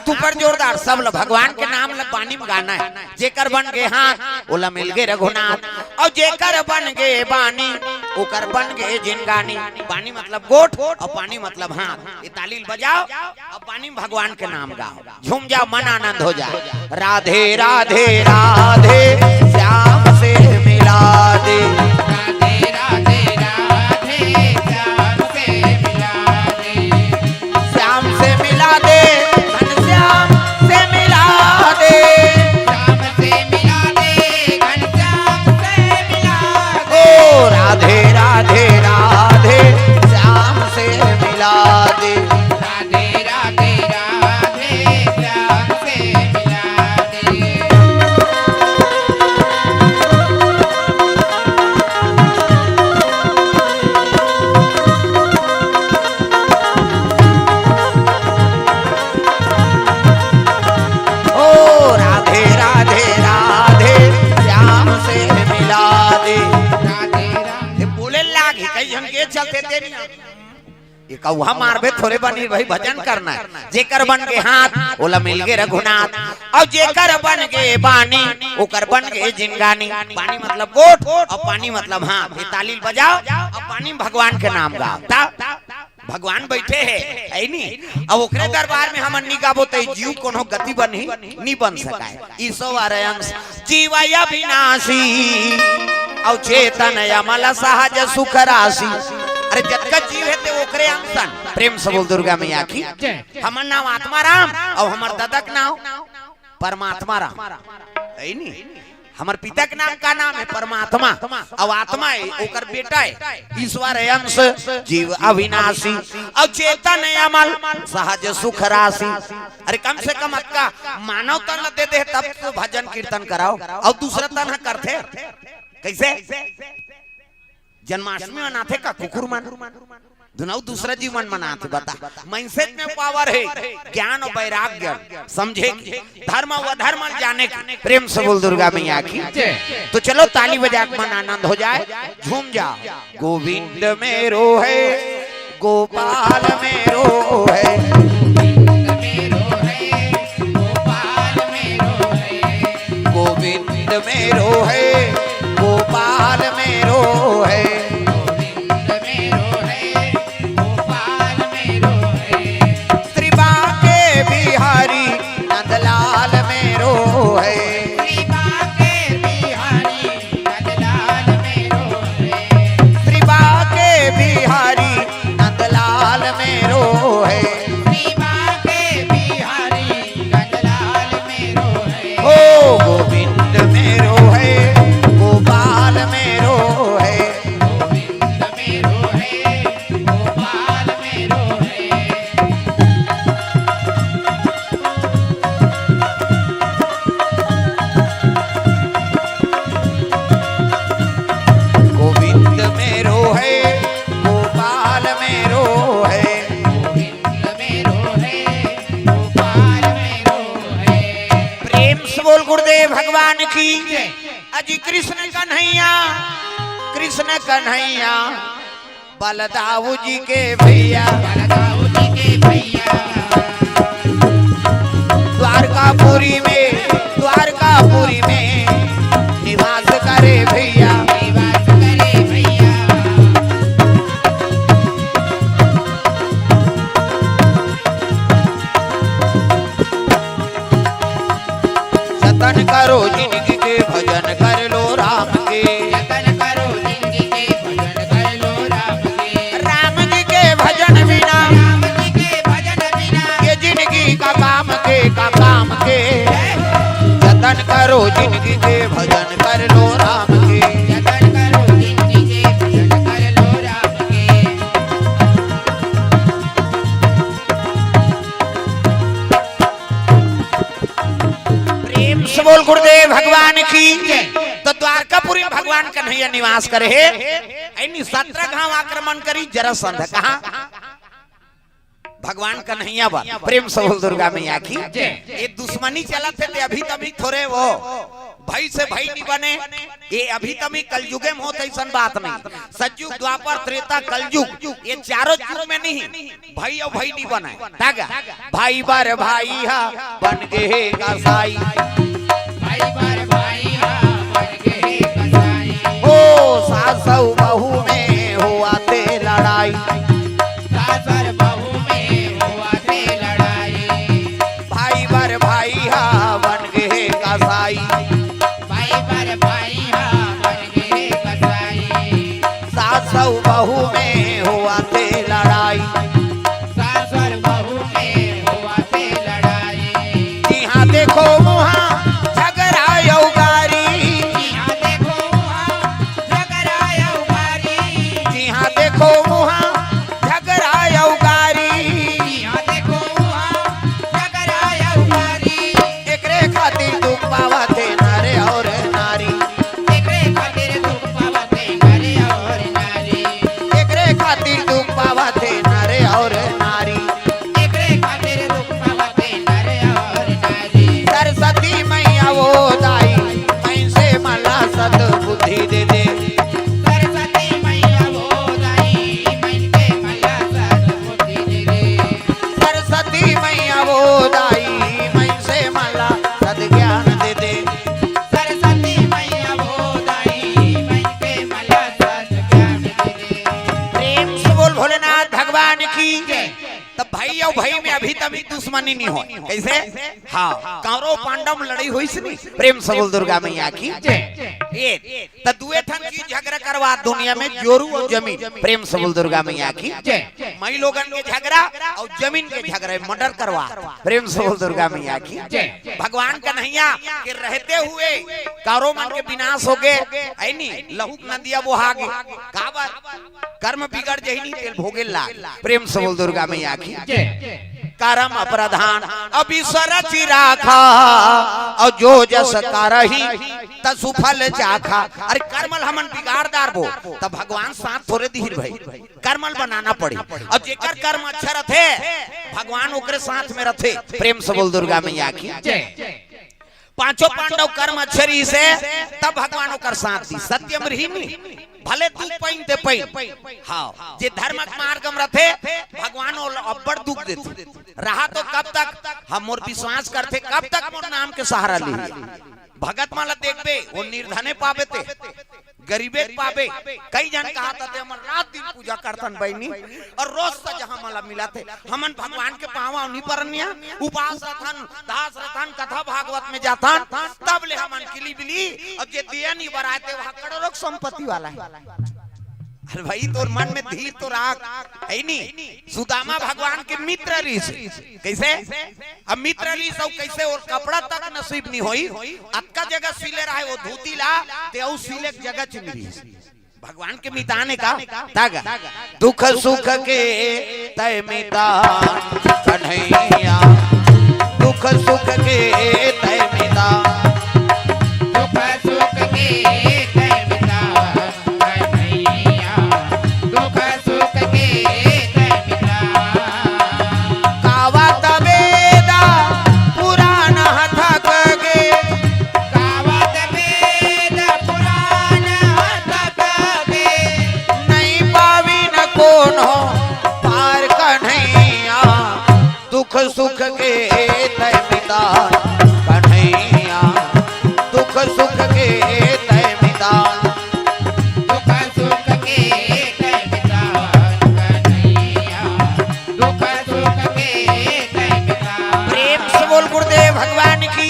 हाथ ऊपर जोरदार सब भगवान के नाम ल पानी में गाना है। जेकर बन गए हाथ ओला मिल गए रघुनाथ और जेकर बन गए बानी ओकर बन गए जिनगानी। पानी मतलब गोट और पानी मतलब हाथ। ये ताली बजाओ और पानी में भगवान के नाम गाओ, झूम जाओ, मन आनंद हो जाए। राधे राधे राधे श्याम से मिला दे, राधे राधे राधे श्याम से मिला दे, श्याम से मिला दे, घनश्याम से मिला दे, श्याम से मिला दे, घनश्याम से मिला दे। ओ राधे राधे राधे श्याम से मिला दे, राधे राधे राधे श्याम से मिला दे। ओ राधे राधे राधे श्याम से मिला दे। राधे राधे बोले लागी कई जन के चलते तेरी ये कौहा मारबे थोड़े बनी भाई भजन करना है। जेकर बन के हाथ ओला मिल गए रघुनाथ और जेकर बन गए बानी ओकर बन गए जिनगानी। पानी मतलब गोट और पानी मतलब हाथ। ये ताली बजाओ और पानी में भगवान के नाम गाओ। भगवान बैठे है नहीं अब ओकरे दरबार में हम अन्नी गाबो तो जीव कोनो गति बनी नहीं बन सका है। ईसो वारे अंश जीवय अविनाशी और चेतन अमल सहज सुख राशि। अरे जतका जीव है ते ओकरे अंशन। प्रेम से बोल दुर्गा मैया की। हमर नाम आत्मा राम और हमर दादा के नाम परमात्मा राम है नी। हमर पिता के नाम का नाम है परमात्मा और आत्मा है ओकर बेटा है ईश्वर है अंश जीव अविनाशी और चेतन है अमल सहज सुख राशि। अरे कम से कम अक्का मानव तन दे दे तब तो भजन कीर्तन कराओ और दूसरा तन करते कैसे। जन्माष्टमी मनाते का कुकुर मन दुनाऊ दूसरा जीवन मनाते बता। माइंडसेट में पावर है ज्ञान और वैराग्य समझे धर्म व धर्म जाने का। प्रेम से बोल दुर्गा मैया की। तो चलो ताली बजा के मन आनंद हो जाए, झूम जाओ। गोविंद मेरो है गोपाल मेरो है, मेरो है गोपाल मेरो है, गोविंद मेरो है गोपाल मेरो है, गोविंद मेरो है गोपाल मेरो है, त्रिबा के बिहारी नंदलाल मेरो है, त्रिबा के बिहारी नंदलाल मेरो है, त्रिबा के बिहारी नंदलाल मेरो है। त्रिबा के बिहारी नंदलाल मेरो है। ओ गोविंद मेरो है गोपाल मेरो है, गोविंद मेरो है गोपाल मेरो है। गोविंद मेरो है गोपाल मेरो है, गोविंद मेरो है गोपाल मेरो है। प्रेम से बोल गुरुदेव भगवान की। अजी कृष्ण कन्हैया कृष्ण कन्हैया बलदाऊ जी के भैया, बलदाऊ जी के भैया, द्वारकापुरी में निवास करे भैया। निवास करे भैया, जतन करो जिंदगी के भजन कर लो राम के, जतन करो जिंदगी के भजन कर लो राम के। राम जी के भजन बिना राम जी के भजन बिना ये जिंदगी का काम के जतन करो जिंदगी के भजन कर लो राम के। जतन करो जिंदगी के भजन कर लो राम के। प्रेम से बोल गुरुदेव भगवान की। तो द्वारकापुरी में भगवान कन्हैया निवास करे है। 17 गांव आक्रमण करी जरासंध कहा भगवान कन्हैया बन। प्रेम से बोल दुर्गा मैया की। ये दुश्मनी चला थे अभी तभी थोड़े वो भाई से भाई नहीं बने। ये अभी तभी कल युगे में होते ऐसा बात नहीं। सतयुग द्वापर त्रेता कलयुग ये चारों युग में नहीं भाई और भाई नहीं बना है तागा भाई बार भाई हा बन गए कसाई भाई बार भाई हा बन गए कसाई ओ सास और बहू में हुआ थे लड़ाई सास और बहू में हुआ थे लड़ाई भाई बार भाई हा बन गए कसाई भाई बार भाई हा बन गए कसाई सास और बहू में हुआ थे लड़ाई सास और बहू में हुआ थे लड़ाई यहाँ देखो वहाँ झगड़ा यौगारी यहाँ देखो वहाँ झगड़ा यौगारी यहाँ देखो वहाँ झगड़ा यौगारी यहाँ देखो वहाँ झगड़ा यौगारी एकरे खातिर दुख पावा थे नारे और नारी एकरे खातिर दुख पावते नरे और नारी एकरे खातिर दुख पावा थे नारे और नारी एकरे खातिर दुख पावते नरे और नारी सरस्वती मैया वो दाई मैं से मला सद बुद्धि दे दे सरस्वती मैया वो दाई मन के मला सद बुद्धि दे दे सरस्वती मैया वो दाई मैं से मला सद ज्ञान दे दे सरस्वती मैया वो दाई मन के मला सद ज्ञान दे दे प्रेम से बोल भोलेनाथ भगवान की तब भाई और भाई में अभी तभी दुश्मनी नहीं हो कैसे हाँ कौरव पांडव लड़ी हुई से नहीं प्रेम से बोल दुर्गा मैया की ये तो दुए ठन की झगड़ा करवा दुनिया में जोरू और जमीन प्रेम से बोल दुर्गा मैया की मई लोगन के झगड़ा और जमीन के झगड़े मर्डर करवा प्रेम से बोल दुर्गा मैया की भगवान कन्हैया के रहते हुए कौरव मन के विनाश हो गए है नी लहू नदिया वो आगे का बात कर्म बिगड़ जही नहीं तेल भोगे ला प्रेम से बोल दुर्गा मैया की कर्म प्रधान अभिसर चिराखा और जो जस करही तसुफल चाखा अरे कर्मल हमन बिगाड़दार बो तब भगवान साथ थोड़े धीर भाई कर्मल बनाना पड़ी और जेकर कर्म अच्छा रथे भगवान ओकरे साथ में रथे प्रेम से बोल दुर्गा मैया की पांचों पांडव कर्म अच्छरी से तब भगवान ओकर साथ दी सत्यम रही भले दुख पैन दे पैन हाँ जे धर्मक मार्ग में रथे भगवान अब्बड़ दुख देते रहा तो कब तक हम मोर विश्वास करते कब तक मोर नाम के सहारा ली भगत माला देखबे वो निर्धने पावे थे गरीबे पावे कई जन कहा था हमन रात दिन पूजा करतन बहनी और रोज से जहां माला मिलाते हमन भगवान के पावा नहीं परनिया उपास रथन दास रथन कथा भागवत में जाता तब ले हमन किली बिली और जे दिया नहीं बराते वहां करोड़ों संपत्ति वाला है अरे भाई तोर मन में धीर तो राख है नहीं सुदामा भगवान के मित्र ऋषि कैसे अब मित्र ऋषि सब कैसे और कपड़ा तक नसीब नहीं होई अतका जगह सिले रहा है वो धोती ला ते औ सिले जगह चिमरी भगवान के मिताने का तागा दुख सुख के तय मितान कन्हैया दुख सुख के तय मितान दुख सुख के तय मितान कन्हैया दुख सुख के तय मितान कावत वेदा पुराण थक गे कावत वेद पुराण थक गे नहीं पावी न कौन हो पार कन्हैया दुख सुख के तय मितान कन्हैया दुख सुख के तय मितान दुख सुख के तय मितान कन्हैया दुख सुख के तय मितान प्रेम से बोल गुरुदेव भगवान की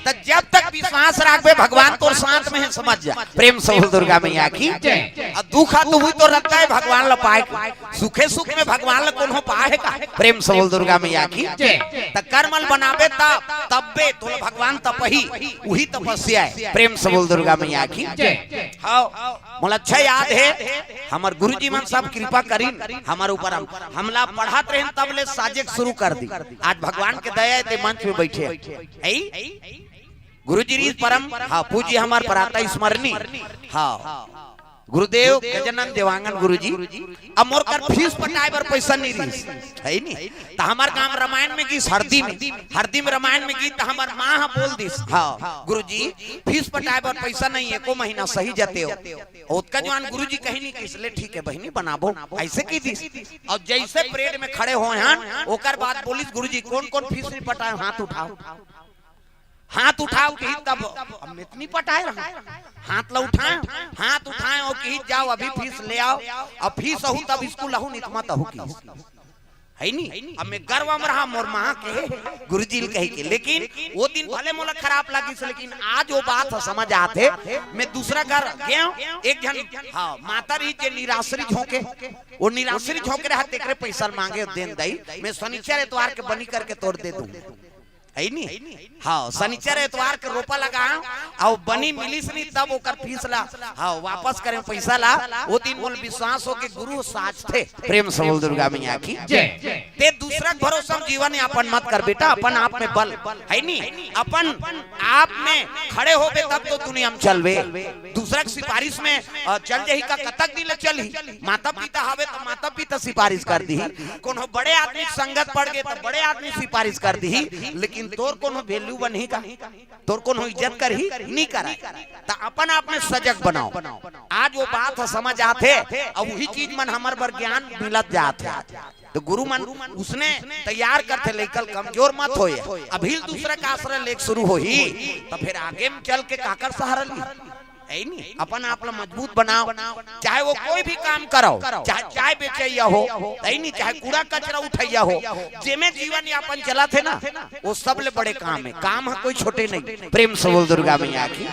तो जब तक विश्वास रखबे भगवान तो साथ में है समझ जा प्रेम से बोल दुर्गा मैया की और दुख तो हुई तो रखता है भगवान ल पाए सुखे सुख में भगवान ल कौन हो पाए का प्रेम से बोल दुर्गा मैया की त कर्मल बनाबे तब्बे तो भगवान तपही वही तपस्या है प्रेम से बोल दुर्गा मैया की हां मोला अच्छा याद है हमार गुरुजी मन सब कृपा करीन हमारे ऊपर हमला पढ़ात रहे तब ले साजिश शुरू कर दी आज भगवान के दया ते मंच में बैठे है गुरुजी री परम हाँ पूज्य हमार पराता स्मरणी हाँ गुरुदेव गजानन देवांगन गुरुजी अब मोर कर फीस पटाए बर पैसा नहीं रही है नहीं तो हमार काम रामायण में की हरदी में रामायण में की तो हमार माँ बोल दिस हाँ गुरुजी फीस पटाए बर पैसा नहीं एको महीना सही जाते हो उसका जवान गुरुजी कहीं नहीं इसलिए ठीक है बहनी बनाबो ऐसे की दिस और जैसे परेड में खड़े हो ओकर बाद बोलिस गुरुजी कौन कौन फीस नहीं पटाए हाथ उठाओ कि तब अब इतनी पटाए रहा हाथ ला उठाए और कि जाओ अभी फीस ले आओ अब फीस आहू तब स्कूल आहू नहीं मत आहू की है नहीं अब मैं गर्व में रहा मोर माँ के गुरुजी कही के लेकिन वो दिन भले मोला खराब लगी लेकिन आज वो बात समझ आते मैं दूसरा घर गया एक जन हाँ माता रही जे निराश्री झोंके वो निराश्री झोंके रहा तेरे पैसा मांगे देन दई मैं शनिचर एतवार के बनी करके तोड़ दे दूं है नहीं हाँ शनिचर एतवार के रोपा लगा और बनी मिलिस नहीं तब ओकर फीस ला हाँ वापस करें पैसा ला वो दिन बोल विश्वास हो के गुरु साच थे प्रेम से बोल दुर्गा मैया की ते दूसरा भरोसा जीवन यापन मत कर बेटा अपन आप में बल है नहीं अपन आप में खड़े हो बे तब तो दुनिया में चलवे दूसरा की सिफारिश में चल जही का कतक दिन चल ही माता पिता हवे तो माता पिता सिफारिश कर दी कोनो बड़े आदमी संगत पड़ गए तो बड़े आदमी सिफारिश कर दी लेकिन तोर कोनो वैल्यू बनी का तोर कोनो इज्जत कर ही नहीं करा तो अपन आप में सजग बनाओ आज वो बात समझ आते और वही चीज मन हमार बर ज्ञान मिलत जाते तो गुरु मन उसने तैयार करते लेकल कमजोर मत होए अभी दूसरा का आश्रय लेक शुरू हो ही तो फिर आगे में चल के काकर सहारा ली नहीं अपन आप मजबूत बनाओ चाहे वो कोई भी काम करो चाहे चाय बेचैया हो नहीं चाहे कूड़ा कचरा उठैया हो जेमे जीवन यापन चला थे ना वो सब ले बड़े काम है कोई छोटे नहीं प्रेम से बोल दुर्गा मैया की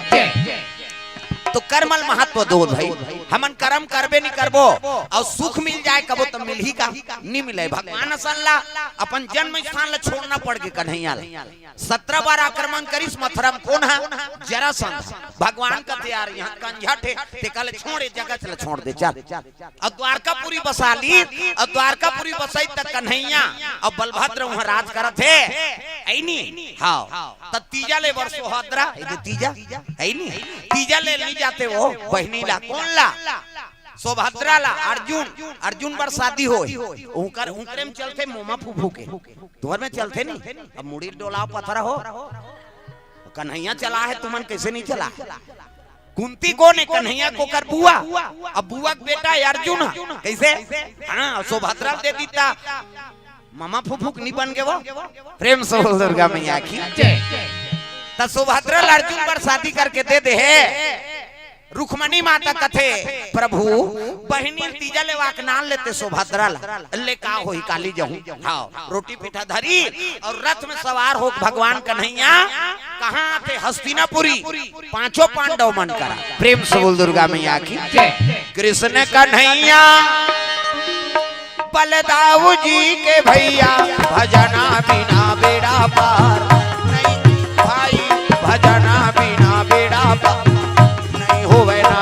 तो कर्मल महत्व दो भाई हमन कर्म करबे नहीं करबो और सुख मिल जाए कबो तो मिल ही का नहीं मिले भगवान अल्लाह अपन जन्म स्थान ला छोड़ना पड़ के कन्हैया 17 बार आक्रमण करिस मथुरा में कौन है जरासंध भगवान का तैयार यहाँ कंझा थे ते कल छोड़े जगह चल छोड़ दे चल और द्वारकापुरी बसा ली और द्वारकापुरी बसाई तक कन्हैया और बलभद्र वहाँ राज करत है ऐनी हाँ तब तीजा ले वर्ष सोहद्रा तीजा है नहीं तीजा ले नहीं जाते वो बहनी ला कौन ला सुभद्रा ला अर्जुन बर शादी हो उनकरे में चलते मोमा फूफू के तोहर में चलते नहीं अब मुड़ी डोलाव पत्थर हो कन्हैया चला है तुमन कैसे नहीं चला कुंती कौन है कन्हैया को कर बुआ अब बुआ का बेटा अर्जुन कैसे हाँ सुभद्रा दे दीता मामा फूफूक नहीं बन गए वो प्रेम से दुर्गा मैया की तो सुभद्रा अर्जुन पर शादी करके दे दे है रुक्मणी माता कथे प्रभु बहनी तीजा ले वाकनाल लेते सुभद्रा ले का होई काली जहू हाँ रोटी पीठा धरी और रथ में सवार हो भगवान कन्हैया कहाँ थे हस्तिनापुरी 5 पांडव मन करा प्रेम से बोल दुर्गा मैया की कृष्ण कन्हैया बलदाऊ जी के भैया भजना बिना बेड़ा पार नहीं भाई भजना बिना बेड़ा पार नहीं होवे ना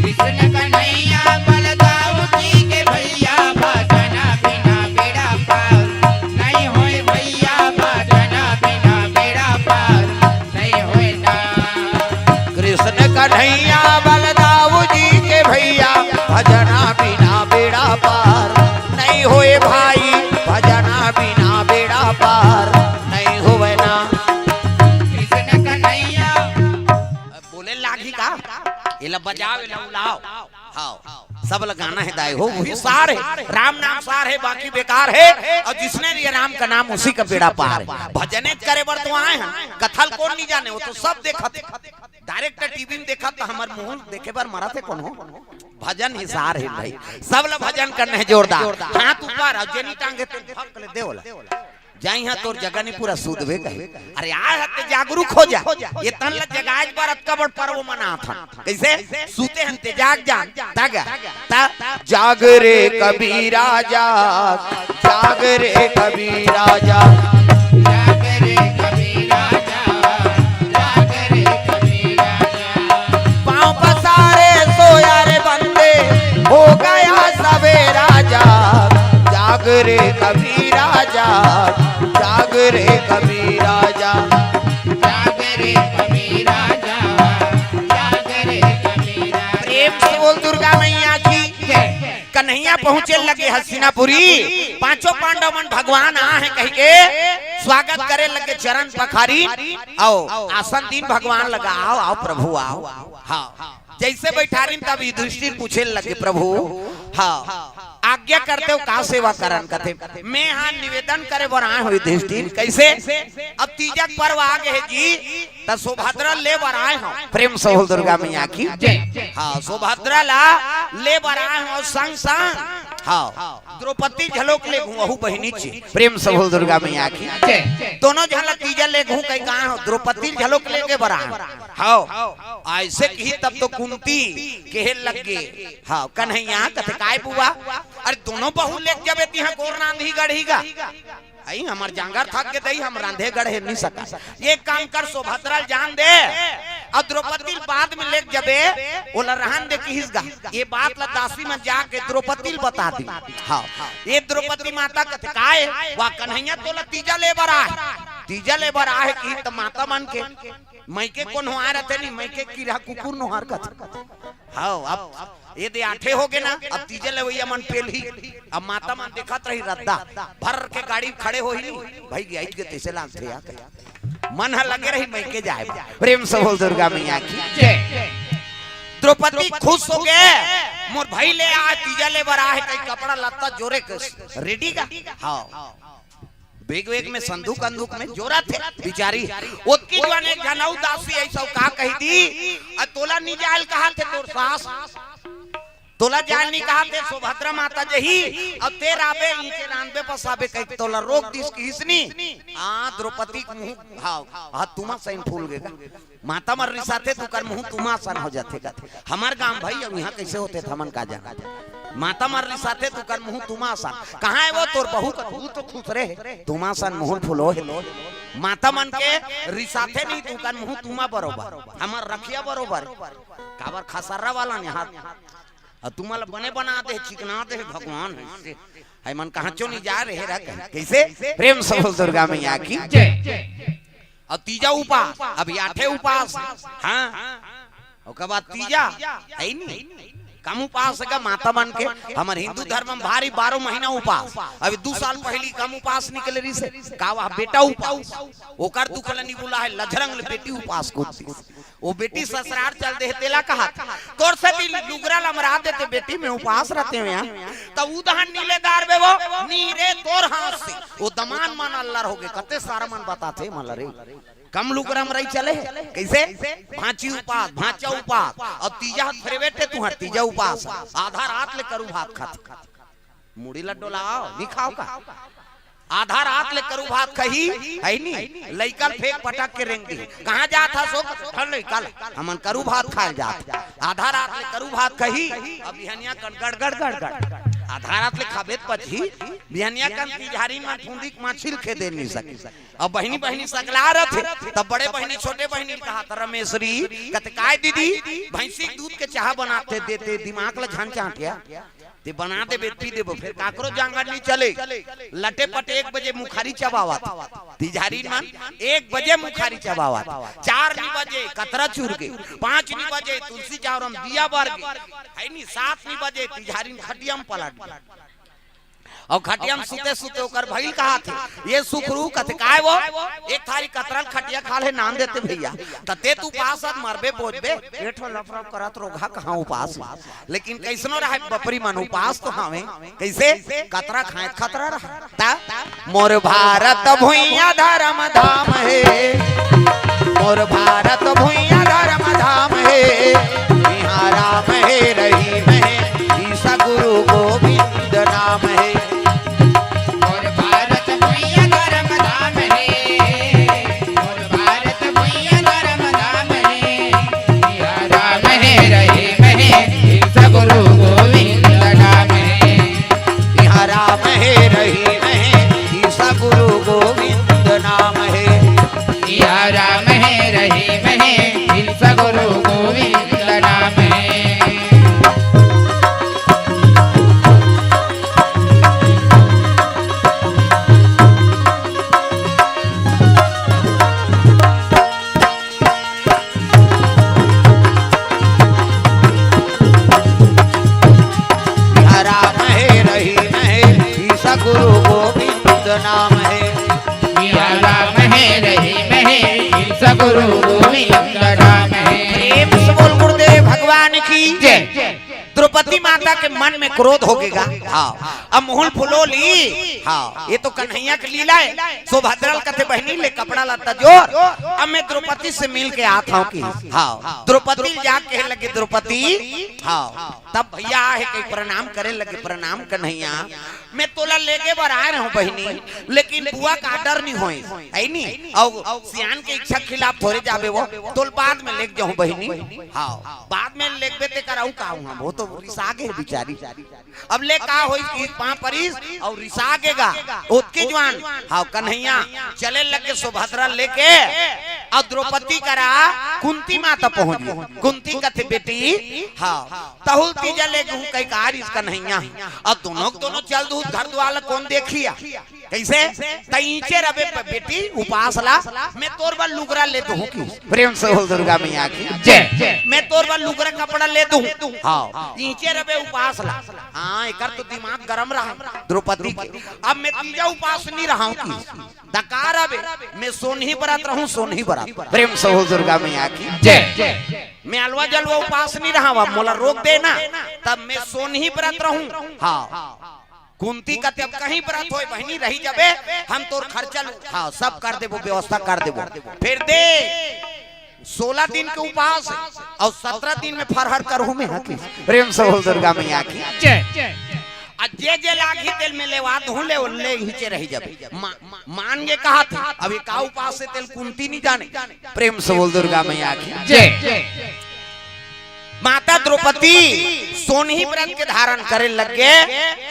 कृष्ण कन्हैया बलदाऊ जी के भैया भजना बिना बेड़ा पार नहीं होए भैया भजना बिना बेड़ा पार नहीं होए ना कृष्ण कन्हैया बलदाऊ जी के भैया भजना बिना बेड़ा पार नहीं होए भाई भजना बिना बेड़ा पार नहीं होवे ना कृष्ण कन्हैया बोले लागी का इला बजाओ इला उलाओ हाँ सब लगाना है दाई हो वही सार है राम नाम सार है बाकी बेकार है और जिसने लिया राम का नाम उसी का बेड़ा पार है भजने करे बर तो आए हैं कथल कौन नहीं जाने वो तो सब देखा डायरेक्ट टीवी में देखा तो हमारे मुंह देखे बार मरा थे कौन हो भजन ही सार है भाई सब लोग भजन करने हैं जोरदार हाथ ऊपर और जेनी टांगे तो भक ले देवला जाई हां तोर जगह नहीं पूरा सूद वे कहे अरे आज हते जागरूक हो जा ये तन ल जगाज बारत का बड़ पर्व मना था कैसे सूते हंते जाग जान ता जाग रे कबीरा जाग रे कबीरा जाग रे कबीरा जाग रे कबीरा पांव पसारे सोया रे बंदे हो गया सवेरा जाग रे कबीरा जाग रे कबीरा जाग रे कबीरा जाग रे कबीरा प्रेम पहुंचे लगे हस्तिनापुरी। पांचों पांडव मन भगवान आ है कह के स्वागत करे लगे, चरण पखारी आओ आसन दिन भगवान लगा, आओ आओ प्रभु आओ। हाँ जैसे बैठारी तब युधिष्ठिर पूछे लगे, प्रभु हाँ आज्ञा करते हो का सेवा करन कथे। मैं हाँ निवेदन करे बराए हो युधिष्ठिर। कैसे? अब तीजक पर्व आ गए जी, तो सुभद्रा ले बराए हो। प्रेम से बोल दुर्गा मैया की। हाँ सुभद्रा ला ले बराए हो संग संग। हाँ द्रौपदी झलोक ले घूहू बहिनी ची। प्रेम से बोल दुर्गा मैया की। दोनों झलक तीजा ले घू कहीं कहा हो, द्रौपदी झलोक लेके बराए। हाँ ऐसे की तब तो कुंती के लग गए। हाँ कन्हैया कथे काय बुआ, अरे दोनों बहू ले जब यहाँ गोर रांधी गढ़ीगा आई हमार जांगर थक के दई, हम रांधे गढ़े नहीं सका। ये काम कर सुभद्रा जान दे, और द्रौपदी बाद में ले जबे ओला रहन दे किसगा। ये बात ला दासी में जाके द्रौपदी बता दी। हाँ ये द्रौपदी माता कथे काय वा कन्हैया तोला तीजा ले बरा है, तीजा ले बरा है की तो माता मन के मैके कौन हो रहते नहीं, मैके कीड़ा कुकुर नो हार कथे। हाँ अब ये दे आठे हो गए ना, अब तीजे ले वही मन पेल ही। अब माता मन देखत रही रद्दा भर के गाड़ी खड़े हो ही भाई गई के तैसे लाते या मन लगे रही मैके जाए। प्रेम से बोल दुर्गा मैया की। द्रौपदी खुश हो गए, मोर भाई ले आ तीजा ले बरा है, कई कपड़ा लत्ता जोरे रेडी का। हाँ बेग वेग में संदूक अंदूक में जोरा थे बिचारी। ओतकी जवान एक जनऊ दासी ऐसा का कही दी, तोला नहीं जाल कहा थे तोर सास, तोला जाल नहीं कहा थे सुभद्रा माता जही। अब तेर आबे नीचे रानबे पसाबे कही तोला रोक दिस की इसनी। हाँ द्रौपदी मुंह हाँ तुमा सैन फूल गएगा, माता मर रिसाते तू कर मुंह तुमा सन हो जाते का। हमार गांव भाई अब यहाँ कैसे होते थे हमन का जाना, माता मर रिसाते तू कर मुंह तुमा सन। कहाँ है वो तोर बहू का तू तो खुश रहे तुमा सन मुंह फुलो है। माता मन के रिसाते नहीं तू कर मुंह तुमा बरोबर, हमार रखिया बरोबर काबर खसर्रा वाला ने हाथ तुम्हारा बने बना दे चिकना दे भगवान है मन कहाँ चो नहीं जा रहे रहा कैसे। प्रेम से बोल दुर्गा मैया की। अब तीजा उपास, अब आठे उपास। हाँ उसके बाद तीजा है नहीं कम उपास है माता मन के। हमारे हिंदू धर्म में भारी 12 महीना उपास। अभी 2 साल पहली कम उपास निकले रही से कावा बेटा उपास ओकर दुखल नहीं बोला है लजरंग बेटी उपास को। वो बेटी ससुराल चल दे तेला कहा तोर से भी लुगरा लमरा देते बेटी में उपास रहते हैं यहाँ तो उदहन नीलेदार बे वो नीरे तोर हाथ से वो दमान मन अल्लाह हो गए कते सारा मन बताते मलरे कम लुगरम रही चले कैसे। भांची उपास भांचा उपास और तीजा फिर बैठे तू तीजा उपास आधा रात ले करू भात खाते मुड़ी लड्डो लाओ नहीं खाओ का आधा रात ले करू भात कही है नहीं लइकल फेंक पटक के रेंग दी कहाँ जा था सो कल हमन करू भात खाए जात आधा रात ले करू भात कही अब बिहनिया गड़ गड़ गड़ गड़ आधा रात ले खाबेत पची बिहनिया कन तिजहारी में फूंदी माछिल खे दे नहीं सके। अब बहनी बहनी सकला रहे तब बड़े बहनी छोटे बहनी कहा रमेश्वरी कहते काय दीदी भैंसी दूध के चाह बनाते देते दिमाग ला झन चाटिया ते बना दे बेटी देबो फिर काकरो जांगर नहीं चले लटे पटे 1 बजे मुखारी चबावा तिजहारी मन 1 बजे मुखारी चबावा 4 बजे कतरा चूर के 5 बजे तुलसी चावरम दिया बार है नहीं 7 बजे तिजहारी खटियम पलट और खटियम सुते सुते ओकर भइल कहा थे ये सुखरू कथे काय वो एक थारी कतरल खटिया खा ले नाम देते भैया तते तू पास मरबे बोझबे पेठो लफरफ करत रोगा कहां उपास लेकिन कैसनो रहे बपरी मन उपास तो हावे कैसे कतरा खाए खतरा रहा मोर भारत भुइया धर्म धाम है मोर भारत भुइया धर्म धाम है यहाँ राम है रहीम है ईसा गुरु गोविंद नाम है राम है रहीम है राम है, सिया राम है, रहीम है, सगुरु गोविंद राम है। प्रेम से बोल गुरुदेव भगवान की जय। द्रौपदी माता के मन में क्रोध होगेगा। हाँ, अब मुहुल फुलोली। हाँ, ये तो कन्हैया की लीला है। सुभद्रा कथे बहनी ले कपड़ा लता जोर, अब मैं द्रौपदी से मिल के आता हूँ की। हाँ, द्रौपदी जाके लगे द्रौपदी। हाँ, तब भैया है कि प्रणाम करे लगे, प्रणाम कन्हैया, मैं तोला लेके बार आ रहा हूँ बहनी, लेकिन बुआ का डर नहीं होई है नहीं, और सियान के इच्छा खिलाफ थोड़े जाबे वो तोल बाद में लेके जाऊँ बहनी। हाँ, बाद में लेके ते कराऊँ का हूँ, वो तो रिसागे बिचारी। अब ले का होई की पां परिस और रिसागेगा उसके जवान। हाँ, कन्हैया चले लगे सुभद्रा लेके, और द्रौपदी करा कुंती माता पहुंच गई। कुंती कथे बेटी हाँ तहुल तीजा ले गहूं कई कार इस कन्हैया, और दोनों चल दूध घर द्वार कौन देखिया कैसे तईचे रबे बेटी उपास ला, मैं तोर बा लुगरा ले दूं की। प्रेम से बोल दुर्गा मैया की जय। मैं तोर बा लुगरा कपड़ा ले दूं। हाँ, नीचे रबे उपास ला। हाँ, एकर तो दिमाग गरम रहा द्रौपदी के। अब मैं तीजा उपास नहीं रहा हूँ की दकार अबे मैं सोनही बरात रहूं, सोनही बरात। प्रेम से बोल दुर्गा मैया की जय। मैं अलवा जलवा उपास नहीं रहा हूँ, मोला रोक देना, तब मैं सोनही बरात रहूं। हाँ, कुंती का तब कहीं बरात होए बहनी रही जाबे, हम तोर खर्चा हाँ सब कर देबो, व्यवस्था कर देबो। फिर दे 16 दिन के उपास और 17 दिन में फरहर करहूं मैं हकी। प्रेम से बोल दुर्गा मैया की जय। जे लागी तेल में लेवा दूं ले हिचे रही जाबे। मान के कहा था अभी का उपास से तेल कुंती नहीं जाने। प्रेम से बोल दुर्गा मैया की जय। माता द्रौपदी सोनही व्रत के धारण करे लगे।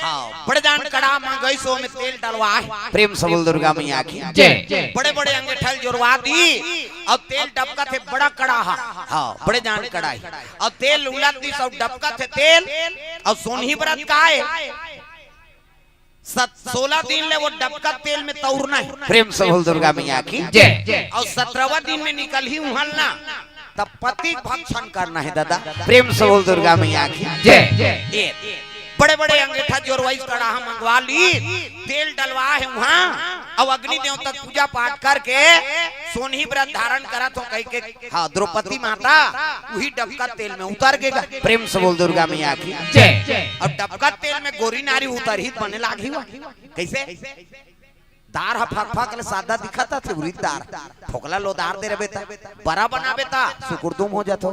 हाँ, बड़े जान कड़ा मां गई सो में तेल डलवा। प्रेम से बोल दुर्गा मैया की जय। बड़े बड़े अंगूठल जोड़वा दी, और तेल डबका थे बड़ा कड़ा। हाँ, बड़े जान कड़ाई, और तेल उलट दी सब डबका थे तेल, और सोनही व्रत का है 16 दिन ले वो डबका तेल में तौरना है। प्रेम से बोल दुर्गा मैया की जय। और 17वां दिन में निकल ही उहलना, तब पति भक्षण करना है दादा। प्रेम से बोल दुर्गा मैया की जय। बड़े बड़े अंगूठा जोरवाई कड़ा मंगवा ली, तेल डलवा है वहाँ, और अग्नि देवता पूजा पाठ करके सोनही व्रत धारण करा तो कह के हाँ द्रौपदी माता वही डबका तेल में उतर गएगा। प्रेम से बोल दुर्गा मैया की जय। और डबका तेल में गोरी नारी उतर ही बने लागी कैसे दार हा फक फक ले सादा दिखता थे, उरी दार ठोकला लो दार दे रबे ता बड़ा बनाबे ता सुकुरदुम हो जातो,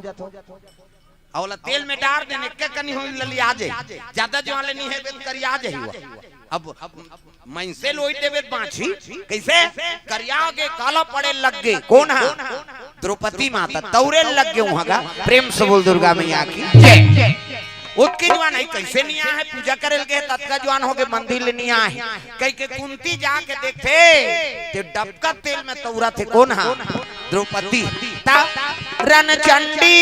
औला तेल में डार देने के कनी हो लली आ जाए, ज्यादा जो वाले नहीं है बेत करी आ जाए। अब मैं से लोई देवे बाछी कैसे करिया के काला पड़े लग गए। कौन है? द्रौपदी माता तौरे लग गए वहां का। प्रेम से बोल दुर्गा मैया की जय। उसके जवान है कैसे नहीं आए पूजा करे के तत्का जवान हो गए मंदिर ले नहीं आए कई के कुंती जाके देखते ते डबका तेल में तौरा थे। कौन है? द्रौपदी। रन चंडी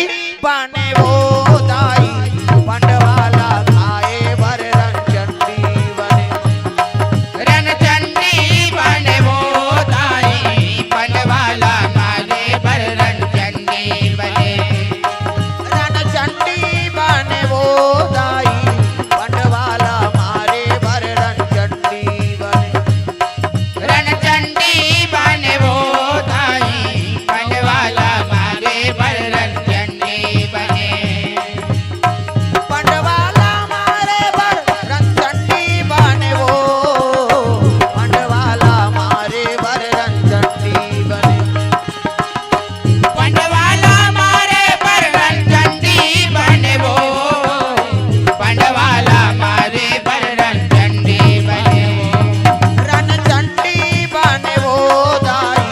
बने वो दाई पंडवाला खाए बर रन चंडी बने। रन चंडी बने वो दाई पंडवाला खाए बर रन चंडी बने। रन चंडी बने वो दाई पंडवाला मारे बर रन चंडी बने। रन चंडी बने वो दाई पंडवाला मारे बर रन चंडी बने। पंडवाला मारे बर रन चंडी बने वो पंडवाला मारे बर रन चंडी बने। पंडवाला मारे बर रन चंडी बने वो पंडवाला मारे बर रन चंडी बने। रन चंडी बने वो दाई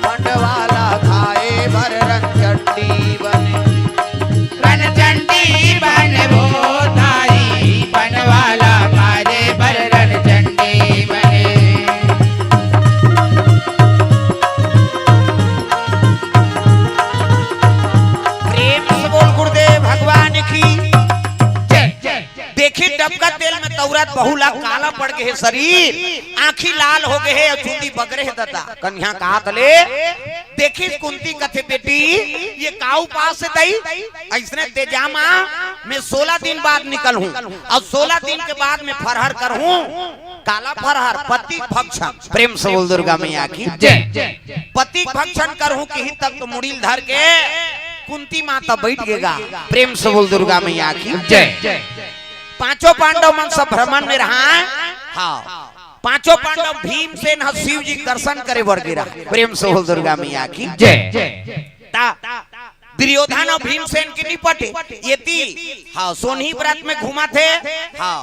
पंडवाला खाए बर रन चंडी बने। रन चंडी बने वो दाई पंडवाला मारे बर रन चंडी बने। प्रेम से बोल गुरुदेव भगवान की जय जय जय। देखी डबका तेल में तौरात बहुला काला पड़ गए, शरीर आंखी लाल हो गए और चूंदी बगरे है दादा। कन्या कहा तले देखी कुंती कथे बेटी ये काऊ पास से दई ऐसने तेजामा मैं 16 दिन बाद निकल हूँ और 16 दिन के बाद मैं फरहर कर हूँ। काला फरहर पति भक्षण प्रेम से बोल दुर्गा मैया की जय। पति भक्षण करहूं कि तक तो मुड़ील धर के कुंती माता बैठ गेगा प्रेम से बोल दुर्गा मैया की जय। पांचों पांडव मन सब भ्रमण में रहा। हाँ पांचों पांडव भीमसेन शिव जी दर्शन करे बढ़ गिरा प्रेम से बोल दुर्गा मैया की जय। दुर्योधन और भीमसेन के निपटे यति हाँ सोनी व्रत में घुमा थे। हाँ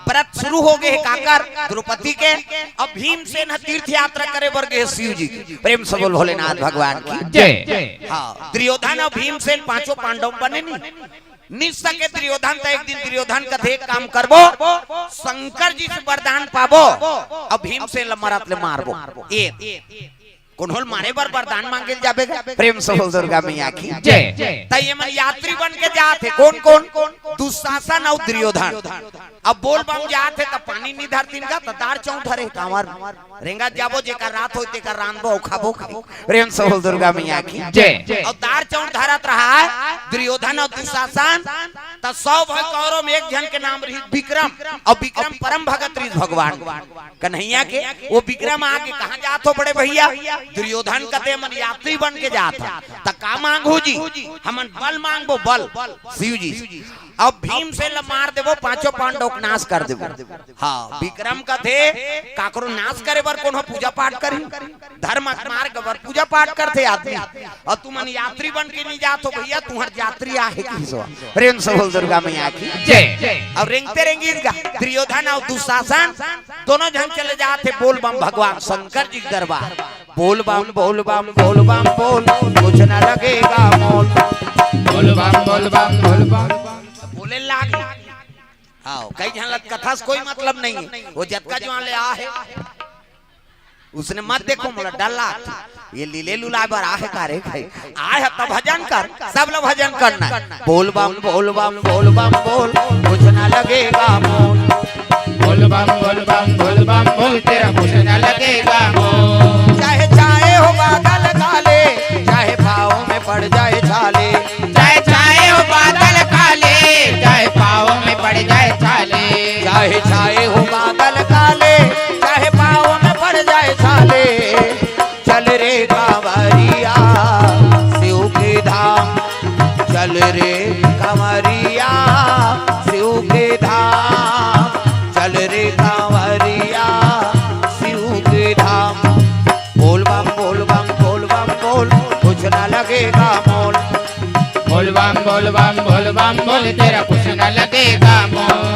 व्रत शुरू हो गए काकर द्रौपदी के। अब भीमसेन तीर्थ यात्रा करे बढ़ गए शिव जी प्रेम से बोल भोलेनाथ भगवान की जय। हाँ दुर्योधन और भीमसेन पांचों पांडव बने नहीं निसके दुर्योधन तो एक दिन दुर्योधन कथे काम करबो शंकर जी से वरदान पाबो अब भीमसेन मरत ले मारबो एक कोनहोल मारे बर वरदान मांगे जाबे प्रेम से बोल दुर्गा मैया की जय। तय मन यात्री बन के जाते कौन कौन दुशासन और दुर्योधन। अब बोल बम जाते तब पानी नहीं धरतीन का तो दार चौंठ हरे कांवर रेंगा जाबो जेकर रात होते कर रानबो खाबो खाबो प्रेम से बोल दुर्गा मैया की जय। और दार चौंठ धरत रहा दुर्योधन और दुशासन तो 100 कौरव में एक जन के नाम रही विक्रम और विक्रम परम भगत रही भगवान कन्हैया के। वो विक्रम आके कहाँ जात हो बड़े भैया दुर्योधन कते मन यात्री बन के जाता त का मांगो जी हमन बल मांगबो बल शिव जी। अब भीम से मार देबो पांचों पांडव को नाश कर देबो। हाँ विक्रम कथे काकरो नाश करे बर कोनो पूजा पाठ करी धर्म मार्ग बर पूजा पाठ करते आदमी और तुमन यात्री बन के नहीं जात हो भैया तुहर यात्री आहे किसो प्रेम से बोल दुर्गा मैया की जय। अब रेंगते रेंगी दुर्योधन और दुशासन दोनों जन चले जाते बोल बम भगवान शंकर जी के दरबार बोल बम बोल बम बोल बम बोल कुछ न लगेगा मोल बोल बम बोल बम बोल बम बोले लाग आओ कई झलक कथा से कोई मतलब नहीं है। वो जतका जो ले आ है उसने मत देखो मोला डल्ला ये लीले लुला बर आहे कारे खाई आए है तब भजन कर सब लोग भजन करना बोल बम बोल बम बोल बम बोल कुछ न लगेगा मोल बोल बम बोल बम बोल बम बोल तेरा कुछ न लगेगा मोल। चाहे चाहे हो बादल काले चाहे पाँव में पड़ जाए छाले चाहे चाहे हो बादल काले चाहे पाँव में पड़ जाए छाले चाहे चाहे हो बादल काले चाहे पाँव में पड़ जाए छाले चल रे कांवरिया शिव के धाम चल रे कांवरिया शिव के धाम चल रे कांवरिया शिव के धाम बोल बम बोल बम बोल बम बोल कुछ न लगेगा मोल बोल बम बोल बम बोल बम बोल तेरा कुछ न लगेगा मोल।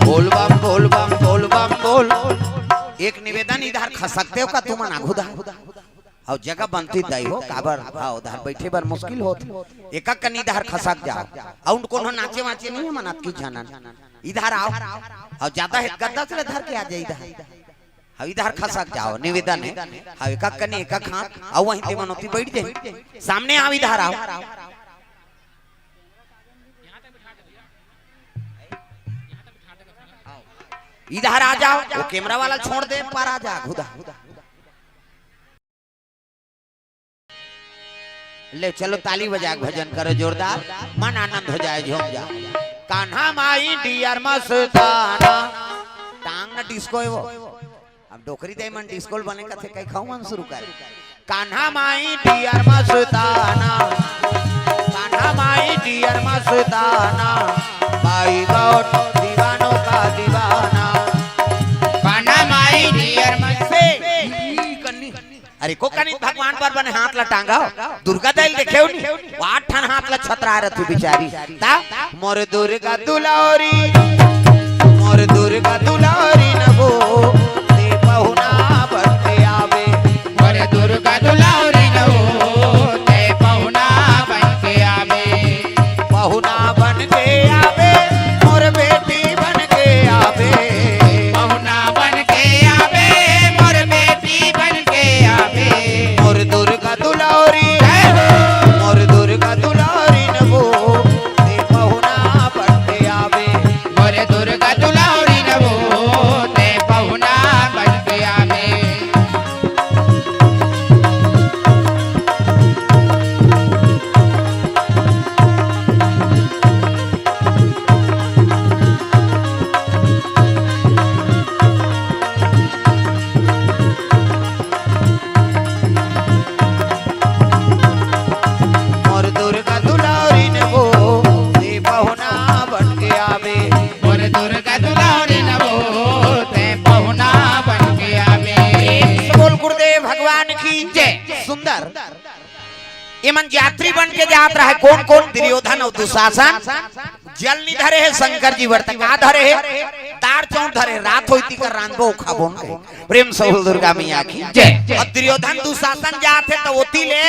बोल बम बोल बम बोल बम बोल एक निवेदन इधर खसकते हो का तुम आगुदा और जगह बनती दई हो काबर भाव उधर बैठे बर मुश्किल होत एक कनी इधर खसक जाओ और कोनो नाचे वाचे नहीं है मनात की जानन इधर आओ और ज्यादा है गद्दा से धर के आ जाए इधर अब इधर खसक जाओ निवेदन है अब एक कनी एक हाथ और वहीं ते मनोती बैठ जाए सामने आओ इधर आओ इधर आ जाओ वो कैमरा वाला छोड़ दे पर आ जा खुदा ले चलो ताली बजा भजन करो जोरदार मन आनंद हो जाए झूम जा कान्हा माई डियर मस्ताना टांग ना डिस्को है वो अब डोकरी दे मन डिस्को बने का थे कई खाऊ मन शुरू कर कान्हा माई डियर मस्ताना कान्हा माई डियर मस्ताना माई गॉड दीवानों का दीवाना कान्हा माई डियर अरे को कनी भगवान पर बने हाथ लटांगा दुर्गा दैल देखे नहीं आठ ठन हाथ ला छतरा रही बिचारी ता मोर दुर्गा दुलारी नबो ते पहुना बनते आवे मोर दुर्गा दुलारी नबो ते पहुना बनके आवे पहुना बन के आवे मोर बेटी बन के आवे पहुना बनके आवे मोर बेटी बनके आवे मोर दुर्गा दुलारी नबो ते पहुना बनते आवे इमन यात्री बन के जात रहा है कौन कौन दुर्योधन और दुशासन जल नहीं धरे है शंकर जी वर्त का धरे है तार चौंक धरे रात होती कर रांधो खाबोन के प्रेम सहु दुर्गा मैया की जय। और दुर्योधन दुशासन जात है तो ओती ले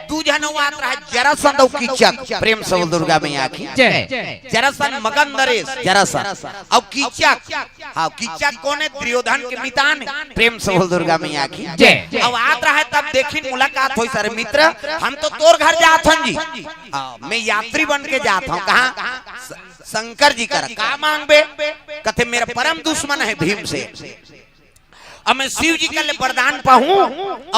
दू जनवात रहा जरासंध और कीचक प्रेम सहु दुर्गा मैया की जय। जरासंध मगन नरेश जरासंध और कीचक हाँ कीचक कौन है दुर्योधन के मितान प्रेम सहु दुर्गा मैया की जय। अब आत रहा है तब देखी मुलाकात हुई सर मित्र हम तो तोर घर जात हन जी मैं यात्री बन के जाता हूँ कहा शंकर जी कर का मांगबे कथे मेरा परम दुश्मन है भीम से अब मैं शिव जी के लिए वरदान पाऊं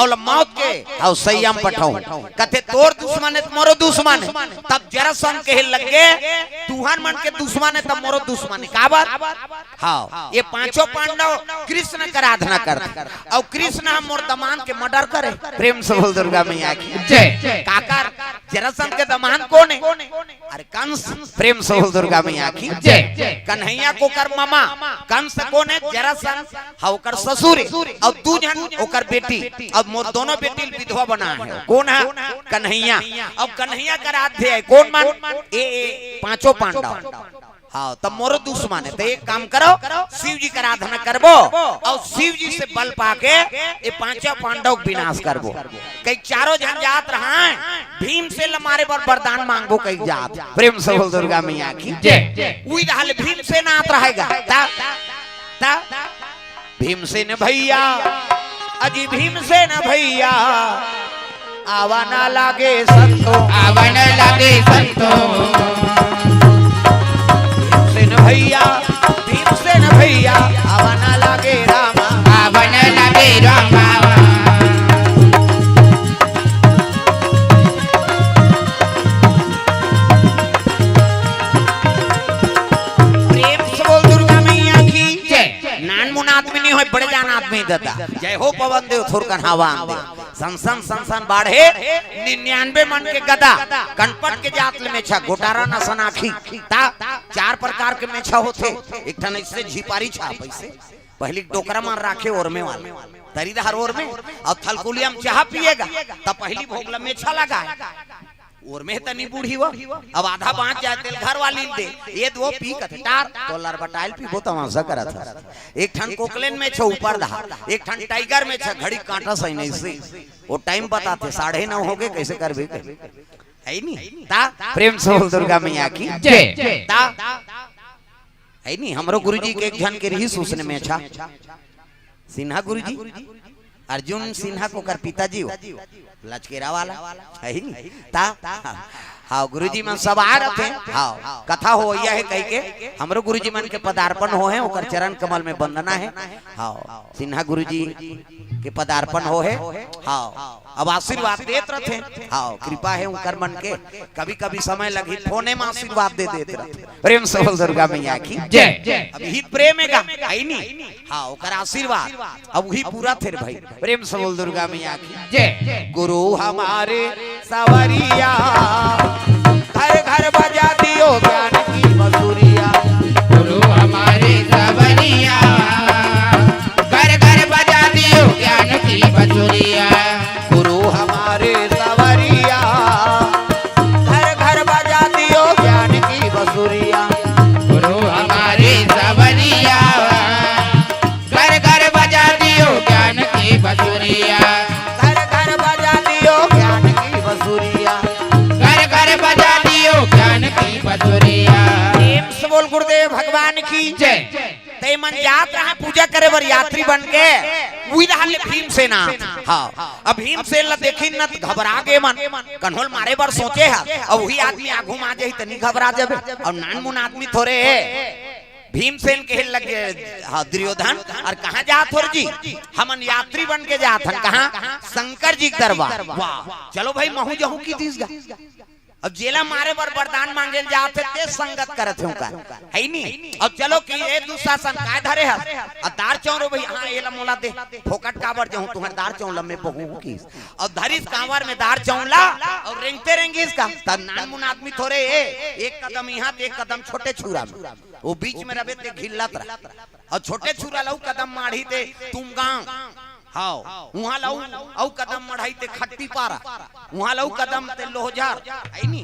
और मौत के और संयम पठाऊं कथे तोर दुश्मन है मोरो दुश्मन है तब जरासंध के लगे तुहर मन के दुश्मन है तब मोरो दुश्मन है का बात हाँ ये पांचों पांडव कृष्ण का आराधना करते और कृष्ण हम मोर दमान के मर्डर करे प्रेम से बोल दुर्गा मैया की जय। काकर जरासंध के दमान कौन है अरे कंस प्रेम से बोल दुर्गा मैया की जय। कन्हैया को कर मामा कंस कौन है जरासंध हाँ कर ससुर और तू जन ओकर बेटी अब मोर दोनों बेटी विधवा बना है कौन है कन्हैया। अब कन्हैया का आराध्य है कौन मान ए पांचों पांडव हाँ तब मोरो दुश्मन है तो एक काम करो शिव जी का आराधना करबो और शिव जी से बल पाके ये पांचों पांडव विनाश करबो कई चारों जन जात रहा भीम से हमारे पर वरदान मांगबो कई जात प्रेम से बोल दुर्गा मैया की जय। उई रहल भीम से ना आत रहेगा ता भीमसेन भैया अजी भीमसेन भैया आवा ना लागे संतो आवन लगे संतो भीमसेन भैया आवा ना लागे रामा आवन लगे रामा प्रेम से बोल दुर्गा मैया की जय। नान मुन आदमी नहीं हो बड़े जान आदमी दादा जय हो पवन देव थोर कन्हावा संसन संसन बाढ़े 99 मन के गदा कनपट के जात में छा गोटारा न सनाखी ता चार प्रकार के में छा होते एक ठन इससे झिपारी छा पैसे पहली टोकरा मार राखे और में वाले तरीदार और में और थलकुलिया में चाह पिएगा तब पहली भोगला में छा लगा और में तनी बूढ़ी हुआ अब आधा बांच जाए तेल घर वाली दे ये दो पी कथटार तो लरबटाइल पी वो तमाशा करा था एक ठन कोकलेन में छ ऊपर दा एक ठन टाइगर में छ घड़ी कांटा सही नहीं से वो टाइम बताते 9:30 हो गए कैसे करबे है नहीं ता प्रेम से बोल दुर्गा मैया की जय। ता है नहीं हमरो गुरुजी के एक जन के रही सूसने में अच्छा सिन्हा गुरुजी अर्जुन सिन्हा को कर पिताजी लचकेरा वाला है ही नहीं ता हाँ गुरुजी मन सब आ रहे थे हाँ कथा हो यह है कह के हमरो गुरुजी मन के पदार्पण हो है ओकर चरण कमल में वंदना है हाँ सिन्हा गुरुजी के पदार्पण हो है हाँ अब आशीर्वाद देते रहते हाँ कृपा है उनकर मन के कभी कभी समय लगी फोने में आशीर्वाद दे देते रहते प्रेम से बोल दुर्गा मैया की जय। अब ही प्रेम है नहीं हाँ ओकर आशीर्वाद अब वही पूरा थे भाई प्रेम से बोल दुर्गा मैया की जय। गुरु हमारे सवरिया घर घर बजा दियो ज्ञान की मधुरिया गुरु हमारे सवरिया घर घर बजा दियो ज्ञान की बसुरिया गुरु हमारे सवरिया घर घर बजा दियो ज्ञान की बसुरिया गुरु हमारे सवरिया घर घर बजा दियो ज्ञान की बसुरिया घर घर बजा दियो ज्ञान की बसुरिया घर घर बजा दियो ज्ञान की बसुरिया प्रेम से बोल गुरुदेव भगवान की जय। ते मन जात रहा पूजा करे बर यात्री बन के वही रहल भीमसेन हाँ अब भीमसेन ला देखी न घबरा गे मन कन्होल मारे बर सोचे है और वही आदमी आगू मा जाई त नहीं घबरा जाबे और नान मुन आदमी थोड़े भीमसेन के लगे हाँ दुर्योधन और कहाँ जात हो जी हमन यात्री बन के जात हन कहाँ शंकर जी दरबार वाह चलो भाई महू जहू की दीस अब जेला मारे बर वरदान मांगे जाते ते संगत करत हूं का है नहीं अब चलो कि ए दुशासन काय धरे है और दार चौरो भाई हां एला मोला दे फोकट काबर जहूं तुम्हारे दार चौला में बहु की और धरिस कांवर में दार चौला और रेंगते रेंगे इसका तब नान मुन आदमी थोड़े एक कदम यहां एक कदम छोटे छुरा में वो बीच में रबे ते घिल्लत और छोटे छुरा लऊ कदम माढ़ी दे तुम गांव हाँ वहाँ लाऊ औ कदम मढ़ाई ते खट्टी पारा वहाँ लाऊ कदम ते लोहजार है नी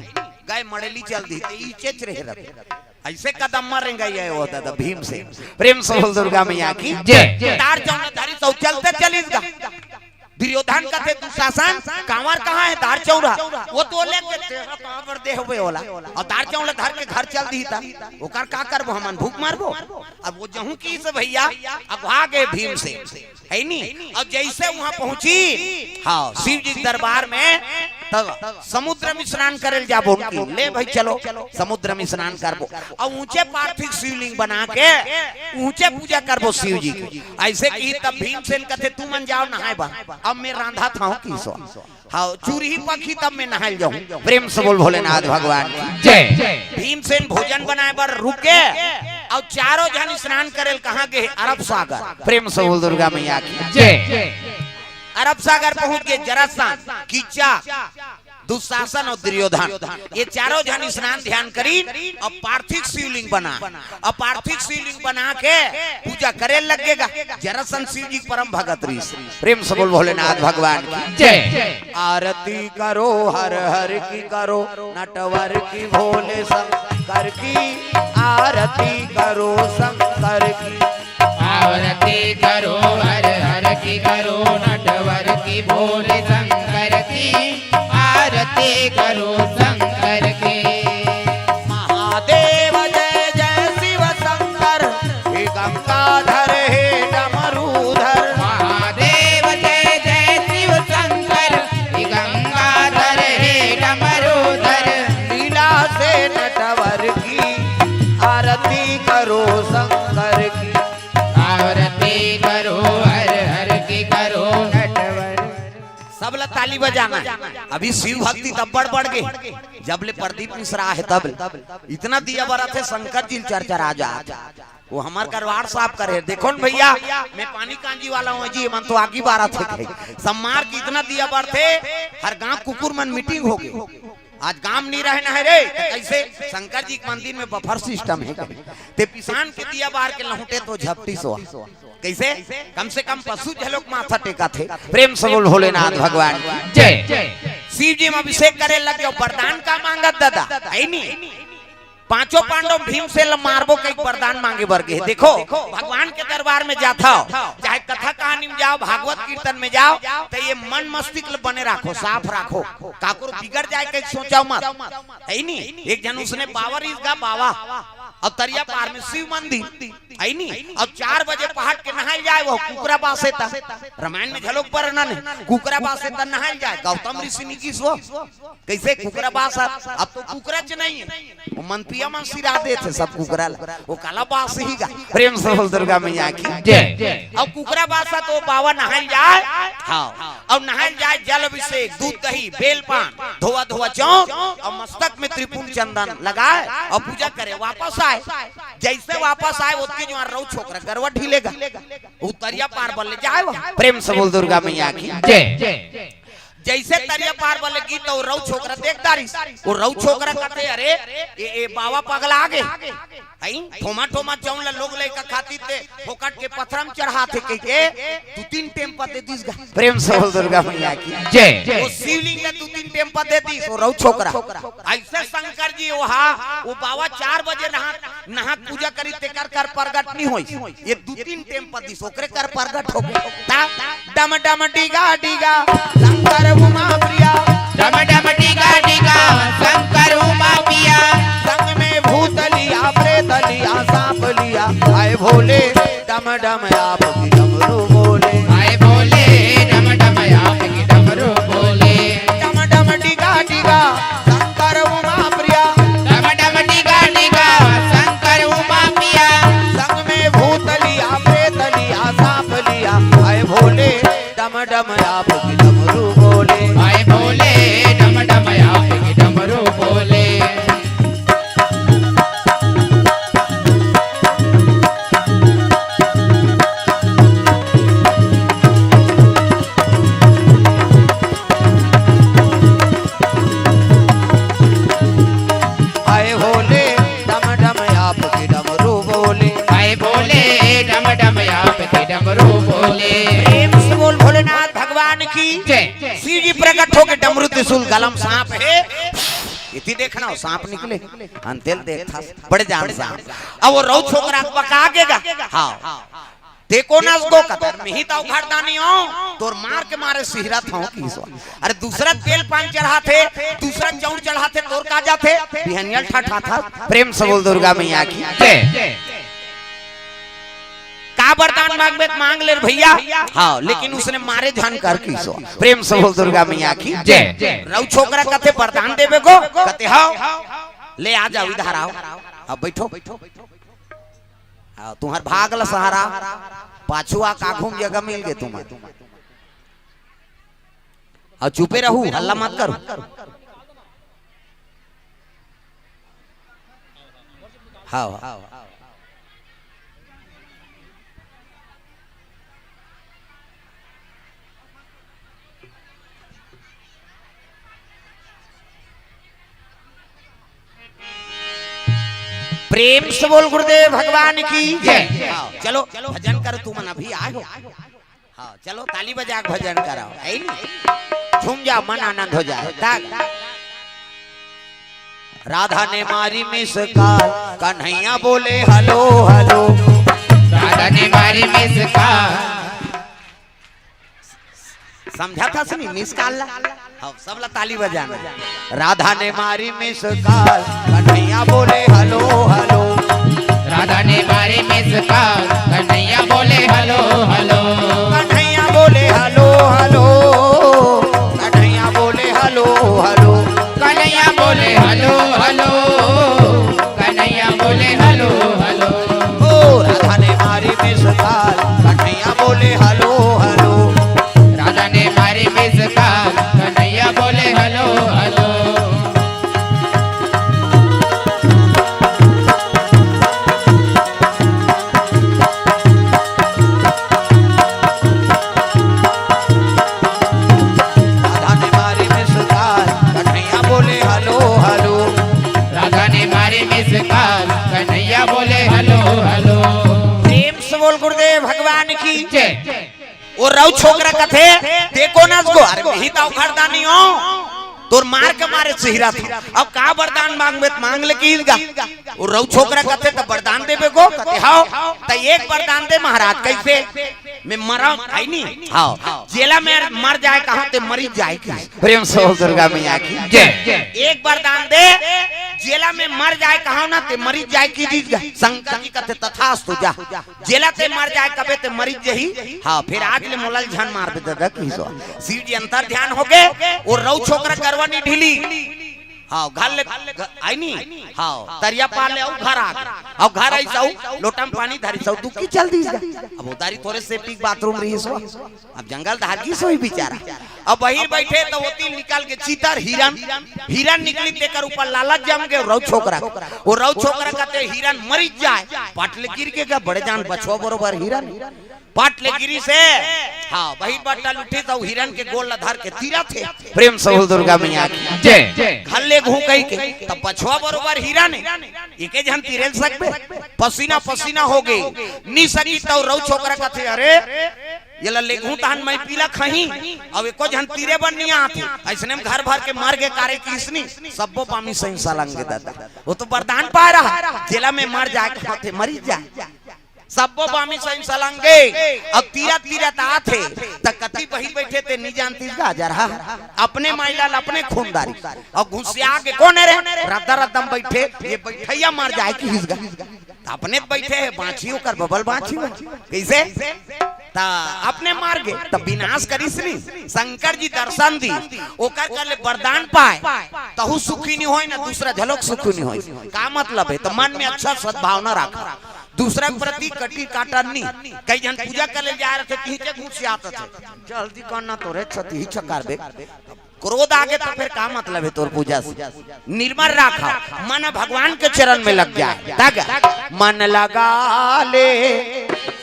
गाय मड़ेली चल दी ते ई चेच रहे रखे ऐसे कदम मरेंगे ये होता था भीम से प्रेम से बोल दुर्गा मैया की जय। तार चौराधारी तो चलते चलीगा दुर्योधन का थे दुशासन कांवर कहाँ है दार चौरा वो तो लेके तेरा कहाँ पर दे हुए होला और दार चौरा धर के घर चल दी था वो कर का करबो हमन भूख मारबो अब वो जहूं की से भैया अब आ गए भीम से है नी और जैसे वहाँ पहुंची हाँ शिव जी दरबार में तब समुद्र में स्नान करे जाबो उनकी ले भाई चलो समुद्र में स्नान करबो और ऊंचे पार्थिव शिवलिंग बना के ऊंचे पूजा करबो शिव जी की ऐसे की तब भीमसेन कहते तू मन जाओ नहाए बा अब मैं रांधा था की सो हाँ चूरी ही पखी तब मैं नहाल जाऊं प्रेम से बोल भोलेनाथ भगवान जय। भीमसेन भोजन बनाए पर रुके और चारों जन स्नान करे कहाँ गए अरब सागर प्रेम से बोल दुर्गा मैया की जय। अरब सागर पहुंच के जरासंध कीचा दुशासन और दुर्योधन ये चारों जन स्नान ध्यान करी और पार्थिव शिवलिंग बना और पार्थिव शिवलिंग बना के पूजा करे लगेगा जरासंध शिव जी परम भगत ऋष प्रेम से बोल भोलेनाथ भगवान की जय। आरती करो हर हर की करो नटवर की भोले शंकर की आरती करो शंकर की आरती करो हर हर की करो नटवर की भोले शंकर की आरती करो शंकर की महादेव जय जय शिव शंकर हे गंगाधर हे डमरूधर महादेव जय जय शिव शंकर हे गंगाधर हे डमरूधर लीला से नटवर की आरती करो शंकर की आरती करो हर हर की करो नटवर सब ला ताली बजाना अभी शिव भक्ति तब बढ़ गए जब ले प्रदीप मिश्रा है तब इतना दिया बरा थे शंकर जी चर्चा राजा वो हमार करवाड़ साफ करे देखो न भैया मैं पानी कांजी वाला हूँ जी मन तो आगे बारा थे सम्मार की इतना दिया बर थे हर गांव कुकुर मन मीटिंग हो गई आज गांव नहीं रहना है रे कैसे शंकर जी के मंदिर में बफर सिस्टम है ते किसान के दिया बार के लहुटे तो झपटी सो कैसे कम से कम पशु झलोक माथा टेका थे प्रेम से बोल भोलेनाथ भगवान जय। शिव जी में अभिषेक करे लगे वरदान का मांगत दादा है नहीं पांचों पांडव भीम से मारबो कई वरदान मांगे वर्गे देखो भगवान के दरबार में जाता हो चाहे कथा कहानी में जाओ भागवत कीर्तन में जाओ तो ये मन मस्तिष्क बने रखो साफ रखो काकुर बिगड़ जाए कहीं सोचाओ मत है नहीं एक जन उसने पावर इसका बावा और तरिया पार में शिव मंदिर है नहीं और 4 बजे पहाड़ के नहाल जाए वो कुकरा बासे था रामायण में झलोक पर ना कुकरा बासे था नहाल जाए गौतम ऋषि ने किस वो कैसे कुकरा बास अब तो कुकरा च नहीं है वो मनपिया मन सिरा दे थे सब कुकरा वो काला बास ही का प्रेम से बोल दुर्गा मैया की जय। और कुकरा बासा तो बाबा नहाल जाए हाँ और नहाल जाए जल अभिषेक दूध दही बेल पान धोआ धोआ चौक और मस्तक में त्रिपुर चंदन लगाए और पूजा करे वापस आए जैसे वापस आए उसके जो रहो छोकरा गरवा ढीलेगा उतरिया पार बल्ले जाए प्रेम से बोल दुर्गा मैया की जय। जैसे तरिया पार वाले की तो रऊ छोकरा देखदारी वो रऊ छोकरा कहते अरे ए बाबा पगला आगे आई ठोमा ठोमा चौला लोग लेका खाती थे फोकट के पत्थरम चढ़ाते के 2-3 टेम्पा दे दीस प्रेम से बोल दुर्गा मैया की जय। वो शिवलिंग में 2-3 टेम्पा दे दीस वो रऊ छोकरा ऐसे शंकर जी वो बाबा 4 बजे नहा पूजा करी ते कर प्रगट नहीं होई ये 2-3 टेम्पा दीस ओकरे कर प्रगट हो ता डम डम डीगा डीगा शंकर उमा प्रिया डम डम टीका टीका शंकर उमा पिया संग में भूत लिया प्रेत लिया सांप लिया आए भोले डम डम आप की डमरू बोले आए भोले डम डम आप की डमरू बोले डम डम टीका टीका शंकर उमा प्रिया डम डम टीका टीका शंकर उमा पिया संग में भूत लिया प्रेत लिया सांप लिया आए भोले डम डम आप की डमरू बोले आए भोले डम डम आप की डमरू बोले आए भोले डम डम आप की डमरू बोले आए भोले डम डम आप की डमरू बोले प्रेम से बोल भगवान की शिव जी प्रकट होके डमरू त्रिशूल गलम सांप है इति देखना हो सांप निकले अंतेल देखा बड़े जान सांप अब वो रौ छोकरा पकागेगा हाँ देखो ना उसको कतर में ही तो उखाड़ता नहीं हो तोर मार के मारे सिहरा था अरे दूसरा तेल पान चढ़ा थे दूसरा चौड़ चढ़ा थे तोर का जाते बिहनियल ठाठा था प्रेम से बोल दुर्गा मैया की का वरदान मांगबे मांग ले भैया हाँ लेकिन उसने मारे जानकार की सो प्रेम से बोल दुर्गा मैया की जय रौ छोकरा कथे वरदान देबे को कते हां ले आ जाओ इधर आओ अब बैठो तुम्हार भागल सहारा पाछुआ काखुम जगह मिल गए तुम्हारे और चुपे रहू हल्ला मत करो हाँ प्रेम से बोल गुरुदेव भगवान की जय चलो भजन करो तुम अभी आयो हाँ चलो ताली बजा के भजन कराओ है नहीं झूम जाओ मन आनंद हो जाए राधा ने मारी मिस काल कन्हैया बोले हेलो हेलो राधा ने मारी मिस काल समझा था सुनी मिस काल सब ला ताली बजाना राधा ने मारी मिस काल कन्हैया बोले हेलो हेलो राधा ने मारी मिस काल कन्हैया बोले हेलो हेलो कन्हैया बोले हेलो हेलो कन्हैया बोले हेलो हेलो कन्हैया बोले हेलो हेलो कन्हैया बोले हेलो हेलो ओ राधा ने मारी मिस काल कन्हैया बोले हेलो हेलो राधा ने मारी मिस काल कन्हैया बोले हेलो हेलो कन्हैया बोले हेलो हेलो प्रेम से बोल गुरुदेव भगवान की जय वो रौ छोकरा कथे देखो ना उसको अरे ही तो उखाड़ता नहीं हो तोर मार के मारे सिहरा था अब का वरदान मांगबे मांग ले कीगा वो रौ छोकरा कथे तो वरदान देबे को कथे हां तो एक वरदान दे महाराज कैसे मैं मरा है नहीं हां जेला में मर जाए कहां ते मरी जाए की प्रेम से बोल दुर्गा मैया की जय एक वरदान दे जेला में मर जाए कहा ना ते मरीज जाए की जीत गए शंकर जी कहते तथास्तु जा जेला ते मर जाए कबे ते मरीज जही हाँ फिर आज ले मोलल जान मार दे दादा की सो शिव जी अंतर ध्यान हो गए और रौ छोकरा करवानी ढीली हाँ घर ले आई नहीं हाँ तरिया पार ले घर आ अब घर आई जाऊ लोटा में पानी धरी जाऊ दुखी चल दी अब उतारी थोड़े सेफ्टी बाथरूम रही सो अब जंगल धागी सोई बेचारा अब वही बैठे तो वो तीन निकाल के चीतर हिरन निकली देकर ऊपर लालच जम गए रौ छोकरा वो रौ छोकरा कहते हिरन मरी जाए पाटले गिर के का बड़े जान बछवा बरोबर हिरन पाटले गिरी से हाँ वही बट्टल उठी तो हिरन के गोल धर के तीरा थे प्रेम से बोल दुर्गा मैया की जय घल्ले घू कही के तब बछवा बरोबर हिरन एके जन तीरेल सकबे पसीना पसीना हो गई नी सकी तो रौ छोकरा कहते अरे ये लल्ले घू तहन मैं पीला खही अब एको जन तीरे बन नहीं आते ऐसने में घर भर के मार के कारे किसनी सबो पामी सही सलंगे दादा वो तो वरदान पा रहा जेला में मर जाए कहते मरी जाए सबो बामी सही सलंगे अब तीरा तीरा थे तक कति बही बैठे थे नहीं जानती का जरा अपने माइलाल अपने खूनदारी और घुसिया के कौन रे रद्दा रद्दम बैठे ये बैठैया मर जाए कि हिसगा अपने बैठे है बाछियों कर बबल बाछी कैसे ता अपने मार गए तब विनाश करिसनी शंकर जी दर्शन दी ओकर कर ले वरदान पाए तहु सुखी नहीं होई ना दूसरा झलक सुखी नहीं होई का मतलब है तो मन में अच्छा सद्भावना रखा दूसरा प्रति कटी काटा नहीं कई जन पूजा कर ले जा रहे थे पीछे घूस से आते थे जल्दी करना तो रे छती ही छकारबे क्रोध आगे तो फिर का मतलब है तोर पूजा से निर्मल रखा मन भगवान के चरण में लग जाए ताकि मन लगा ले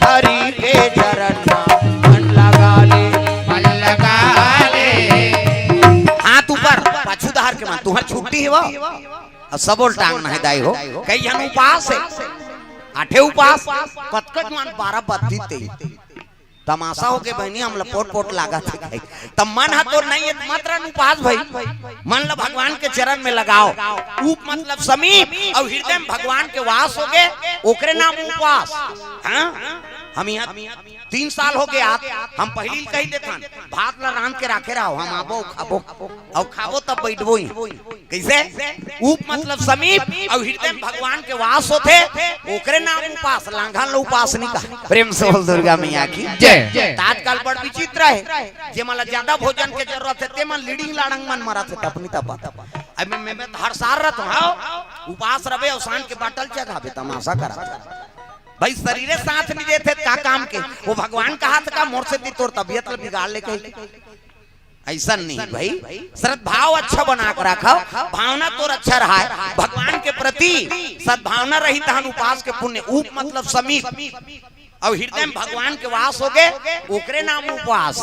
हरि के चरण मन लगा ले हाथ ऊपर पाछू धार के मन तुहर छुट्टी है वो सबोल टांगना है दाई हो कई जन उपास है आठे उपास कतकत मान 12 32 23 तमाशा हो के बहनी हम लपोट पोट लागा थे तब मन है तो नहीं है मात्रा उपास भाई मन ल भगवान के चरण में लगाओ ऊप मतलब समीप और हृदय में भगवान के वास हो गए ओकरे नाम उपवास। हाँ हम यहाँ 3 साल हो गया हम पहली कही देता भात ला रांध के राखे रहो हम आबो खाबो और खाबो तब बैठबो कैसे ऊप मतलब समीप और हृदय में भगवान के वास होते ओकरे नाम उपास लांघा लो उपास नहीं का प्रेम से बोल दुर्गा मैया की जय। आजकल बड़ विचित्र है जे मला ज्यादा भोजन के जरूरत है ते मन लीडिंग लाड़ंग मन मरा थे अपनी तपा अब मैं हर साल रहता हूं उपास रवे और शान के बाटल चढ़ावे तमाशा करा भाई शरीरे साथ नहीं देते का काम के वो भगवान का हाथ का मोर से दी तोर तबियत बिगाड़ ले कहीं ऐसा नहीं भाई सद्भाव अच्छा बना कर रखा भावना तो अच्छा रहा है भगवान के प्रति सद्भावना रही तहन उपास के पुण्य ऊप मतलब समीप और हृदय में भगवान के वास हो गए ओकरे नाम उपवास।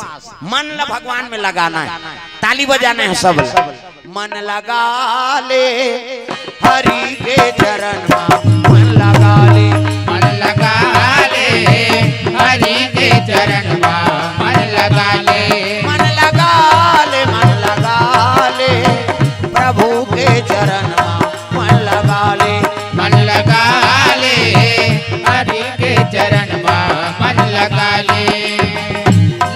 मन ला भगवान में लगाना है ताली बजाना है सब मन लगा ले हरि के चरण में मन लगा ले मन लगा ले हरि के चरण में मन लगा ले मन लगा ले मन लगा ले प्रभु के चरण में मन लगा ले मन लगा ले हरि के चरण में मन लगा ले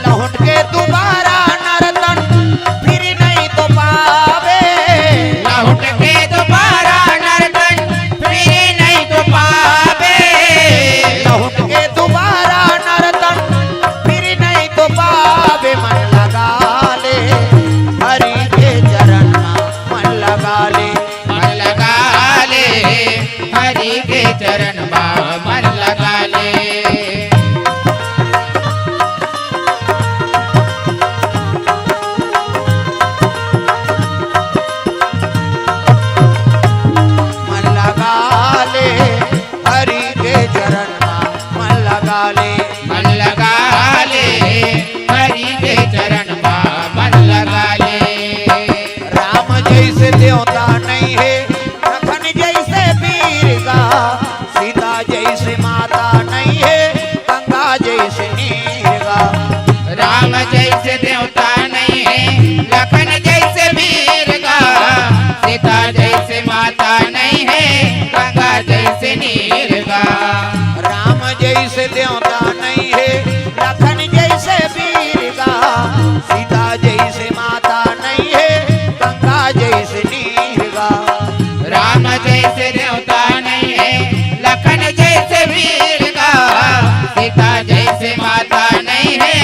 लौट के दोबारा नर्तन फिर नहीं तो पावे लौट के दोबारा नर्तन फिर नहीं तो पावे लौट के दोबारा नर्तन फिर नहीं तो पावे मन लगा ले हरि के चरण में मन लगा ले मन लगा ले हरि के चरण में मन लगा ले मन लगा ले हरि के चरण में मन लगा ले मन लगा ले हरि के चरण में मन लगा ले राम जैसे देवता नहीं है लखन जैसे वीर का सीता जैसे माता नहीं है गंगा जैसे नीर का राम जैसे देवता नहीं है लखन जैसे वीर का सीता जैसे माता नहीं है गंगा जैसे नीर का राम जैसे देवता नहीं है लखन जैसे वीर का सीता जैसे माता नहीं है गंगा जैसे नीर का राम जैसे देवता नहीं है लखन जैसे वीर का सीता जैसे माता नहीं है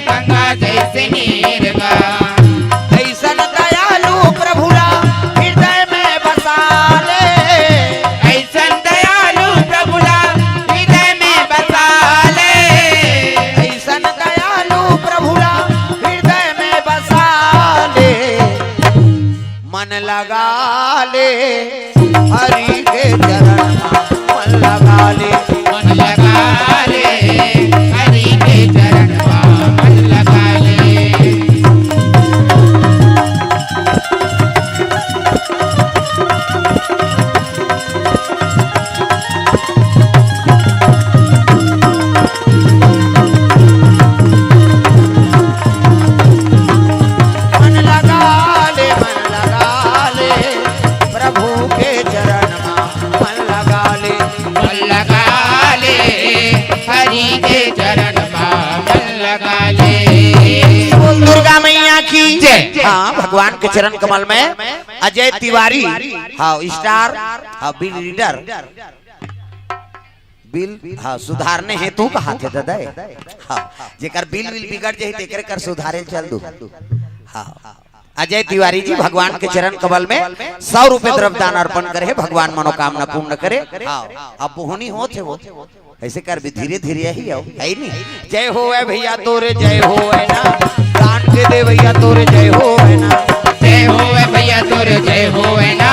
गंगा जैसे नीर का ऐसन दयालु प्रभुरा हृदय में बसा ले ऐसन दयालु प्रभुला हृदय में बसा ले ऐसन दयालु प्रभुरा हृदय में बसा ले मन लगा ले हरि के चरण में मन लगा ले मन लगा ले हरि के चरण में मन लगा ले मन लगा ले प्रभु के चरण में मन लगा ले मन लगा ले हरि के चरण में मन लगा ले दुर्गा मैया की जय। हाँ भगवान के चरण कमल में अजय तिवारी हाँ स्टार हाँ बिल रीडर बिल हाँ सुधारने हेतु कहा थे दादा हाँ जेकर बिल बिगड़ जाए तेकर कर सुधारे चल दू हाँ अजय तिवारी जी भगवान के चरण कमल में 100 रुपए द्रव्यदान अर्पण करे भगवान मनोकामना पूर्ण करे अब होनी हो थे वो ऐसे कर भी धीरे धीरे ही आओ है नहीं जय हो भैया तोरे जय हो ना दान के दे भैया तोरे जय हो ना जय हो भैया तोरे जय हो ना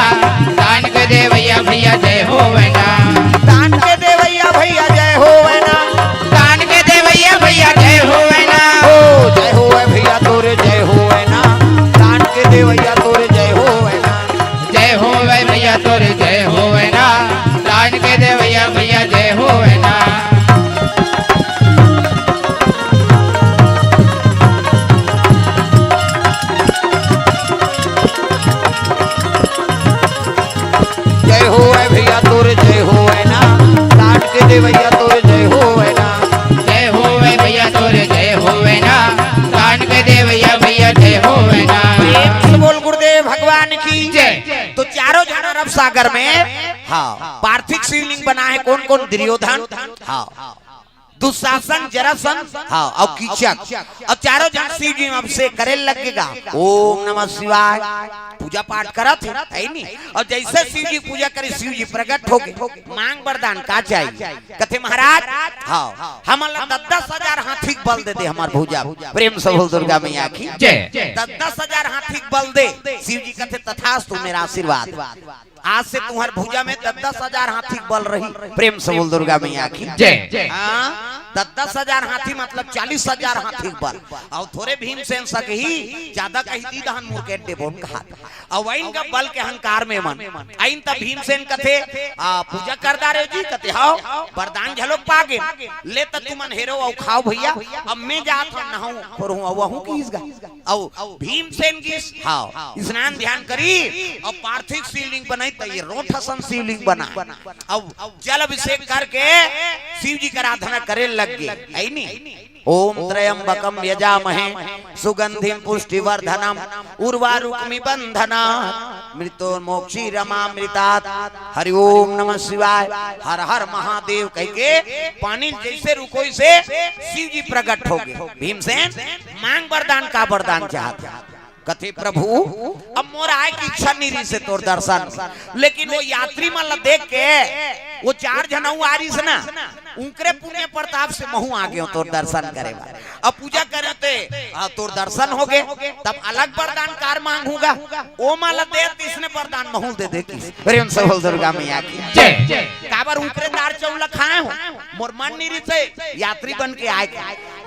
दान के दे भैया भैया जय हो ना दान के दे भैया भैया जय हो ना दान के दे भैया भैया जय हो ना ओ जय हो भैया तोरे जय हो ना दान के दे भैया तोरे जय हो ना जय हो भैया तोरे जय हो ना दान के दे भैया भैया जय हो ना अरब सागर में हाँ पार्थिव शिवलिंग बना है। कौन कौन? दुर्योधन, हाँ दुशासन, जरासंध, हाँ और कीचक, और चारों जन शिव जी अब से करे लगेगा ओम नमः शिवाय पूजा पाठ करत है नहीं। और जैसे शिव जी पूजा करे शिव जी प्रकट हो गए। मांग वरदान का चाहिए? कथे महाराज हाँ हम 10,000 हाथी बल दे दे हमार भूजा। प्रेम से बोल दुर्गा मैया की जय। 10,000 हाथी बल दे। शिव जी कथे तथास्तु मेरा आशीर्वाद। आज से तुम्हारे भुजा में 10,000 हाथी बल रही। प्रेम से बोल दुर्गा मैया की जय। 10,000 हाथी मतलब 40,000 हाथी बल। और थोड़े भीमसेन सके ही ज्यादा कही दी दहन मुर्केट दे बोल कहा। और वहीं का बल के अहंकार में मन आइन तब भीमसेन कथे पूजा कर दारे जी कथे हाओ वरदान झलोक पागे ले त तुमन हेरो और खाओ भैया। अब मैं जात हम नहाऊं और हूं वहू की इसगा। और भीमसेन की हां स्नान ध्यान करी और पार्थिव शिवलिंग बनाई तो ये रोठसन शिवलिंग बना। अब जल अभिषेक करके शिव जी की आराधना करे लग गए। आई नहीं ओम त्रयंबकम यजामहे सुगंधिम पुष्टिवर्धनम उर्वारुकमि बंधना मृत्योर्मोक्षीरमामृतात्। हरि ओम नमः शिवाय हर हर महादेव कह के पानी जैसे रुकोई से शिव जी प्रकट हो गए। भीमसेन मांग वरदान का वरदान चाहते कथे प्रभु अब मोर आए की इच्छा नहीं से तोर दर्शन। लेकिन वो यात्री मन देख के वो 4 जनऊ आ रही से ना उनकरे पुण्य प्रताप से महू आ गए तोर दर्शन करे। अब पूजा करे तोर दर्शन हो गए तब अलग वरदान कार मांगूंगा। ओ माला दे इसने वरदान महू दे दे। प्रेम से बोल दुर्गा मैया की जय। काबर उनकरे दार चौला खाए हो मोर मन नहीं से यात्री बन के आए।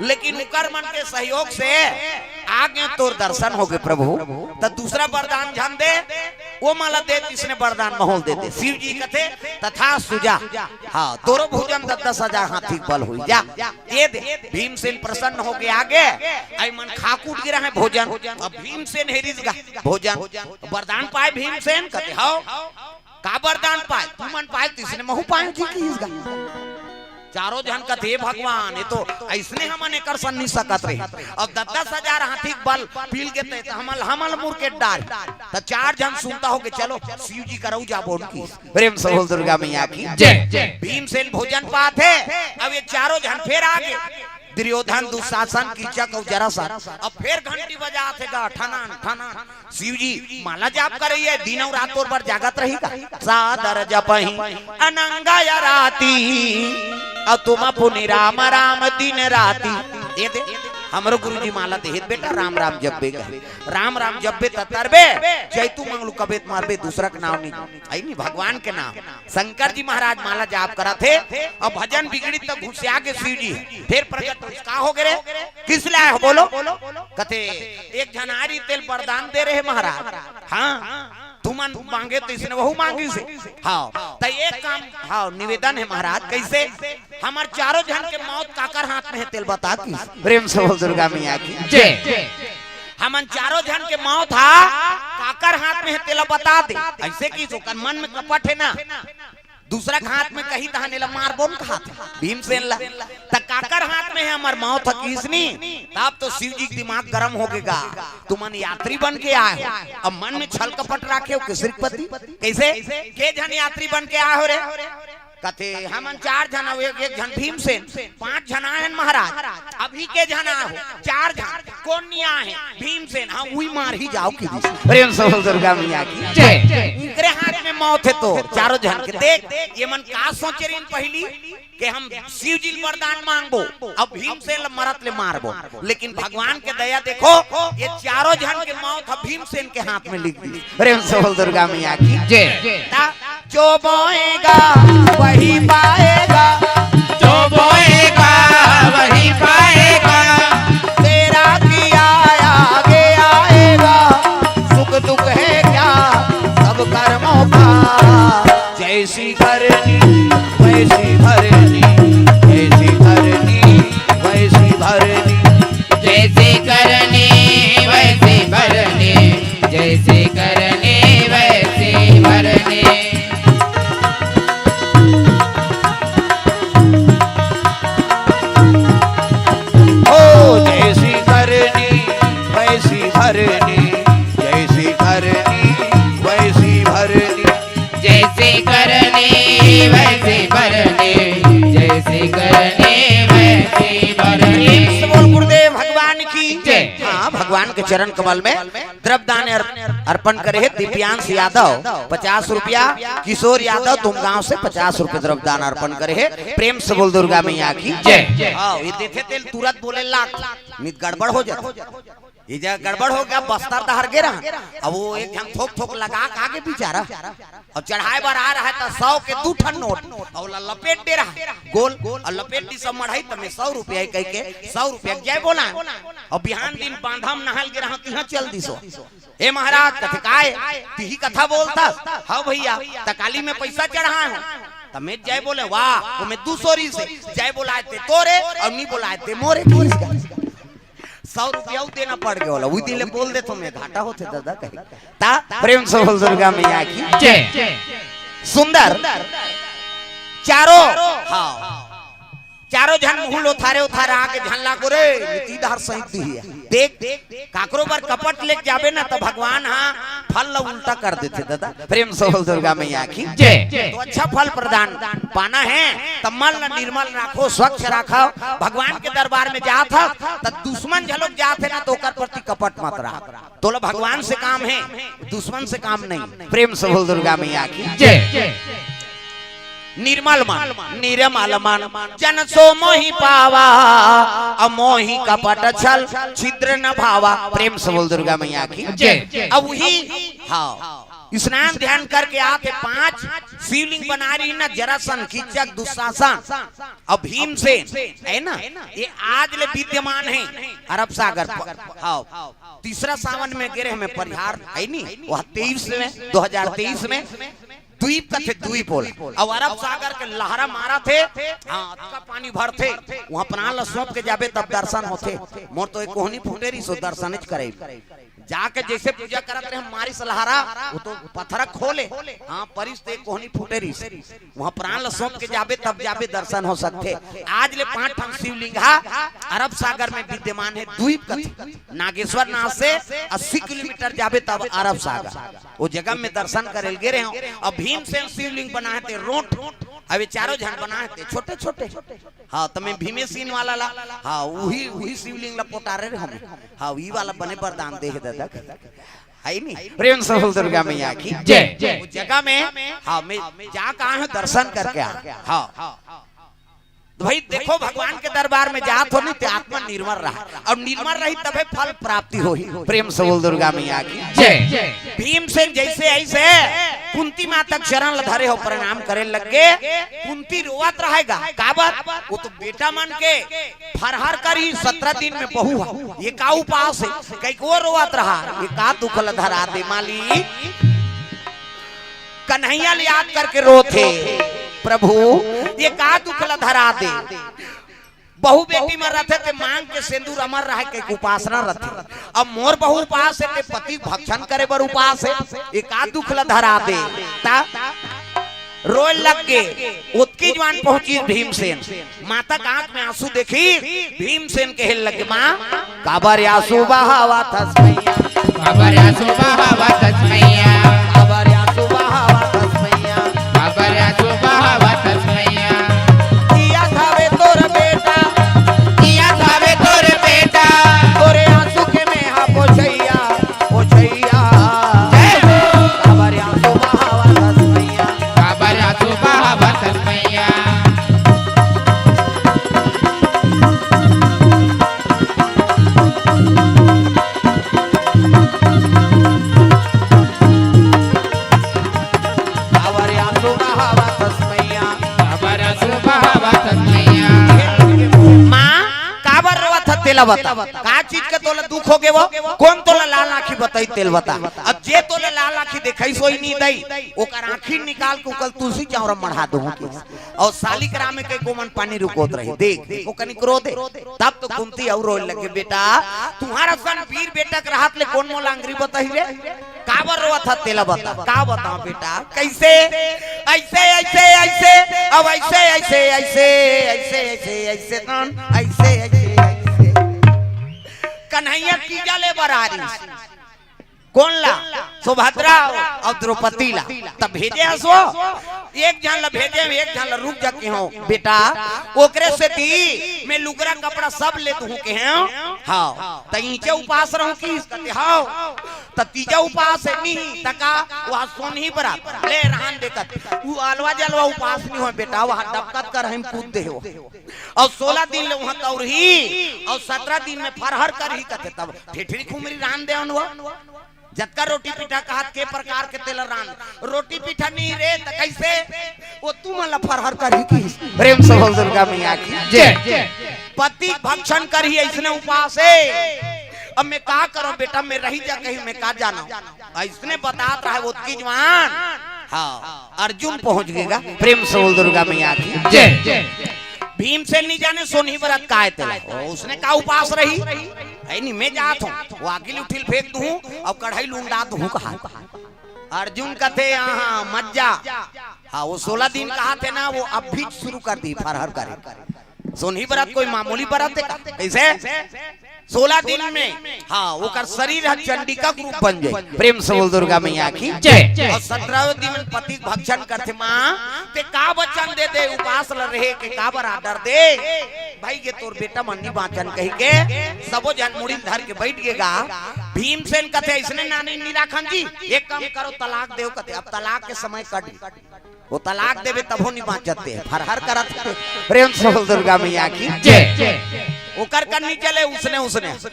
लेकिन उकर मन के सहयोग से आगे तोर दर्शन हो गए प्रभु। तो दूसरा वरदान झन दे वो माला दे इसने वरदान महल दे दे। शिव जी कथे तथा सुजा हाँ तोरो भोजन 10,000 हाथी बल हुई जा ये दे। भीमसेन प्रसन्न हो गए आगे आई मन खाकूट गिरा है भोजन। अब भीमसेन हेरिज गा भोजन वरदान पाए। भीमसेन कथे हाओ का वरदान पाए तू मन पाए इसने महू पाए जी की इसगा। चारों जन कथे भगवान ये तो ऐसने हमन एकर सन नहीं सकत रहे। अब 10,000 हाथी बल पील के ते हमल मुर के डाल त 4 जन सुनता हो के चलो शिव जी करऊ जाबो उनकी। प्रेम से बोल दुर्गा मैया की जय। भीमसेन भोजन पाते अब ये चारों जन फिर आगे दुर्योधन दुशासन कीचक और जरासन। अब फिर घंटी बजाते गा ठनन ठनन। शिव जी माला जाप कर रही है दिनों रातों पर जागत रहेगा। सादर जपहि अनंगा या राती और तुम पुनि राम राम दिन राती। ये दे हमरो गुरुजी माला देहित बेटा राम राम जब्बे गए राम राम जब्बे तरबे जैतू मंगलू कबेत मारबे दूसरा का नाम नहीं आई नहीं भगवान के नाम। शंकर जी महाराज माला जाप करा थे और भजन बिगड़ी तब घुसिया के शिव जी फिर प्रकट का हो गए। किस लाए हो बोलो कथे एक जनारी तेल वरदान दे रहे महाराज। हाँ तुमन मांगे तो इसने वहू मांगी से। हाँ तो एक काम हाँ निवेदन है महाराज कैसे हमार चारों जन के मौत काकर हाथ में है तेल बता की। प्रेम से बोल दुर्गा मैया की जय। हमन चारों जन के मौत हा काकर हाथ में है तेल बता दे। ऐसे की तो मन में कपट है ना दूसरा हाथ में कहीं दहनेला मार बोन कहा था भीमसेन ला त काकर हाथ में है हमार मौत किसनी। तब तो शिव जी दिमाग गरम हो गएगा। तुमन यात्री बन के आए हो अब मन में छल कपट रखे हो कि श्रीपति कैसे के जन यात्री बन के आए हो रे कथे हमन 4 जन एक जन भीमसेन 5 जन आए महाराज। अभी के जन आए हो 4 जन कौन नहीं आए भीमसेन। हाँ वही मार ही जाओ की। प्रेम से दुर्गा मैया की जय। उनके हाथ में मौत है तो चारों जन के देख ये मन का सोचे रही पहली कि हम शिव जी वरदान मांगबो अब भीमसेन मरत ले मारबो। लेकिन भगवान के दया देखो ये चारों जन के मौत भीमसेन के हाथ में लिख दी। प्रेम से दुर्गा मैया की जय। जो बोएगा वही पाएगा जो बोएगा वही पाएगा। तेरा किया आगे आएगा सुख दुख है क्या सब कर्मों का। जैसी करनी वैसी भरनी जैसी करनी वैसी भरनी जैसे करनी वैसे भरने जैसे करने वैसे भरने। भगवान के चरण कमल में द्रव्यदान अर्पण करे है। दिव्यांश यादव 50 रुपया, किशोर यादव तुम गांव से 50 रुपए द्रव्यदान अर्पण करे है। प्रेम से बोल दुर्गा मैया की जय। हाँ ये देखे तेल तुरंत बोले लाख, नहीं गड़बड़ हो जाता। ये जगह गड़बड़ हो गया, बस्तर दहर गे रहा। अब वो एक हम थोक थोक लगा के आगे बेचारा और चढ़ाए बार आ रहा है तो 100 के 2 ठन नोट और लपेट दे रहा गोल और लपेट दी सब मढ़ाई तमें 100 रुपया कह के 100 रुपया जय बोला। और बिहान दिन बांधम नहल गे रहा तिहा चल दी सो ए महाराज कथे काय तिही कथा बोलता। हाँ भैया तकाली में पैसा चढ़ा है तमें जय बोले वाह तुम्हें 200 से जय बोलाए थे तोरे और नहीं बोलाए थे मोरे। 100 रुपया देना पड़ गया वो दिन बोल दे तुम्हें घाटा होते दादा कहीं ता। प्रेम से बोल दुर्गा मैया की जय। सुंदर चारों हाँ चारों जन मुहुल उथारे उथारे आके झल्ला को रे नीति धार सहित दी है। देख काकरो पर कपट लेके जाबे ना तो भगवान हाँ फल ला उल्टा कर देते दादा। प्रेम से बोल दुर्गा मैया की जय। तो अच्छा फल प्रदान पाना है तब मन निर्मल रखो, स्वच्छ रखो। भगवान के दरबार में जा था तब दुश्मन झलोक जाते ना तो ओकर प्रति कपट मत रहा। तो भगवान से काम है दुश्मन से काम नहीं। प्रेम से बोल दुर्गा मैया की जय। निर्मल मन निर्मल मन जन सो मोहि पावा अमोहि कपट छल छिद्र न भावा। प्रेम से बोल दुर्गा मैया की जय। अब वही हाँ स्नान ध्यान करके आके 5 शिवलिंग बना रही ना जरासन कीचक दुशासन और भीमसेन है ना ये आज ले विद्यमान है अरब सागर पर। हाँ तीसरा सावन में गिरे हमें परिहार है नहीं वह 2023 में द्वीप का थे द्वीप और अरब सागर के लहरा मारा थे। हाँ का पानी भर थे वहाँ प्राण सौंप के जाबे तब दर्शन होते। मोर तो एक कोहनी फुटेरी सो दर्शन करे जाके जैसे पूजा करत रहे हमारी सलहारा वो तो पत्थर खोले हाँ परिस ते कोहनी फुटेरी वहाँ प्राण सौंप के जाबे तब जाबे दर्शन हो सकते। आज ले 5 ठन शिवलिंग अरब सागर में विद्यमान है द्वीप का। नागेश्वर नाथ से 80 किलोमीटर जाबे तब अरब सागर वो जगह में दर्शन करे गे रहे। और भीमसेन शिवलिंग बनाए थे रोट अभी चारों जन बनाए थे छोटे छोटे। हाँ तमें भीमेसीन वाला ला हाँ वही शिवलिंग लपोटा रहे हम। हाँ वही वाला बने वरदान दे दादा है नहीं। प्रेम से बोल दुर्गा मैया की जय। उस जगह में हाँ मैं जा कहा हूँ दर्शन करके आ। हाँ तो भाई देखो भगवान के दरबार में जात हो नहीं तो आत्मा निर्मल रहा और निर्मल रही तबे फल प्राप्ति हो। प्रेम से बोल दुर्गा मैया की जय। भीमसेन जैसे ऐसे कुंती माता चरण धरे हो प्रणाम करे लगे कुंती रोवत रहेगा काबर वो तो बेटा मन के फरहर करी 17 दिन में बहू है ये का उपास है कई को रोवत रहा ये का दुख धरा दे माली कन्हैया याद करके रोते प्रभु ये का दुख धरा दे। बहु बेटी में रहते थे मांग के सिंदूर अमर रहे के उपासना रहते। अब मोर बहु उपास है पति भक्षण करे बर उपास है ये का दुख धरा दे ता रोए लग गए। उत्की जवान पहुंची भीमसेन माता का आंख में आंसू देखी भीमसेन के हिल लगे माँ काबर आंसू बहावा तस्मैया काबर आंसू बहावा तस्मैया काबर आंसू बहावा तस्मैया काबर आंसू बहावा तस्मैया किया थावे तोर बेटा किया थावे तोर बेटा तोरे आंसू के में हा पोछैया पोछैया जय हो काबर आंसू बहावा तस्मैया काबर आंसू बहावा तस्मैया बता का चीज के तोला दुख हो गए वो कौन तोला लाल आंखी बताई तेल बता। अब जे तोला लाल आंखी देखई सोई नहीं दई ओकर आंखी निकाल के कल तुलसी चावरा मढ़ा दो और सालिकरा में के गोमन पानी रुकोत रही देख ओ कनी करो दे तब तो कुंती और रोए लगे बेटा तुम्हारा सन वीर बेटा के राहत ले कौन मोला अंगरी बताई रे काबर रोवा था तेला बता का बताओ बेटा कैसे ऐसे ऐसे ऐसे अब ऐसे ऐसे ऐसे ऐसे ऐसे ऐसे ऐसे ऐसे कन्हैया कीजा ले बरारी कौन ला सुभद्रा और द्रौपदी ला तब भेजे हसो एक जन ला भेजे एक जन ला रुक जाके हो बेटा ओकरे से ती मैं लुगरा कपड़ा सब ले तू के हैं हाँ तीजे उपास रहूं की कहते हाँ त तीजा उपास है नहीं तका वहां सोन ही बराबर ले रहन देखत वो अलवा जलवा उपास नहीं हो बेटा वहां डबकत कर हम कूद दे हो और 16 दिन ले वहां तौरही और 17 दिन में फरहर कर ही कहते तब ठेठरी खुमरी रान दे अनवा जतका रोटी पीठा कहत के प्रकार के तेल रान रोटी पीठा नहीं रे त कैसे वो तू मला फरहर करही की प्रेम से बोल दुर्गा मैया की जय पति भक्षण करही ऐसने उपास है अब मैं क्या करूं बेटा मैं रही जा कहीं मैं का जाना ऐसने बतात रहा वो की जवान हाँ अर्जुन पहुंच गएगा प्रेम से बोल दुर्गा मैया की जय भीमसेन नहीं जाने सोनी बरत का है उसने का उपास रही है नहीं मैं जात हूँ वो अकेले उठिल फेंक दूं और कढ़ाई लूंडा दूं कहा अर्जुन कहते यहाँ मज्जा हाँ वो 16 दिन कहा थे ना वो अब भी शुरू कर दी फरहर करे सोनी बरत कोई मामूली बरत है कैसे 16 दिन में हाँ वो कर शरीर है चंडिका रूप बन जाए प्रेम से बोल दुर्गा मैया की जय और 17वें दिन पति भक्षण करते माँ ते का वचन दे दे उपास ल रहे के का बराबर दे भाई के तोर बेटा मन्नी वाचन कही के सबो जन मुड़ी धर के बैठ गएगा भीमसेन कहते इसने नानी निराखन जी एक काम करो तलाक देव कहते अब तलाक के समय कट वो तलाक देवे तब नहीं बाँचते फरहर करत प्रेम से बोल दुर्गा मैया की जय ओकर करनी चले उसने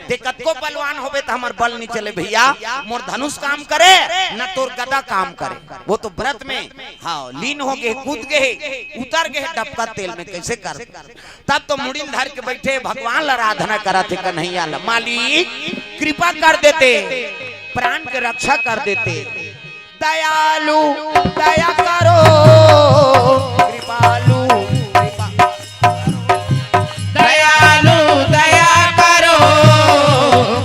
दिक्कत को बलवान होबे तो हमार बल नहीं चले भैया मोर धनुष काम करे न तोर गदा काम करे वो तो व्रत में हाँ लीन हो गए कूद गए उतर गए डबका तेल में कैसे कर तब तो मुड़िल धर के बैठे भगवान ला आराधना करा थे कन्हैया ला मालिक कृपा कर देते प्राण के रक्षा कर देते दयालु दया करो कृपालु दयालु दया करो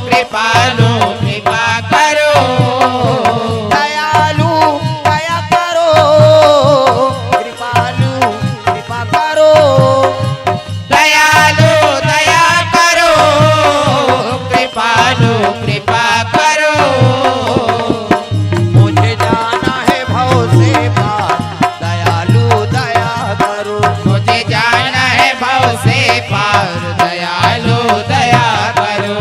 कृपालु कृपा करो दयालु दया करो कृपालु कृपा करो दयालु दया करो कृपालु कृपा करो मुझे जाना है भव से पार दयालु दया करो मुझे जाना है भव से पार दयालु दया करो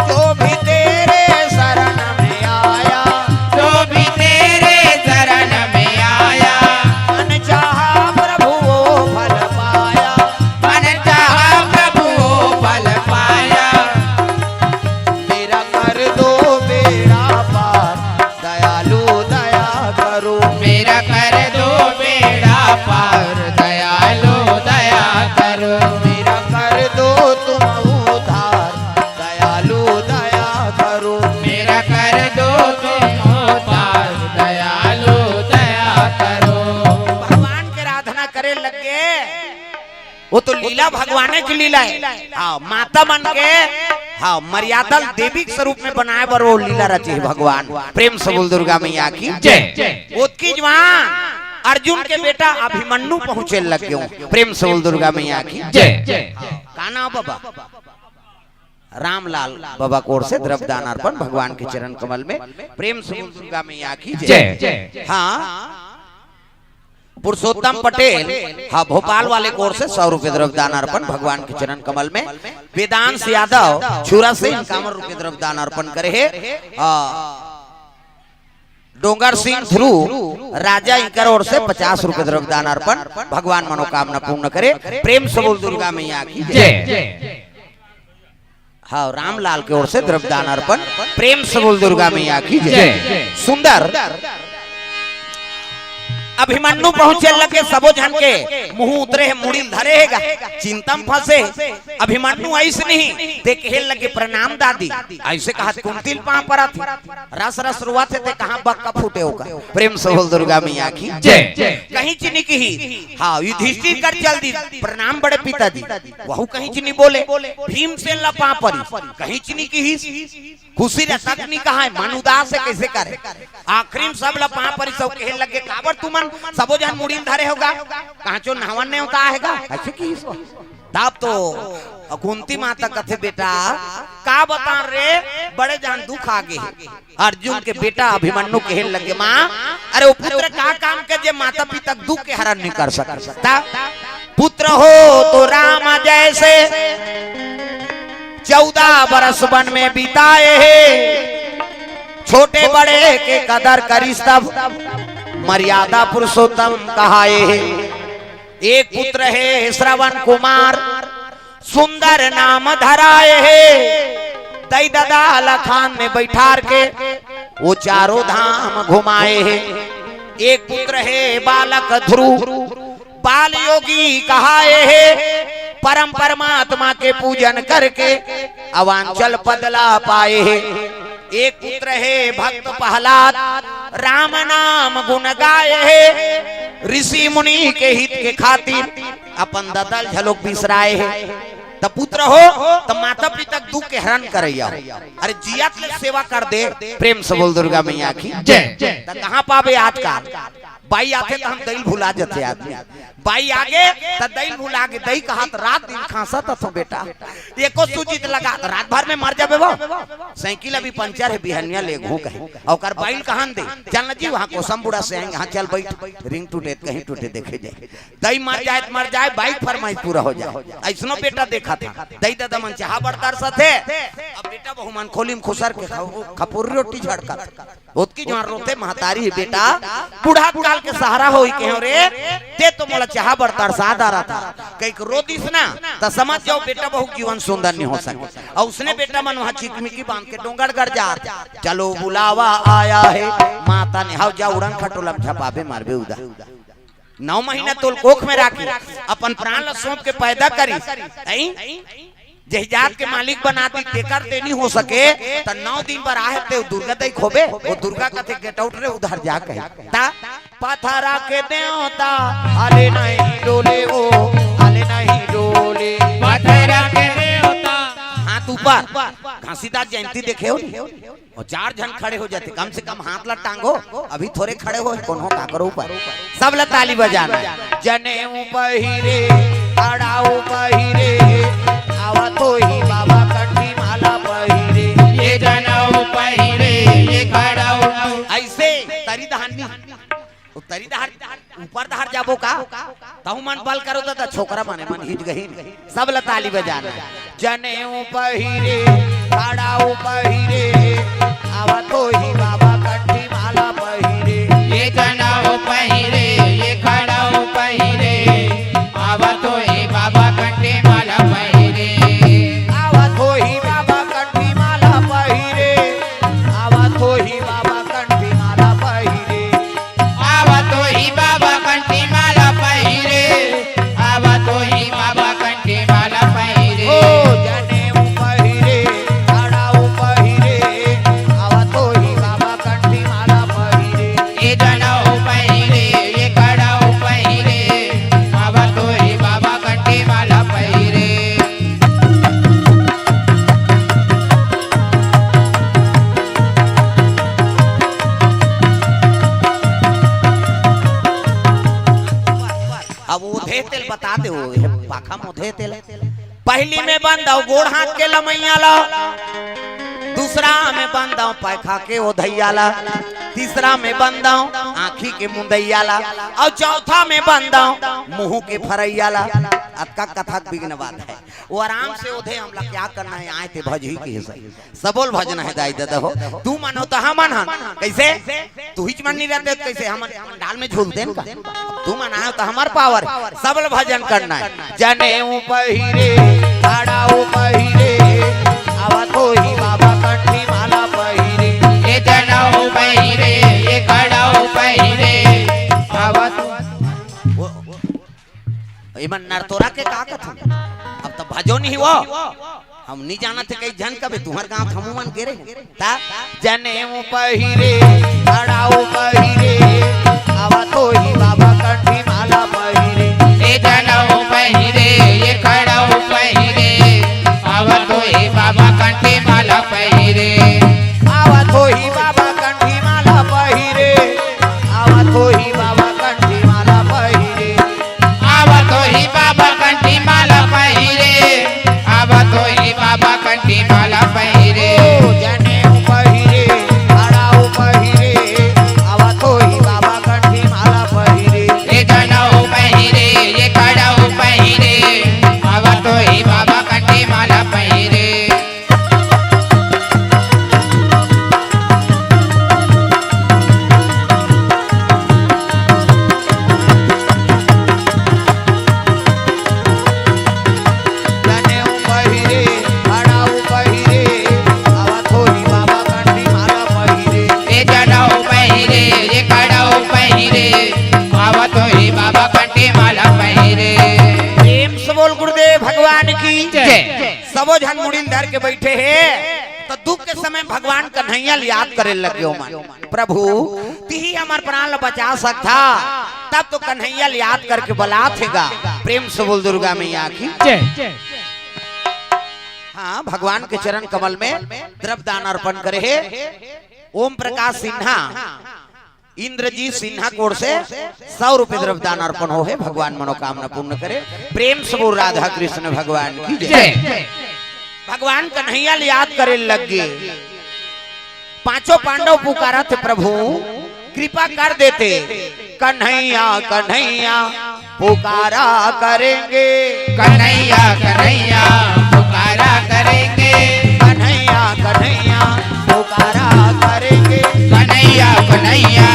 जो भी तेरे शरण में आया जो भी तेरे शरण में आया मन चाहा प्रभु वो फल पाया मन चाहा प्रभु वो फल पाया मेरा कर दो बेड़ा पार दयालु दया करो मेरा कर दो बेड़ा पार दयालु दया करो मेरा कर दो तुम उद्धार दयालु दया करो मेरा कर दो तुम उद्धार दयालु दया करो भगवान के आराधना करे लगे वो तो लीला भगवान की लीला है हाँ माता बन के हाँ मर्यादा देवी के स्वरूप में बनाए बर वो लीला रची है भगवान प्रेम से बोल दुर्गा मैया की जय उसकी जवान अर्जुन के बेटा अभिमन्यु पहुंचे लग गए प्रेम से बोल दुर्गा मैया की जय काना बाबा रामलाल बाबा कोर से द्रव्यदान अर्पण भगवान के चरण कमल में प्रेम से बोल दुर्गा मैया की जय हाँ पुरुषोत्तम पटेल हाँ भोपाल वाले कोर से 100 रुपए द्रव्यदान अर्पण भगवान के चरण कमल में वेदांश यादव छुरा से 51 रुपए द्रव्यदान अर्पण करे है डोंगर सिंह ध्रुव राजा इंकर ओर से 50 रुपए द्रव्यदान अर्पण भगवान मनोकामना पूर्ण करे प्रेम से बोल दुर्गा मैया की जय हाँ रामलाल की ओर से द्रव्यदान अर्पण प्रेम से बोल दुर्गा मैया की जय सुंदर अभिमन्यु पहुंचे लगे सबो जन के मुंह उतरे मुड़ी धरेगा चिंतम फंसे अभिमन्यु ऐसे नहीं देखे लगे प्रणाम दादी ऐसे कहा कुंतिल पां पर रस रस रुआ थे कहाँ बक्का फूटे होगा प्रेम से बोल दुर्गा मैया की जय कहीं चिनी की हाँ युधिष्ठिर कर चल दी प्रणाम बड़े पिताजी वह कहीं चिनी बोले भीम से लपा परी कहीं चिनी की खुशी तक नहीं कहा है मन उदास है कैसे करे आखिरी सब लपा परी सब कहे लगे काबर तुमन सबो जन मुड़ी धरे होगा कहाँ चो नहवन नहीं होता है ऐसे की तब तो कुंती माता कथे बेटा का बता रे बड़े जान दुख आगे अर्जुन के बेटा अभिमन्यु कहे लगे माँ अरे वो पुत्र का काम के जे माता पिता दुख के हरण नहीं कर सकता। पुत्र हो तो राम जैसे 14 बरस वन में बिताए है, छोटे बड़े के कदर करिस तब मर्यादा पुरुषोत्तम कहाए है। एक पुत्र है श्रवण कुमार, सुंदर नाम धराए है, दई दादा लखान में बैठार के वो चारों धाम घुमाए है। एक पुत्र है बालक ध्रुव, बाल योगी कहाए है, परम परमात्मा के पूजन करके अवांचल पदला पाए है। एक पुत्र है भक्त प्रहलाद, राम नाम गुण गाए है, ऋषि मुनि के हित के खातिर अपन ददल झलोक बिसराए है। तब पुत्र हो तब माता पिता दुख के हरण करैया, अरे जिया की सेवा कर दे, प्रेम से बोल दुर्गा मैया की जय। कहाँ पावे आजकल बाई आते तो हम दही भुला जाते आदमी, बाई आगे तो दही भुला के दही कहा रात दिन खांसा तो बेटा एको सूजित लगा रात भर में मर जाबे वो। साइकिल अभी पंचर है, बिहनिया ले घू कहे और बाइल कहां दे चल जी वहां कोसम बुढ़ा से आएंगे, हाँ चल बैठ, रिंग टूटे कहीं टूटे देखे जाए, दही मर जाए बाइक फरमाइश पूरा हो जाए। ऐसनो बेटा देखा था दही दादा मन चाह बड़तर सथे, अब बेटा बहुमान खोलिम खुसर के खपुरी रोटी झड़का उसकी जो रोते महतारी बेटा बूढ़ा काल के सहारा हो के रे ते तो मोला चाह बड़तर सादा रहा था कई रो दिस ना तो समझ जाओ बेटा बहु जीवन सुंदर नहीं हो सके। और उसने बेटा मन वहां चिकमिकी बांध के डोंगरगढ़ जा, चलो बुलावा आया है, माता ने हाउ जा उड़न खटोलम झपाबे मारबे उदा 9 महीना तोल कोख में राखी अपन प्राण सौंप के पैदा करी, जहिजात के मालिक बनाती तेकर ते नहीं हो सके तो 9 दिन पर आहे ते दुर्गा दई खोबे, वो दुर्गा का थे गेट आउट रे उधर जा कहे ता पथरा के देवता आले नहीं डोले, ओ आले नहीं डोले, पथरा के देवता हाथ ऊपर घासीदास जयंती देखे हो और 4 जन खड़े हो जाते, कम से कम हाथ ला टांगो, अभी थोड़े खड़े हो कौन हो का करो ऊपर सब ला ताली बजाना, जनेऊ पहिरे अड़ाऊ पहिरे आवा तो ही बाबा कट्टी माला पहिरे, ये जनेऊ पहिरे ये खड़ाऊ ऐसे तरी दहानी तरी दहार ऊपर दहार जाबो का तहु मन बल करो तो छोकरा माने मन हिज गही सब ला ताली बजाना, जनेऊ पहिरे अड़ाऊ पहिरे आवा तो ही बाबा कट्टी माला पहिरे, ये जनेऊ पहिरे ये खड़ाऊ पहिरे आवा तो ही बाबा कट्टी माला पहिरे, आवा तो ही बाबा कट्टी माला पहिरे, आवा तो ही बाबा कट्टी माला पहिरे, आवा तो ही बाबा कंठी माला पहिरे, आवा तो ही बाबा कंठी माला पहिरे, ओ जनेऊ पहिरे अड़ाऊ पहिरे आवा तो ही बाबा कट्टी माला पहिरे, ये जनेऊ पहिरे ये खड़ाऊ पहिरे आवा तो ही बाबा कंठी माला पहिरे। अब उधे तेल बता दे वो पाखा मुधे तेल पहली में बंदाओ गोड़ हाथ के लमैया ला, दूसरा में बंदाओ पैखा के ओधैया ला, तीसरा में बंदाओ आँखी के मुंदैया ला, और चौथा में बंदाओ मुंह के फरैया ला। अतका कथा बिघ्न बात है, वो आराम से ओधे हमला क्या करना है, आए थे भज ही के सबोल भजना है दाई दादा हो, तू मन हो तो हम मन कैसे तू ही मन नहीं रहते कैसे हम डाल में झूलते हैं का, तू मन आयो तो हमार पावर सबल भजन करना है, जनेऊ पहिरे अड़ाऊ पहिरे आवा तो ही बाबा कंठी माला पहिरे, ये जनेऊ पहिरे ये खड़ाऊ पहिरे आवा तो इमन नरतोरा के का कथन अब तो भजो नहीं वो हम नहीं जाना थे कई जन कभी तुम्हारे गांव हमू मन गिरे ता जनेऊ पहिरे अड़ाऊ पहिरे आवा तो ही बाबा कंठी माला पहिरे, ये जनेऊ पहिरे ये खड़ाऊ पहिरे आवा तो ही बाबा कंठी माला पहिरे, आवा तो ही बाबा कंठी माला पहिरे, आवा तो ही बाबा कंठी माला पहिरे, आवा तो ही बाबा कंठी माला पहिरे, आवा तो ही बाबा कंठी माला पहिरे, ओ जनेऊ पहिरे अड़ाऊ पहिरे आवा तो ही बाबा सबो झन मुड़िल धर के बैठे है तो दुख के समय भगवान कन्हैया याद करे लगे हो मन प्रभु तिही हमार प्राण ल बचा सकता तब तो कन्हैया याद करके बुला थेगा। प्रेम से बोल दुर्गा मैया की जय। हाँ भगवान के चरण कमल में द्रव्यदान अर्पण करे है। ओम प्रकाश सिन्हा इंद्रजीत सिन्हा कोर से 100 रुपए द्रव्यदान अर्पण हो है। भगवान मनोकामना पूर्ण करे। प्रेम से बोल राधा कृष्ण भगवान की जय। भगवान कन्हैया याद करे लगे। पांचों पांडव पुकारा थे प्रभु कृपा कर देते। कन्हैया कन्हैया पुकारा करेंगे। कन्हैया कन्हैया पुकारा करेंगे। कन्हैया कन्हैया पुकारा करेंगे। कन्हैया कन्हैया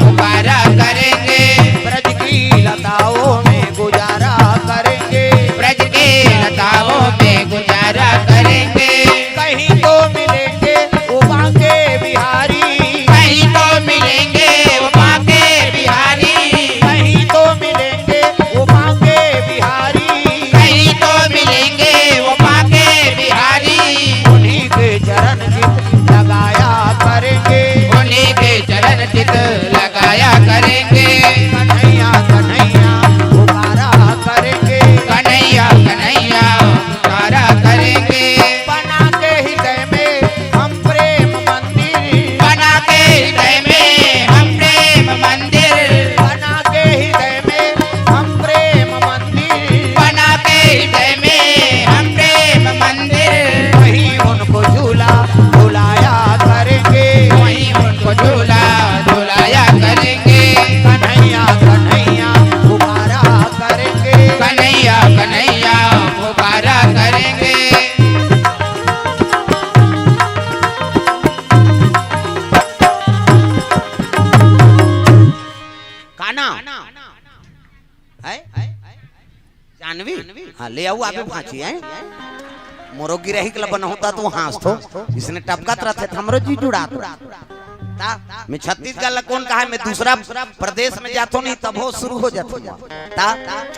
पुकारा करेंगे। ब्रज की लताओं में गुजारा करेंगे। ब्रज के लताओं में गुजारा करेंगे। कहीं तो मिलेंगे वो बांके बिहारी। कहीं तो मिलेंगे वो बांके बिहारी। कहीं तो मिलेंगे वो बांके बिहारी। कहीं तो मिलेंगे वो बांके बिहारी। उन्हीं के चरण चित लगाया करेंगे। उन्हीं के चरण चित लगाया करेंगे। कन्हैया कन्हैया पुकारा करेंगे। कन्हैया कन्हैया पुकारा करेंगे। बना के हृदय में हम प्रेम मंदिर। बना के हृदय में हम प्रेम मंदिर। बना के हृदय में हम प्रेम मंदिर। बना के हृदय में हम प्रेम मंदिर। वहीं उनको झूला झुलाया करेंगे। वहीं उनको झूला झुलाया करेंगे। कन्हैया कन्हैया पुकारा करेंगे। कन्हैया कन्हैया पुकारा करेंगे। काना है जानवी हाँ ले आओ आगे भांची है मोरो गिरही के बन होता तो हाँस तो इसने टपकत रहते हमरो जी जुड़ा मैं छत्तीसगढ़ ला कौन कहा मैं दूसरा प्रदेश में जातो नहीं तब हो शुरू हो जातो ता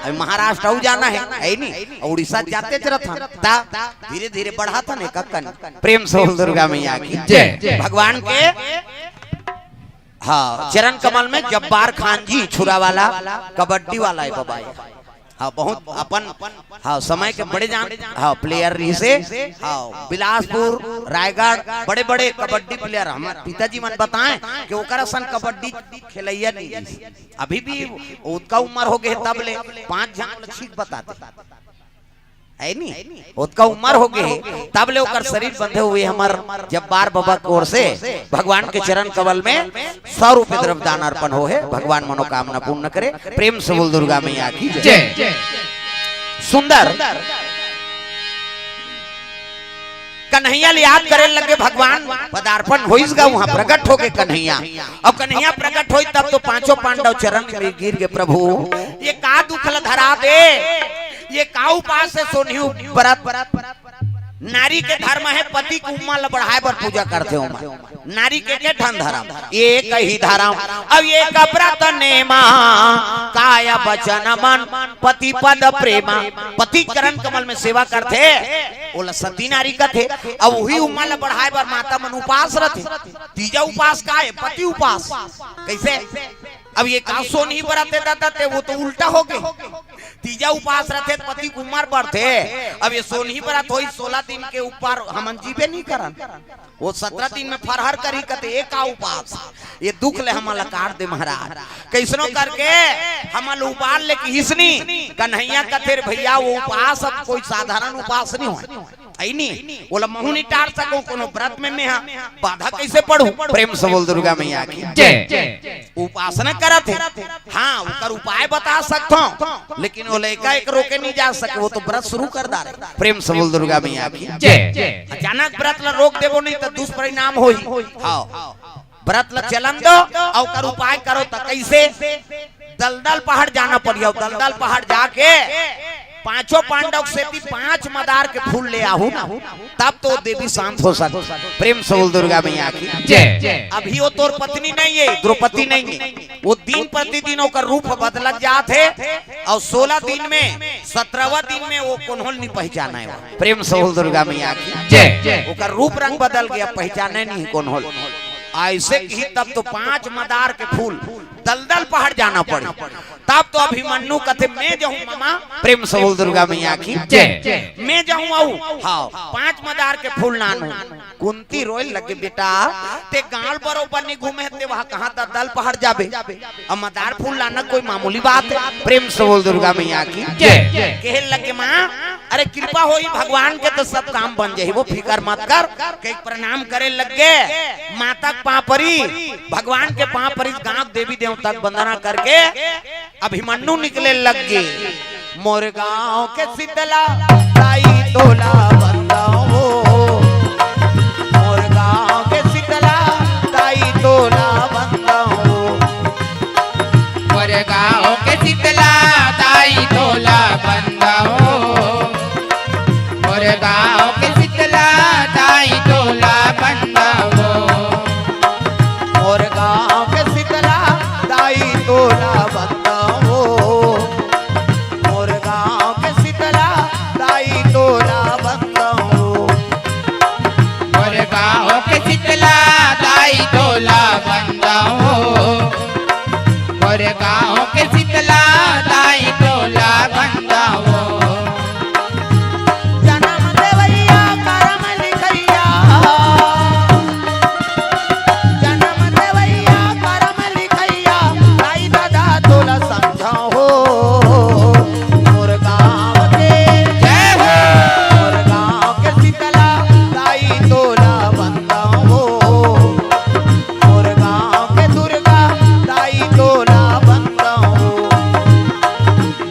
अभी महाराष्ट्र हो जाना है नहीं उड़ीसा जाते रहता ता धीरे धीरे बढ़ा था ने कक्कन। प्रेम से बोल दुर्गा मैया की जय। भगवान के हाँ चरण कमल में जब्बार खान जी छुरा वाला कबड्डी वाला है बाबा। हाँ बहुत अपन हाँ समय के बड़े जान हाँ प्लेयर रही से हाँ बिलासपुर रायगढ़ बड़े बड़े कबड्डी प्लेयर हमारे पिताजी मन बताएं कि ओकरा सन कबड्डी खेलैया नहीं अभी भी उसका उम्र हो गए तब ले 5 जन ठीक बताते है नहीं उसका उम्र हो गए तब ले ओकर शरीर बंधे हुए हमार जब्बार बाबा की ओर से भगवान के चरण कमल में 100 रुपए द्रव्यदान अर्पण हो है। भगवान मनोकामना पूर्ण करे। प्रेम से बोल दुर्गा मैया की जय। सुंदर कन्हैया याद करे लगे। भगवान पदार्पण होइसगा वहां प्रकट हो गए कन्हैया। अब कन्हैया प्रकट होई तब तो पांचों पांडव चरण में गिर के प्रभु ये का दुखल धरा दे। ये का उपास से सोनी व्रत नारी के धर्म है पति को उम्मा ल बढ़ाए पर पूजा करते हो नारी के धन धर्म एक ही धर्म। अब ये व्रत नेमा काया वचन मन पति पद प्रेमा। पति चरण कमल में सेवा करते ओला सती नारी का थे। अब वही उम्मा ल बढ़ाए पर माता मन उपास रहते। तीजा उपास का है पति उपास कैसे। अब ये का सोनी बराते दादा थे वो तो उल्टा हो गए। तीजा उपास रहते पति कुमार पर थे। अब ये सोनी बरात हो 16 दिन के ऊपर हम जीवे नहीं करन वो 17 दिन में फरहर करी कते एक का उपास ये दुख ले हमला काट दे महाराज कैसनो करके हमल उपाल ले की हिसनी कन्हैया कथे भैया वो उपास अब कोई साधारण उपास नहीं हो आई नहीं बोला मुंह नहीं टार सको कोनो व्रत में मैं बाधा कैसे पढ़ू। प्रेम से बोल दुर्गा मैया की जय। उपासना करत है हाँ उकर उपाय बता सकता हूँ लेकिन वो लड़का एक रोके नहीं जा सके वो तो व्रत शुरू कर दा रहे। प्रेम से बोल दुर्गा मैया की जय। अचानक व्रत ला रोक देवो नहीं तो दुष्परिणाम होई। हाँ व्रत ला चलन दो और कर उपाय करो तो कैसे दलदल पहाड़ जाना पड़िया। दलदल पहाड़ जाके पांचों पांडव से भी 5 मदार के फूल ले आहू तब तो देवी शांत हो सकती। प्रेम से बोल दुर्गा मैया की जय। अभी वो तोर पत्नी नहीं है द्रौपदी नहीं है वो दिन प्रतिदिन ओकर रूप बदलत जाते और 16 दिन में 17वां दिन में वो कोन्होल नहीं पहचाना है। प्रेम से बोल दुर्गा मैया की जय। ओकर रूप रंग बदल गया, पहचाने नहीं कोन्होल। ऐसे ही तब तो 5 मदार के फूल दलदल पहाड़ जाना पड़े, तब तो अभिमन्यु कथे मैं जाऊं मामा। प्रेम से बोल दुर्गा मैया की जय। मैं जाऊं आऊ हाँ 5 मदार के फूल नानू। कुंती रोए लगे बेटा ते गाल बरोबर नहीं घूमे ते वहां कहां दलदल पहाड़ जाबे, अब मदार फूल लाना कोई मामूली बात है। प्रेम से बोल दुर्गा मैया की जय। कहे लगे माँ अरे कृपा होई भगवान के तो सब काम बन जाये, वो फिकर मत कर। कई प्रणाम करे लगे माता पाँव परी, भगवान के पाँव परी गांव देवी देवता वंदना करके अभिमन्यु निकले लगे। मोर गांव के शीतला ताई तोला बंदाओ, मोर गांव के शीतला ताई तोला बंदाओ, मोर गांव के शीतला ताई तोला बंदाओ, मोर गांव के शीतला ताई तोला बंदाओ, मोर गांव के शीतला ताई तोला बंदाओ, मोर गांव के शीतला ताई तोला बंदाओ, मोर गांव के शीतला ताई तोला बंदाओ, मोर गांव के शीतला ताई तोला बंदाओ। जन्म देवैया करम लिखैया, जन्म देवैया करम लिखैया, ताई दादा तोला समझाओ। मोर गांव के जय हो, मोर गांव के शीतला ताई तोला बंदाओ, मोर गांव के दुर्गा ताई तोला बंदाओ,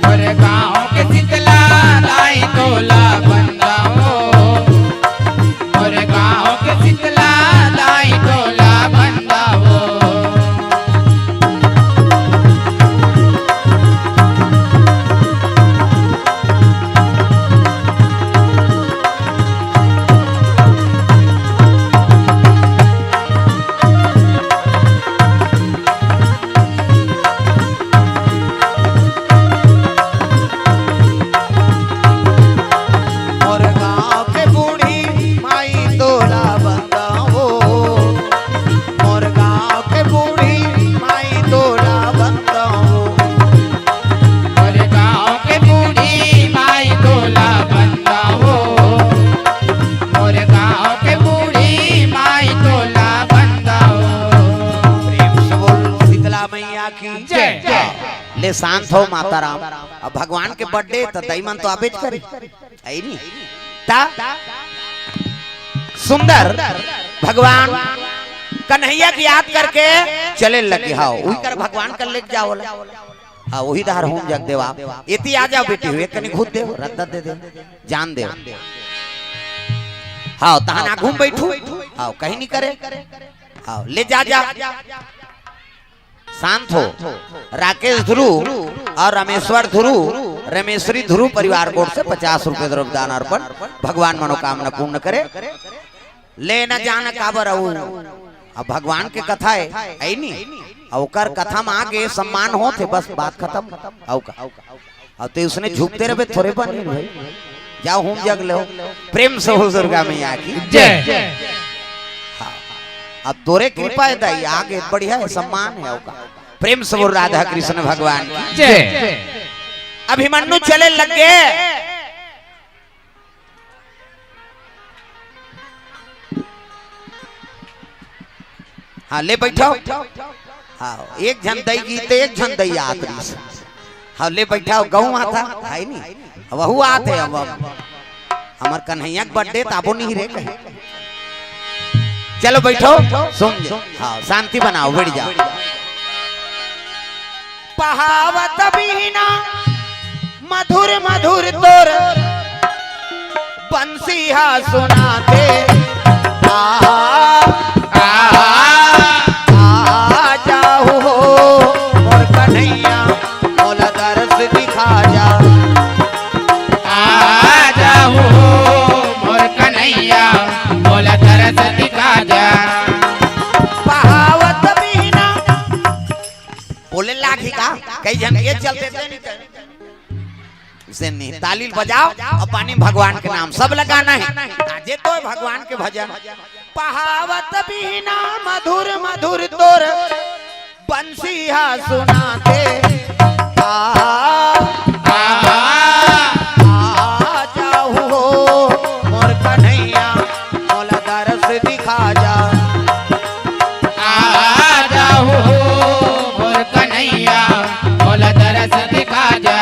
मोर गांव के शीतला ताई तोला बंदाओ, मोर गांव के शीतला ताई तोला बंदाओ। मोर गांव के बूढ़ी माई तोला बंदाओ, मोर गांव के बूढ़ी माई तोला बंदाओ, मोर गांव के बूढ़ी माई तोला बंदाओ, मोर गांव के बूढ़ी माई तोला बंदाओ। प्रेम से बोल शीतला मैया की जय। ले शांत हो माता राम। अब भगवान के बर्थडे तो दईमन तो आबेज करे आई नहीं ता सुंदर भगवान कन्हैया की याद करके चले लगे। हाँ वही कर भगवान कर लेके जाओ, हाँ वही दहार होम जग देवा इति आ जाओ बेटी हुए कनी घूद दे रद्दा दे दे जान दे। हाँ तहां ना घूम बैठू, हाँ कहीं नहीं करे, हाँ ले जा जा शांत हो। राकेश ध्रुव और रमेश्वर ध्रुव रमेश्वरी ध्रुव परिवार बोर्ड से 50 रुपए द्रव्यदान अर्पण, भगवान मनोकामना पूर्ण करे। ले न जान काबर अब भगवान के कथा है आई नहीं, ओकर कथा में आगे सम्मान हो थे बस बात खत्म। अब तो उसने झुकते रहे थोड़े बने भाई जाओ होम जग लो। प्रेम से हो दुर्गा मैया की जय। अब तोरे कृपा है दाई आगे बढ़िया है सम्मान है ओका। प्रेम से बोल राधा कृष्ण भगवान की जय। अभिमन्यु चले लगे, हाँ ले बैठो, हाँ एक झन दई गीते एक झन दई आतरी से, हाँ ले बैठाओ। गहूँ आता है नहीं वहू आते अब हमार कन्हैया के बर्थडे ताबो नहीं रे कहीं। चलो बैठो सुन हाँ शांति बनाओ बैठ जाओ। पहावत बीना मधुर मधुर तोर बंसिया सुनाते जाओ मोर कन्हैया मोला दर्श दिखा जा। जाओ मोर कन्हैया मोला दर्श दिखा जा। पहावत बीना कई जन ये चलते थे इसे नहीं तालील बजाओ और पानी भगवान के नाम सब लगाना है आजे तो भगवान के भजन पहावत बीना मधुर मधुर तोर बंसिया सुनाते जाऊ हो मोर कन्हैया मोला दरस दिखा जा जाऊ मोर कन्हैया मोला दरस दिखा जा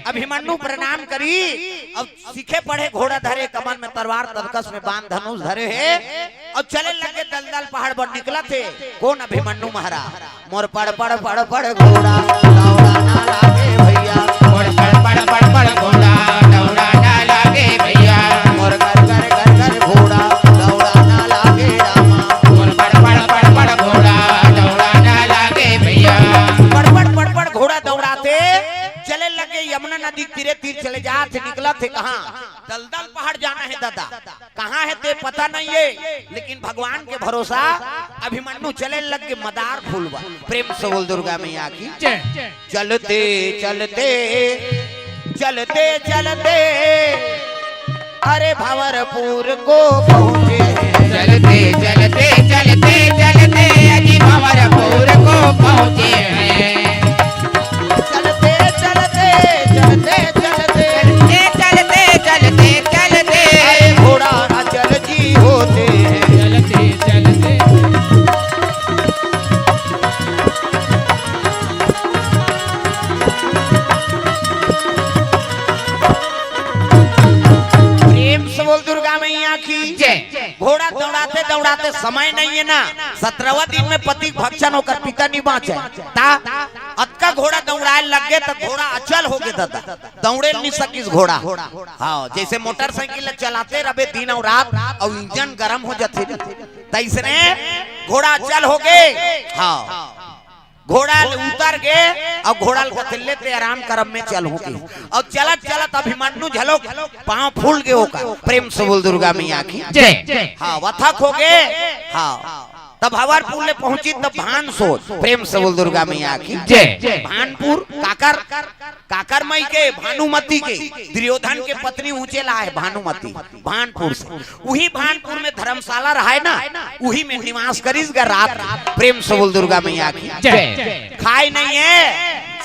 अभिमन्यु प्रणाम करी अब सीखे पढ़े घोड़ा धरे कमर में तलवार तर्कस में बांध धनुष धरे है और चले लगे दलदल पहाड़ पर निकला थे कौन अभिमन्यु महाराज मोर पड़ पड़ पड़ पड़ घोड़ा दौड़ा ना लागे भैया मोर पड़ पड़ पड़ पड़ घोड़ा दौड़ा ना लागे भैया मोर कर कर कर कर घोड़ा दौड़ा ना लागे रामा मोर पड़ पड़ पड़ पड़ घोड़ा दौड़ा ना लागे भैया पड़ पड़ घोड़ा दौड़ाते चले लगे यमुना नदी तीरे तीर चले जाते निकला थे कहाँ दलदल पहाड़ जाना है दादा कहाँ है ते पता नहीं है लेकिन भगवान के भरोसा अभिमन्यु चले लगे मदार फूलवा प्रेम से बोल दुर्गा मैया की चलते चलते चलते चलते अरे भंवरपुर को पहुँचे चलते चलते चलते चलते अजी भंवरपुर को पहुँचे हैं चलते चलते चलते चलते चलते चलते चलते अरे घोड़ा अचल जी होते हैं चलते चलते प्रेम से बोल दुर्गा मैया की घोड़ा दौड़ाते दौड़ाते समय नहीं है ना 17वां दिन में पति भक्षण होकर पिता नहीं बाँचे अतका घोड़ा दौड़ाए लग गए तो घोड़ा अचल हो गया दादा दौड़े नहीं सकिस घोड़ा हाँ जैसे मोटरसाइकिल चलाते रहे दिन और रात और इंजन गर्म हो जाते तैसने घोड़ा अचल हो गए हाँ घोड़ा उतर गए और घोड़ा लेते आराम करम में चल होगी और चलत चलत अभिमन्यु झलोक पांव फूल गए होगा प्रेम से बोल दुर्गा मैया की हाँ वथक हो गए हाँ तब भंवरपुर ले पहुंची तब भान सोच प्रेम से बोल दुर्गा मैया की भानपुर काकर मई के भानुमती के दुर्योधन के पत्नी ऊंचे ला है भानुमती भानपुर से वही भानपुर में धर्मशाला रहा है ना वही में निवास करीस गा रात प्रेम से बोल दुर्गा मैया की खाए नहीं है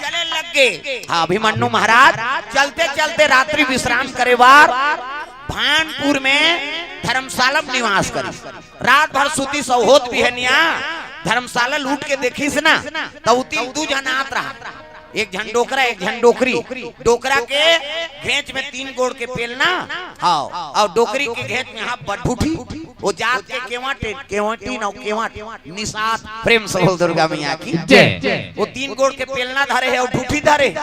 चले लग गए हाँ अभिमन्यु महाराज चलते चलते रात्रि विश्राम करे बार भानपुर में धर्मशाला में निवास करी रात भर सूती सौहोत भी है निया धर्मशाला लूट के देखी से ना तो दू जन आत रहा एक झन डोकरा एक झन डोकरी डोकरा के घेंच में 3 गोड़ के पेलना हाँ और डोकरी के घेंच में यहाँ बटूठी वो जात के केवाटी नौ केवाट निषाद प्रेम से बोल दुर्गा मैया की वो 3 गोड़ के पेलना धरे है और ढूठी धरे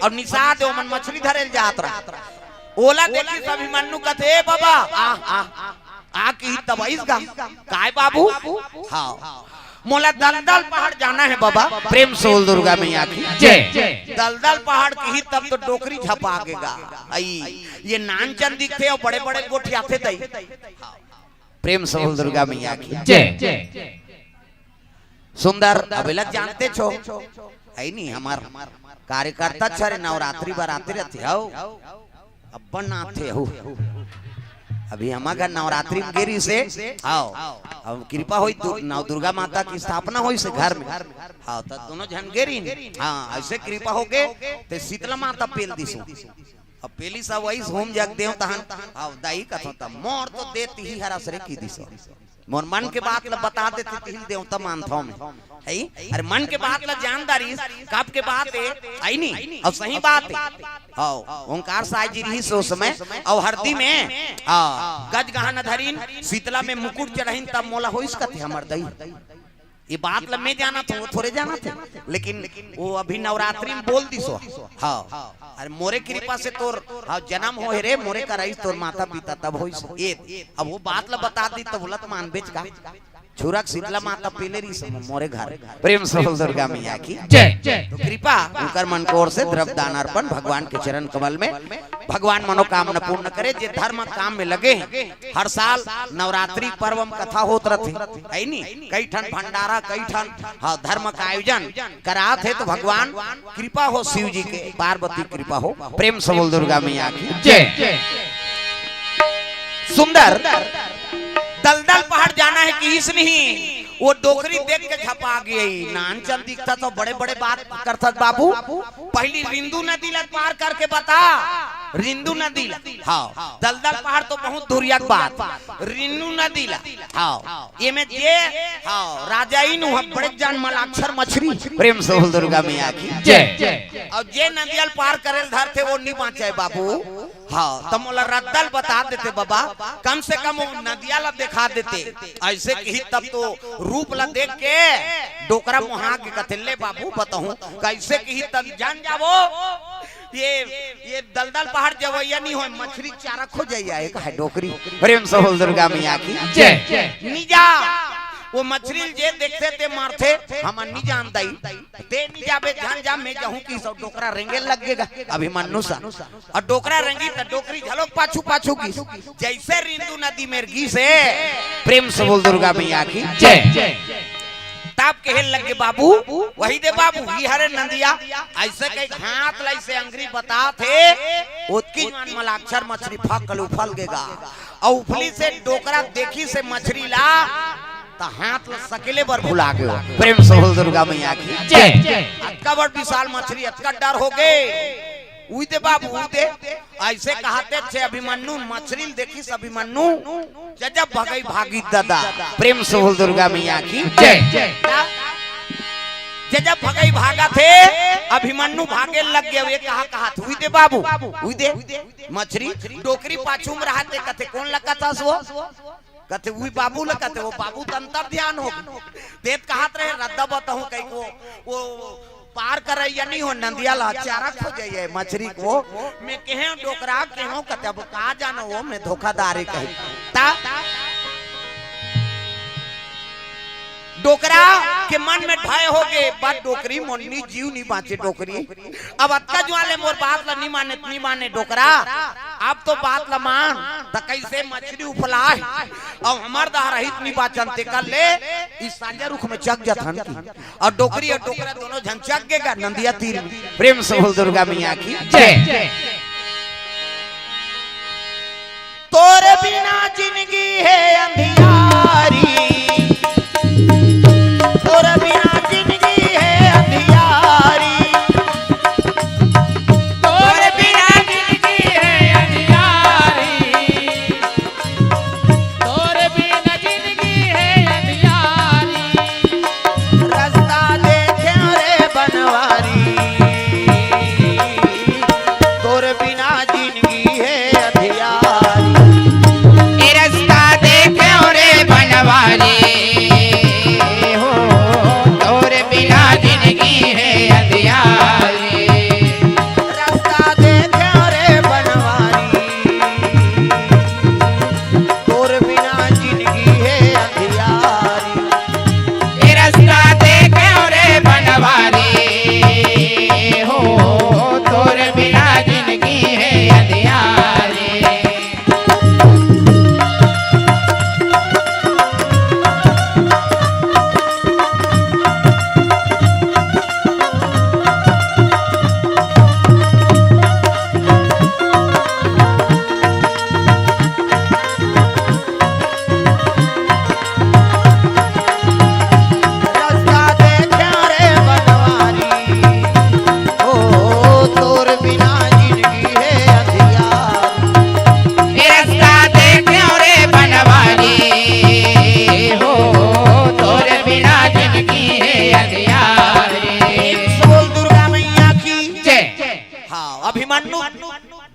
और निषाद वो मन मछली धरे जात रहा ओला देखी अभिमन्यु कहते बाबा आ की तबाइस गा काय बाबू हाँ मोला दलदल पहाड़ जाना है बाबा प्रेम से बोल दुर्गा मैया की दलदल पहाड़ की ही तब तो डोकरी झपा गेगा आई ये नानचंद दिखते और बड़े बड़े गोठी आते तई प्रेम से बोल दुर्गा मैया की सुंदर अभिलक जानते छो है नहीं हमार कार्यकर्ता छरे नवरात्रि बारात्रि रहते हो अपन नाथे हो अभी हमारा नवरात्रि में गिरी से आओ अब कृपा हुई तो नव दुर्गा माता की स्थापना हुई से घर में हाँ तो दोनों जन गिरी हाँ ऐसे कृपा हो गए तो शीतला माता पेल दिसो अब पेली सब वही होम जग देव तहन हाँ दाई कथो तब मोर तो देती ही हरा सरे की दिसो मोर मन के बात ला बता देते तिल देवता मानथो में है। अरे मन के बात ला जानदारी कब के बात है आई नहीं और सही बात है। ओंकार साई जी रही सो समय और हरदी में गज गहना धरीन शीतला में मुकुट चढ़ीन तब मोला होइस कथे हमर दई। ये बात ला मैं जाना था वो थोड़े जाना थे लेकिन वो अभी नवरात्रि में बोल दी सो। हाँ अरे मोरे कृपा से तोर जन्म हो रे मोरे का रईस तोर माता पिता तब हो। अब वो बात ला बता दी तो बोला तो मान बेच का छुरक शीतला माता पीले रही मोरे घर प्रेम से दुर्गा मैया की जय। तो कृपा उनकर मन को ओर से द्रव्य दान अर्पण भगवान के चरण कमल में भगवान मनोकामना पूर्ण करे। जे धर्म काम में लगे हर साल नवरात्रि पर्व में कथा होत रहते है नी कई ठन भंडारा कई ठन धर्म का आयोजन करात है। तो भगवान कृपा हो शिव जी के पार्वती कृपा हो प्रेम से बोल दुर्गा मैया की जय। सुंदर दलदल पहाड़ जाना है कि इस नहीं वो डोकरी देख के झपा गई नानचल दिखता तो बड़े बड़े बात करता बाबू। पहली रिंदू नदी ला पार करके बता रिंदू नदी ला। हाँ दलदल पहाड़ तो बहुत दूरिया बात रिंदू नदी ला। हाँ ये में जे हाँ राजा इन बड़े जान मलाक्षर मछली प्रेम से बोल दुर्गा मैया की जय। और जे नदियल पार करे धर थे वो नहीं बाँचे बाबू। हाँ तम मोला रद्दल बता देते बाबा कम से कम वो नदिया ला दिखा देते ऐसे की तब तो रूप ला देख के डोकरा मुहा के कथेले बाबू बताऊं कैसे की तब जान जावो ये दलदल पहाड़ जवैया नहीं हो मछली चारा खो जाइए एक है डोकरी प्रेम से बोल दुर्गा मैया की जय। निजा वो मछली जे देखते ते मारते हम नहीं जानता ही ते नहीं जाबे ध्यान जा मैं जाऊं कि सब डोकरा रेंगे लगेगा अभिमन्यु सा और डोकरा रेंगी तो डोकरी झलोक पाछू पाछू की जैसे रिंदू नदी में गी से प्रेम से बोल दुर्गा मैया की जय। ताप के लगे बाबू वही दे बाबू ये हरे नंदिया ऐसे कई हाथ लाई से अंग्री बता थे उसकी मलाक्षर मछली फकल उफल गेगा और उफली से डोकरा देखी से मछली ला हाथ सकेले बर भुला गयो प्रेम से बोल दुर्गा मैया की जय। अतका बड़ विशाल मछली अतका डर हो गए उइदे बाबू उइदे ऐसे कहते थे अभिमन्यु मछली देखी अभिमन्यु जब भगई भागी दादा प्रेम से बोल दुर्गा मैया की जय। जब भगई भागा थे अभिमन्यु भागे लग गया कहा कहा उइदे बाबू उइदे मछली डोकरी पाछू में रहते कथे कौन लगा था वो कहते वही बाबू ल कहते वो बाबू तो अंतर ध्यान हो देत कहत रहे रद्दा बताऊं कहीं वो पार करे या नहीं हो नंदिया ला चारा खो जाइए मछली को मैं कहे डोकरा केहो कहते अब कहा जानो वो मैं धोखादारी कही ता डोकरा के मन में भय हो गए बात डोकरी मोनी जीव नहीं बाँचे डोकरी अब अत्का जुआले मोर बात ला नहीं माने डोकरा अब तो बात ला मान तो कैसे मछली उफलाए और हमार दहार हित नहीं बाचन ते कर ले इस सांझा रुख में चक जथन की और डोकरी और डोकरा दोनों झन चक गेगा नंदिया तीर प्रेम से बोल दुर्गा मैया की जय। तोरे बिना जिंदगी है अंधियारी तोरे बिना जिंदगी है अंधियारी तोरे बिना जिंदगी है अंधियारी तोरे बिना जिंदगी है अंधियारी रास्ता देखे रे बनवारी तोरे बिना जिंदगी है अंधियारी ए रास्ता देखे रे बनवारी अंधियारी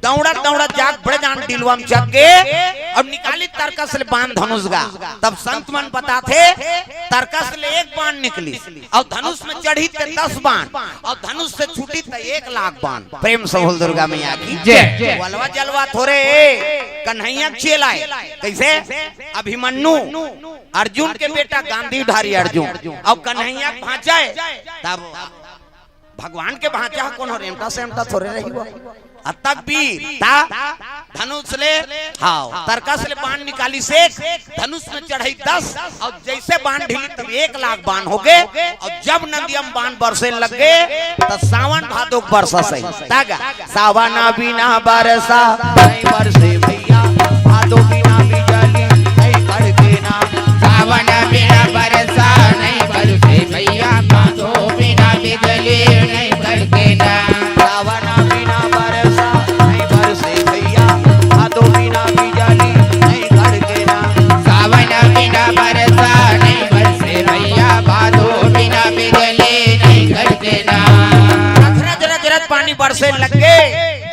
दौड़त दौड़त जाग बड़े जान टिलवा में चक के और निकाली तरकस ले बाण धनुष गा। तब संत मन पता थे तरकस ले एक बाण निकली और धनुष में चढ़ी थे 10 बाण और धनुष से छूटी थे 1 लाख बाण। प्रेम से बोल दुर्गा मैया की जय। वलवा जलवा थोड़े कन्हैया चेलाए कैसे अभिमन्यु अर्जुन के बेटा गांधीधारी अर्जुन और कन्हैया भांचा तब भगवान के भांचा कौन हो रेमटा सेमटा थोड़े रही हुआ तक भी धनुष ले हाँ तरकस ले बाण निकाली से धनुष में चढ़ाई 10 और जैसे बाण ढीली तब 1 लाख बाण हो गए और जब नदियम बाण बरसे लग गए तो सावन भादो बरसा सही तागा सावन बिना बरसा नहीं बरसे भैया भादो बिना बिजली नहीं कड़के ना सावन बिना बरसा नहीं बरसे भैया भादो बिना बिजली नहीं कड़के ना सावन बिना बरसा नहीं बरसे भैया भादो बिना बिजली नहीं कड़के ना सावन बिना बरसा नहीं बरसे भैया भादो बिना बिजली नहीं कड़के ना रज रज रज पानी बरसे लग गए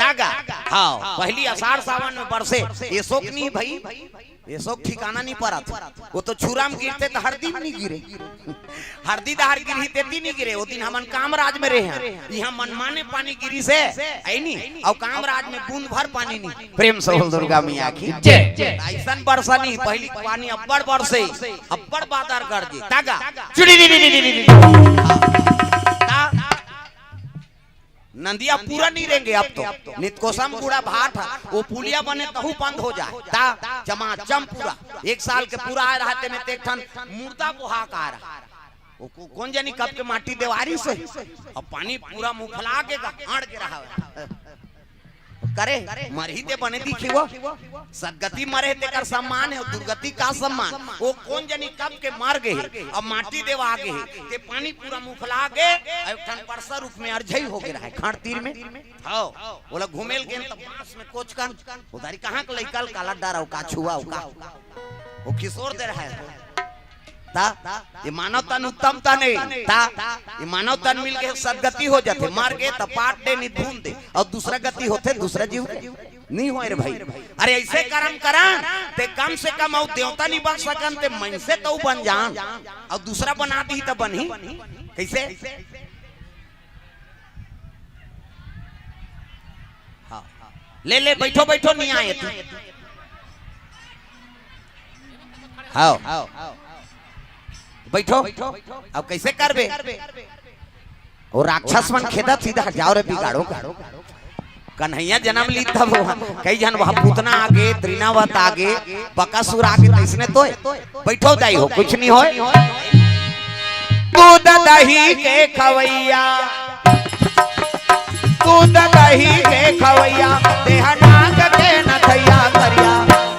दागा हाँ पहली आषाढ़ सावन में बरसे ये शोक नहीं भाई ये शोक ठिकाना नहीं पड़ा था वो तो छुरा में गिरते तो हरदी में नहीं गिरे हरदी दहाड़ गिरी तेती नहीं गिरे वो दिन हमन कामराज में रहे यहाँ मनमाने पानी गिरी से आई नहीं और कामराज में बूंद भर पानी नहीं। प्रेम से बोल दुर्गा मैया की जय। ऐसा बरसा नहीं पहली पानी अब्बड़ बरसे अब्बड़ बादर गरजे तागा नंदिया पूरा नहीं रहेंगे अब तो नितकोसम पूरा भाट वो पुलिया बने तहु बंद हो जाए ता चमाचम पूरा 1 साल के पूरा आ रहा में तेठन मुर्दा बुहाक आ रहा वो कौन जानी कब के माटी देवारी से अब पानी पूरा मुफला के गाड़ के रहा करे मरही दे बने दिखे वो सदगति मरे ते कर सम्मान है दुर्गति का सम्मान वो कौन जानी कब के मार गए अब माटी देवा आगे ते पानी पूरा मुफला गे ठन परसा रूप में अर्जई हो गया है खाड़ तीर में हां बोला घुमेल गेन त बांस में कोच कान उधारी कहां के लइकल काला डराव का छुआ का वो किशोर दे रहा है ता ये मानव तन उत्तमता नहीं ता ये मानव तन मिल के सदगति हो जाते मार के त पाट दे निधून दे और दूसरा गति होते दूसरा जीव नहीं होए रे भाई। अरे ऐसे कर्म करा ते कम से कम और देवता नहीं बन सकन ते मन से तो बन जान और दूसरा बना दी तो बनी कैसे हाँ ले ले बैठो बैठो नहीं आए तू हाँ बैठो अब कैसे करबे और राक्षस मन खेदा सीधा जाओ रे बिगाड़ो कन्हैया जन्म ली तब कई जन वहां पूतना आगे त्रिनावत आगे बकासुर आगे इसने तो बैठो जाई हो कुछ नहीं होए दूध दही के खवैया दूध दही के खवैया देह नाग के नथैया करिया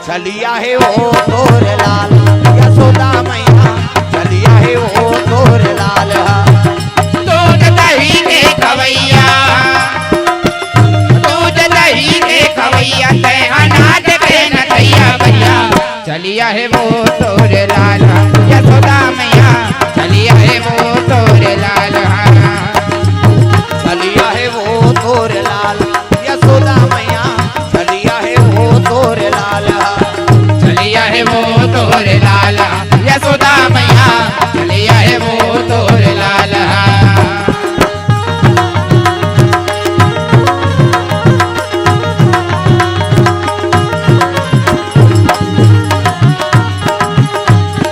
चलिया है वो तोर लाल यशोदा मैया चलिया है वो तोर लाल दूध दही के खवैया दूध दही के खवैया अनाज के नथैया भैया चलिया है वो तोर लाल यशोदा मैया चलिया है वो तोर लाल चलिया है वो तोर लाल यशोदा मैया चलिया है वो तोर लाल चलिया है वो तोर लाल यशोदा मैया चलिया है वो तोर लाल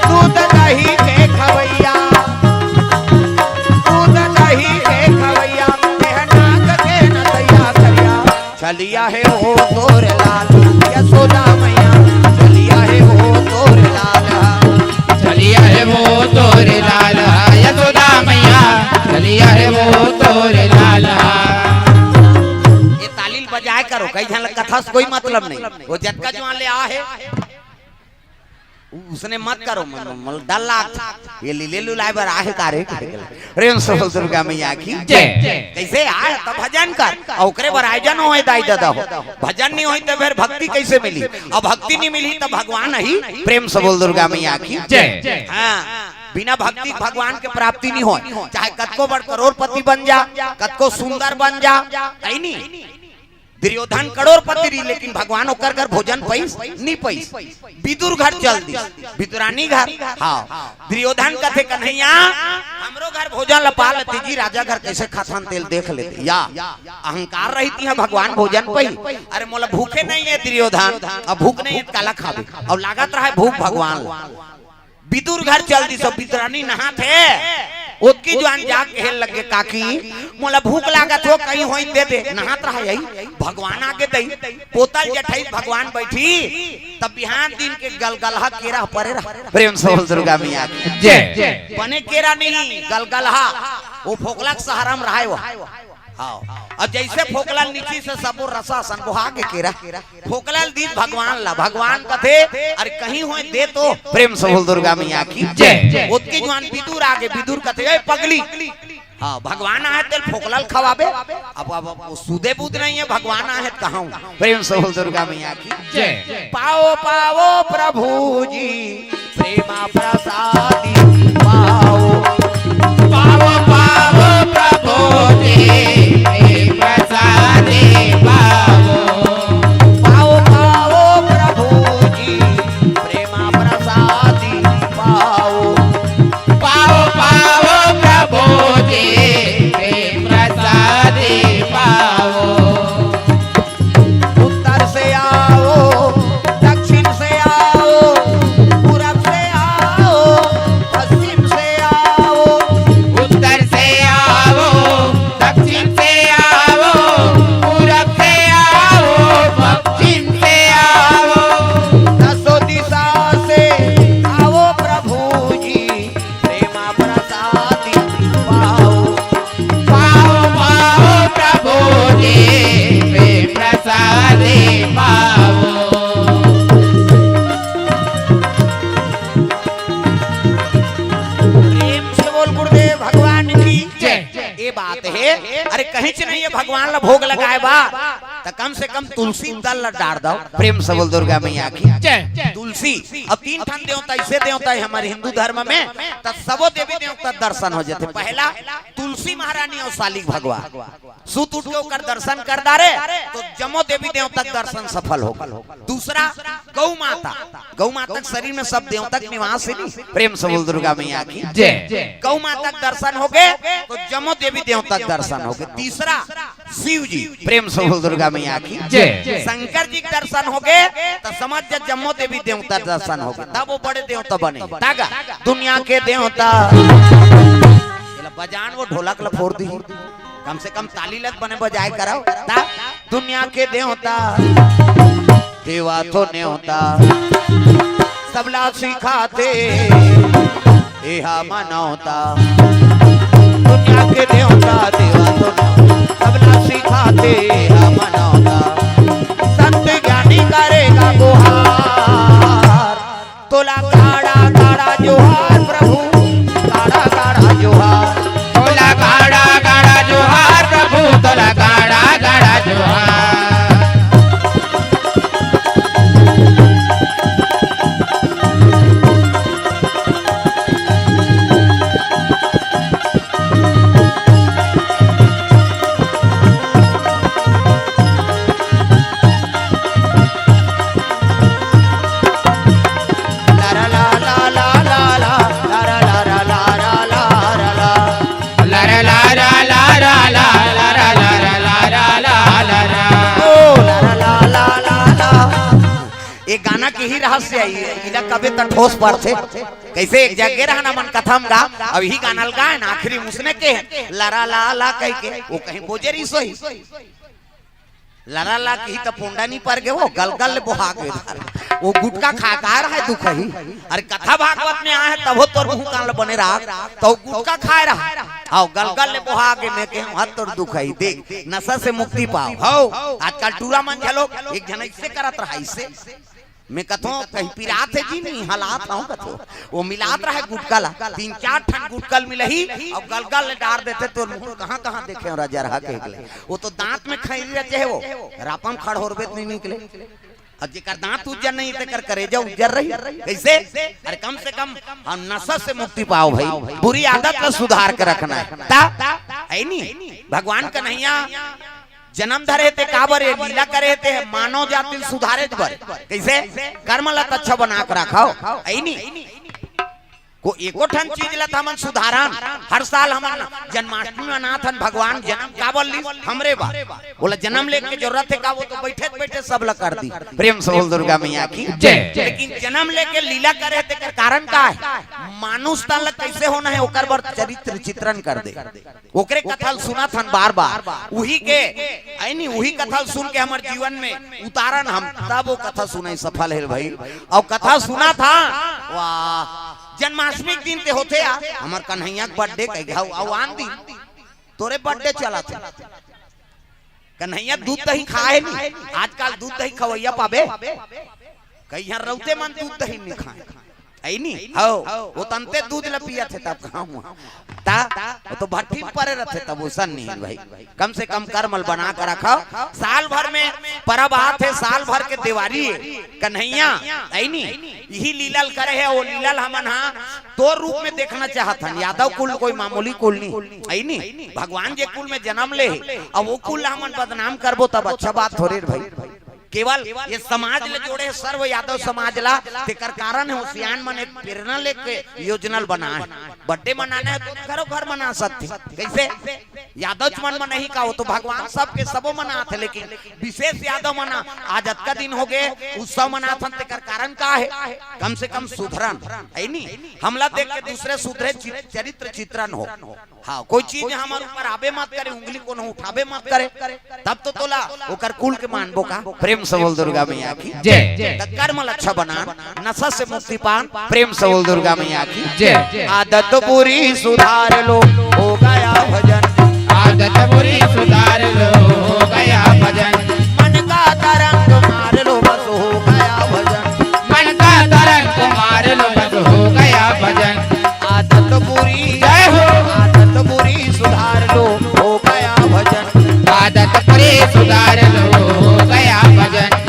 दूध दही के खवैया दूध दही के खवैया नाग के नथैया करिया चलिया है वो तोर लाल यशोदा मैया चलिया है वो तोर लाल चलिया है वो तोर लाल यशोदा मैया चलिया है वो तोर लाल ये तालील बजाए करो कई जन कथा से कोई मतलब नहीं वो जटका जो ले आ है उसने मत करो डल्ला ये लीले लुलाए बर आहे कारे प्रेम से दुर्गा मैया की जय। कैसे आए तब भजन कर और ओकरे बर आयोजन होए दाई दादा हो भजन नहीं होई तो फिर भक्ति कैसे मिली और भक्ति नहीं मिली तो भगवान ही प्रेम से बोल दुर्गा मैया की जय। हाँ बिना भक्ति भगवान के प्राप्ति नहीं हो चाहे कतको बड़ करोड़पति बन जा कतको सुंदर बन जा नहीं दुर्योधन करोड़पति रही लेकिन भगवान ओकर घर भोजन पैस नहीं पैस। विदुर घर चल दी, विदुरानी घर। हाँ दुर्योधन कथे कन्हैया हमरो घर भोजन लपा लेती जी, राजा घर कैसे खाथान तेल देख लेते। या अहंकार रहती है भगवान भोजन पई। अरे मोला भूखे नहीं है दुर्योधन, अब भूख नहीं है काला खावे, अब लागत रहा है भूख भगवान। विदुर घर चल दी, सब विदुरानी नहा थे उसकी जवान जाग खेल लगे काकी मोला भूख लागत हो कहीं होई दे दे, नहात रहा यही भगवान आगे दई पोतल जठई भगवान बैठी तब बिहान दिन के गलगलहा केरा परे रहा। प्रेम से बोल दुर्गा मैया जय। बने केरा नहीं गलगलहा, वो फोकला के सहारा में रहा वो। और जैसे फोकला नीचे से सबो रसा सन बुहा के केरा फोकला दी भगवान ला। भगवान कथे अरे कहीं हो दे तो। प्रेम से बोल दुर्गा मैया की जय। उसकी जवान विदुर आगे, विदुर कथे ए पगली। हाँ भगवान आए तेल फोकलल खवाबे, अब सुदे बुद नहीं है भगवान आए कहाँ। प्रेम से बोल दुर्गा मैया की जय। पाओ पाओ प्रभु जी प्रेमा प्रसादी पाओ, पाओ पाओ प्रभु जी प्रसादे पाओ। पाओ पाओ प्रभु जी प्रेमा प्रसादी पाओ। पाओ पाओ प्रभु जी प्रसादे पाओ। उत्तर से आओ दक्षिण से आओ पूरब से आओ पश्चिम से आओ। उत्तर से आओ दक्षिण से आओ पूरब से आओ पश्चिम से आओ। दसों दिशा से आओ प्रभु जी प्रेमा प्रसादी पाओ। पाओ पाओ प्रभु जी प्रसादे पाओ। प्रेम से बोल गुरुदेव भगवान की जय। ये बात है अरे कहीं से नहीं है भगवान ला भोग लगाए बा तो कम से कम तुलसी दल डाल दो। प्रेम से बोल दुर्गा मैया की जय। तुलसी अब तीन ठान देवता ऐसे देवता है हमारे हिंदू धर्म में तो सबो देवी देवता दर्शन हो जाते। पहला तुलसी महारानी और सालिक भगवान सुत उठ के ओकर दर्शन कर दारे तो जमो देवी देवता दर्शन सफल हो। दूसरा गौ माता, गौ माता के शरीर में सब देवता के निवास है। प्रेम से बोल दुर्गा मैया की जय। गौ माता के दर्शन हो गए तो जमो देवी देवता के दर्शन हो गए। तीसरा शिव जी, प्रेम से बोल दुर्गा मैया की जय। शंकर जी के दर्शन हो गए तो समझ जा जम्मो देवी देवता दर्शन हो गए, तब वो बड़े देवता बने। तागा दुनिया के देवता बजान वो ढोलक ला फोड़ दी, कम से कम ताली लग बने बजाए कराओ। दुनिया के देवता देवा तो न्योता सबला सिखाते एहा मनौता। दुनिया के देवता देवा तो सबला सिखाते एहा मनौता। संत ज्ञानी करेगा गुहार तोला गाड़ा गाड़ा जोहार प्रभु गाड़ा गाड़ा जोहार। तोला गाड़ा गाड़ा जोहार प्रभु तोला गाड़ा गाड़ा जोहार। ये गाना के ही रहस्य है। इला कबे तक ठोस पर थे कैसे एक जगह रहना मन कथम गा अब ही गाना गाए ना आखिरी मुसने के लरा ला ला कह के वो कहीं बोजेरी सोई लरा ला की तो पोंडा नहीं पर गए वो गलगल बुहा गए वो गुटका खा खा रहा है दुख ही। अरे कथा भागवत में आए तब तोर मुंह कान बने रहा तो गुटका खाए रहा आओ गलगल बुहा के मैं कहूं हाथ तोर दुख है। देख नशा से मुक्ति पाओ हो आजकल टूरा मन झलो एक जन इससे करत रहा इससे मैं कथो कहीं पिरात है जी नहीं हालात ना कथो वो मिलात रहा है गुटकल 3-4 ठन गुटकल मिलही और गलगल डार देते तो मुंह कहां कहां देखे राजा रहा के वो तो दांत में खैरी रहते है वो रापम खड़ होरबे नहीं निकले और जेकर दांत उज्जर नहीं ते कर करेजा उज्जर रही कैसे। अरे कम से कम हम नशा से मुक्ति पाओ भाई, बुरी आदत को सुधार के रखना है ता है नहीं। भगवान कन्हैया जन्म धरे थे काबर ये लीला करे थे मानव जाति सुधारे बर कैसे कर्म लत अच्छा बना कर रखाओ आई नहीं को एको ठन चीज ला हमन सुधारन हर साल हमन जन्माष्टमी मनाथन भगवान जन्म काबर ली हमरे बा बोला जन्म ले के जरूरत है का वो तो बैठे बैठे सब ला कर दी प्रेम से बोल दुर्गा मैया की जय। लेकिन जन्म लेके लीला करे थे कारण का है मानुष तन कैसे होना है ओकर बर चरित्र चित्रण कर दे ओकरे कथा सुना थन बार बार वही के आई नहीं वही कथा सुन के हमारे जीवन में उतारन हम तब वो कथा सुनाई सफल है भाई और कथा सुना था वाह जन्माष्टमी दिन ते होते आ हमार कन्हैया के बर्थडे कह आवान दिन तोरे बर्थडे चला थे कन्हैया दूध दही खाए नहीं आजकल दूध दही खवैया पाबे कहीं यहाँ रहते मन दूध दही नहीं खाए आई नहीं हो वो तंते दूध ल पिया थे तब कहाँ हुआ ता वो तो भट्टी परे रहते तब वैसा नहीं है भाई कम से कम कर्मल बना कर रखा साल भर में परब आते साल भर के दिवाली कन्हैया आई नहीं यही लीलल करे है वो लीलल हमन हाँ तो रूप में देखना चाहत हन यादव कुल कोई मामूली कुल नहीं आई नहीं भगवान जे कुल में जन्म ले अब वो कुल हमन बदनाम करबो तब अच्छा बात थोड़े भाई केवल ये समाज ले जोड़े सर्व यादव समाज ला तेकर कारण है सियान मन एक प्रेरणा लेके योजनल बना है बर्थडे मनाना है तो घरों घर मना सकते कैसे यादव मन में नहीं का हो तो भगवान सबके सबो मनाते लेकिन विशेष यादव मना आज का दिन हो गए उत्सव मनाथन तेकर कारण का है कम से कम सुधरन है नहीं हमला देख के दूसरे सुधरे चरित्र चित्रण हो हाँ कोई चीज हमारे ऊपर आबे मत करे उंगली को न उठाबे मत करे तब तो तोला ओकर कुल के मानबो का प्रेम से बोल दुर्गा मैया की जय। कर्म अच्छा बना नशा से मुक्ति पान प्रेम से बोल दुर्गा मैया की जय। आदत बुरी सुधार लो हो गया भजन आदत बुरी सुधार लो हो गया भजन मन का तरंग मार लो बस हो गया भजन मन का तरंग मार लो बस हो गया भजन आदत बुरी जय हो आदत बुरी सुधार लो हो गया भजन आदत बुरी सुधार लो हो गया भजन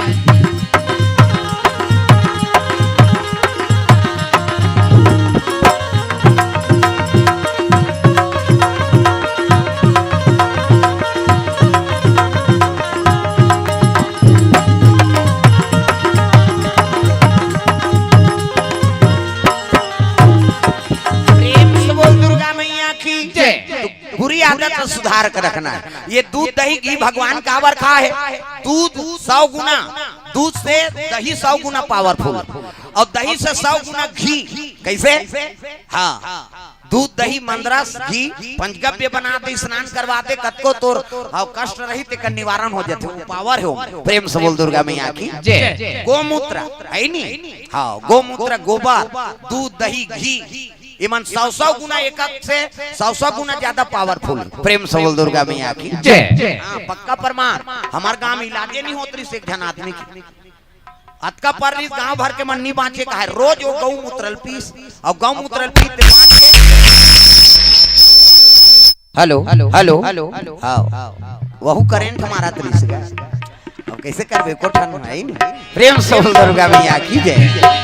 बुरी आदत का सुधार कर रखना है ये दूध दही घी भगवान का वर खा है दूध 100 गुना दूध से दही 100 गुना पावरफुल और दही से 100 गुना घी कैसे हाँ दूध दही मंदरस घी पंचगव्य बनाते स्नान करवाते कतको तोर और कष्ट रहित का निवारण हो जाते वो पावर हो प्रेम से बोल दुर्गा मैया की जय। गोमूत्र है नहीं हाँ गोमूत्र गोबर दूध दही घी इमन 100 गुना एक से 100 गुना ज्यादा पावरफुल प्रेम से बोल दुर्गा मैया की जय। हाँ पक्का प्रमाण हमारे गांव में इलाजे नहीं होती से एक जन आदमी की अतका पर गांव भर के मन्नी बाँचे का है रोज वो गौमूत्र पीस और गौमूत्र पीते बाँच के हेलो हेलो हेलो हेलो हाँ वहू करेंट हमारा दृश्य का अब कैसे करबे कोठन है प्रेम से बोल दुर्गा मैया की जय।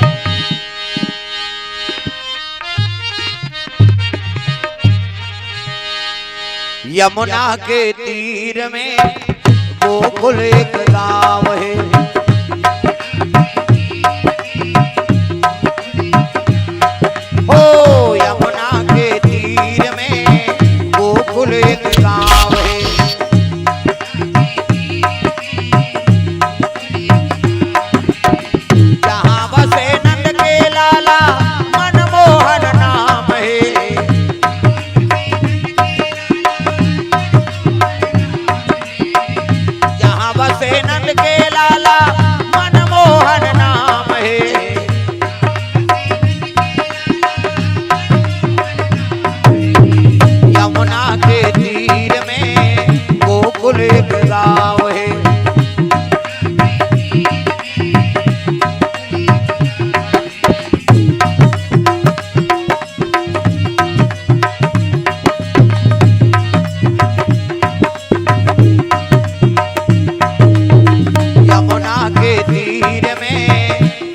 यमुना के तीर में गोकुल एक गाँव है ओ यमुना के तीर में गोकुल एक गाँव है जहाँ बसे नंद के लाला मनमोहन नाम है बसे नंद के लाला मनमोहन नाम है यमुना के तीर में गोकुल एक गाँव है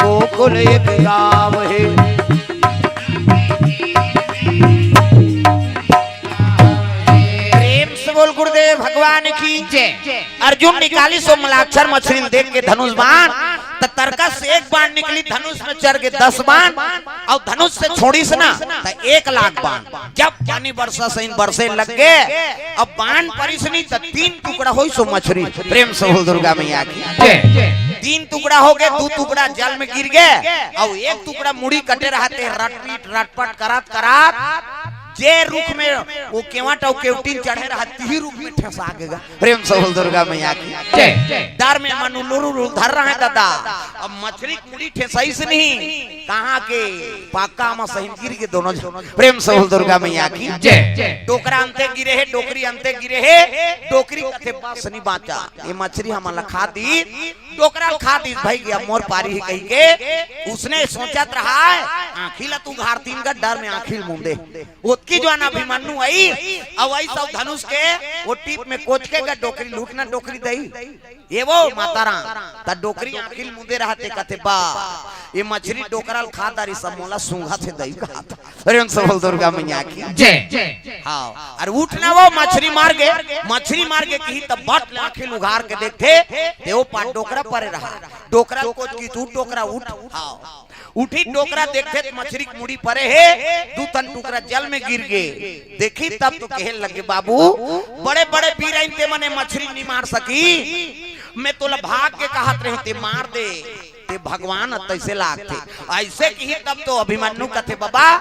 गोकुल एक गाँव है प्रेम से बोल गुरुदेव गुरुदेव भगवान की जय। अर्जुन निकाली सो मलाक्षर मछली देख के धनुष बाण तो तरकस से एक बाण निकली, धनुष में चढ़ के 10 बाण और धनुष से छोड़ी से ना तो 1 लाख बाण। जब पानी वर्षा से बरसे लग गए अब बाण परिसनी तो 3 टुकड़ा हुई सो मछली। प्रेम से बोल दुर्गा मैया की जय। 3 टुकड़ा हो गए, 2 टुकड़ा जल में गिर गए और 1 टुकड़ा मुड़ी कटे रहते रटपीट रटपट करात करात जे रूप में वो केवट और केवटीन चढ़े रहा ती रूप में ठसा गएगा। प्रेम से बोल दुर्गा मैया की जय। डर में मनुलुरु धर रहा है दादा। अब मछली मुड़ी ठेसाई से नहीं कहाँ के पाका में सही गिर के दोनों। प्रेम से बोल दुर्गा मैया की जय। टोकरा अंते गिरे है, डोकरी अंते गिरे है, डोकरी कथे बास नहीं बाचा। ये मछली हमारा खा दी, टोकरा खा दी भाई गया मोर पारी कही के। उसने सोचा रहा है आखिला तू घारतीन का डर में आखिल मुंडे की जो ना अभिमन्यु आई अब आई सब धनुष के वो टीप में कोच के का डोकरी लूटना डोकरी दई ये वो मातारा ता डोकरी आखिल मुंदे रहते कथे बा ये मछली डोकरल खादारी सब मोला सूंघा थे दई का अरे उन सब दुर्गा मैया की जय। हां और उठना वो मछली मार के की तब बट आखिल उघार के देखते ते वो पाट डोकरा परे रहा। डोकरा कोच की तू डोकरा उठ। हां उठी डोकरा देखते मछली की मुड़ी परे है, 2 तन टुकड़ा जल में गिर गए। देखी तब तो कहने लगे बाबू बड़े बड़े वीर इनते मने मछली नहीं मार सकी, मैं तोला भाग के कहत रही ते मार दे ते भगवान तैसे लागते ऐसे की तब तो अभिमन्यु कथे बाबा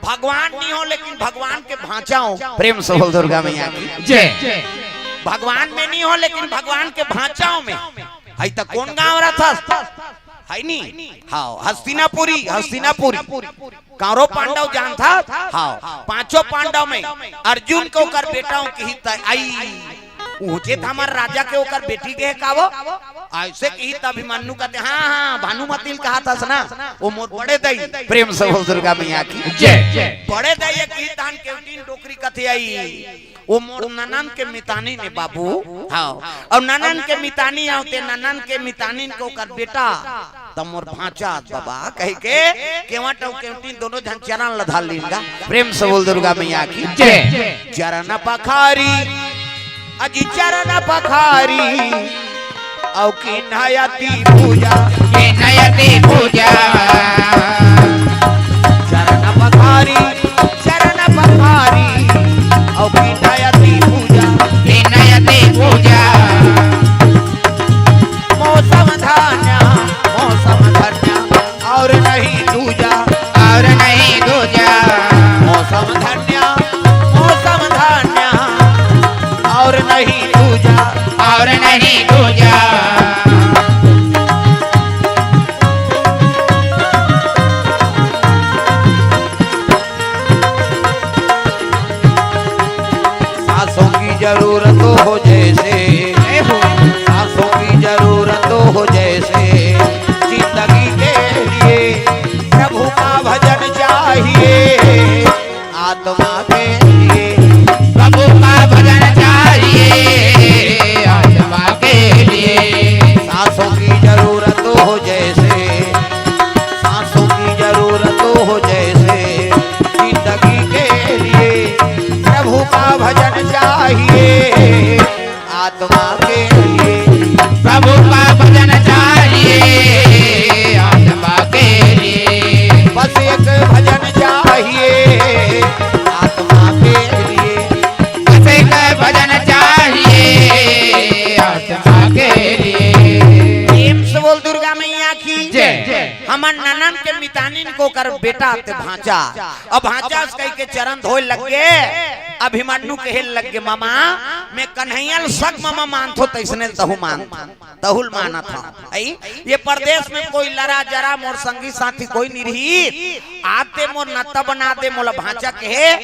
भगवान नहीं हो लेकिन भगवान के भांचा हो। प्रेम से बोल दुर्गा मैया की जय। भगवान में नहीं हो लेकिन भगवान के भांचाओं में है। तो कौन गांव रहा था है नी? हाँ हस्तिनापुरी कौरव पांडव जान था। हाँ 5 पांडव में अर्जुन को कर बेटाओं की आई ऊंचे था हमारे राजा के ओकर बेटी के कावो ऐसे की अभिमन्यु कहते हाँ भानुमतिल कहा था ना वो मोर बड़े दई। प्रेम से बोल दुर्गा मैया की जय। बड़े दई की दान के तीन डोकरी कथे आई वो मोर ननन के मितानी ने बाबू। हाँ और ननन के मितानी आते ननन के मितानी को कर बेटा तब मोर भांचा बाबा कह के केवट और केवटीन दोनों जन चरण लधा लीनगा। प्रेम से बोल दुर्गा मैया की जय। चरण पखारी अजी चरण पखारी औ की नयति पूजा चरण पखारी औ की नयति पूजा मौसम धन्य और नहीं दूजा मौसम धन्य और नहीं दूजा सांसों की जरूरत हो जैसे सांसों की जरूरत हो जैसे जिंदगी के लिए प्रभु का भजन चाहिए आत्मा के लिए प्रभु का भजन चाहिए आत्मा के लिए। सांसों की जरूरत हो जैसे सांसों की जरूरत हो जैसे जिंदगी के लिए प्रभु का भजन चाहिए आत्मा के लिए प्रभु का भजन चाहिए आत्मा के लिए। बस एक भजन चाहिए आत्मा के लिए बस एक भजन चाहिए आत्मा के लिए। प्रेम से बोल दुर्गा मैया की जय। हमन ननन के मितानिन को कर बेटा ते भांचा अब भांचा कह के चरण धोए लग गए। अभिमन्यु कहे लग गए मामा मैं कन्हैया सक मामा मानथो तैसने तहुल माना था। ये प्रदेश में कोई लड़ा जरा मोर संगी साथी कोई नहीं रही आते मोर नत्ता बना दे मोला भांचा कहे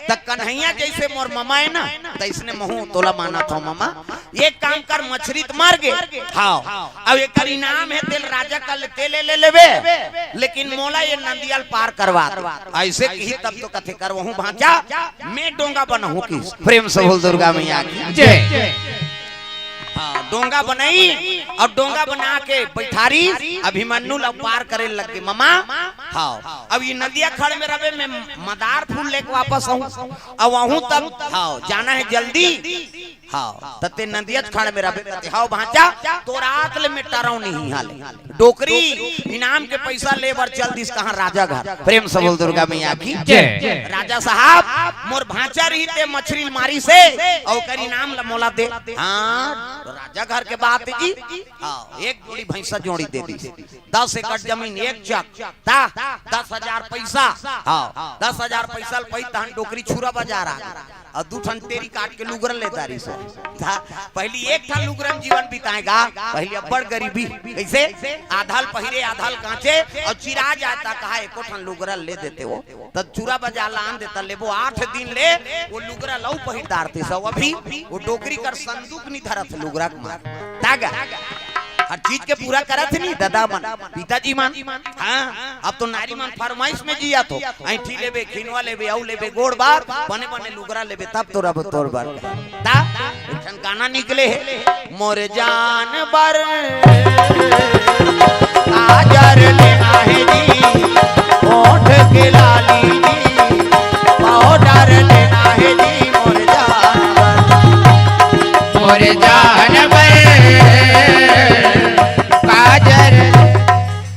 त कन्हैया जैसे मोर मामा है ना तैसने महू तोला माना था मामा। ये काम कर मछली तो मार गए। हाँ अब एक इनाम है तेल राजा का तेल ले लेवे लेकिन मोला ये नंदियाल पार करवा ऐसे की तब तो कथे कर वहू भांचा मैं डोंगा बनहू की। प्रेम से बोल दुर्गा मैया की जय। डोंगा बनाई और डोंगा बना के बैठारी अभिमन्यु लोग पार करे लग गए मामा। हाँ अब ये नदिया खड़ में रवे मैं मदार फूल लेके वापस आऊं अब वहूं तब हाँ जाना है जल्दी। हाँ तते नदियत खड़ में रबे तते हाउ भांचा तो रात ले मिटा रहा नहीं हाले डोकरी इनाम के पैसा लेबर चल दिस कहां राजा घर प्रेम से बोल दुर्गा मैया की जय। राजा साहब मोर भांचा रही ते मछली मारी से और कर इनाम मोला दे। हाँ तो राजा घर के बात जी हाँ एक जोड़ी भैंसा जोड़ी दे दी 10 एकड़ जमीन एक चक ता 10,000 पैसा हाँ 10,000 पैसा पई तहन डोकरी छुरा बाजार आ और 2 ठन तेरी काट के लुगरन लेता रही से पहली एक ठन लुगरन जीवन बिताएगा पहली अब्बड़ गरीबी कैसे आधाल पहिरे आधाल कांचे और चिरा जाता कहा एको ठन लुगरन ले देते हो तब चूरा बाजार लान देता ले वो 8 दिन ले वो लुगरा लऊ पहिरदारते सब अभी वो डोकरी कर संदूक नहीं धरत लुगरा मार तागा हर चीज के पूरा करत नहीं दादा मन पिताजी मन। हाँ अब तो नारी मन फरमाइश में जिया तो ऐठी लेबे खिनवा लेबे औ लेबे गोड़ बार बने बने लुगरा लेबे तब तो रब तोर बार ता एकठन गाना निकले है मोर जान बर आजर ले आहे जी ओठ के लाली जी पाउडर ले आहे जी मोर जान बर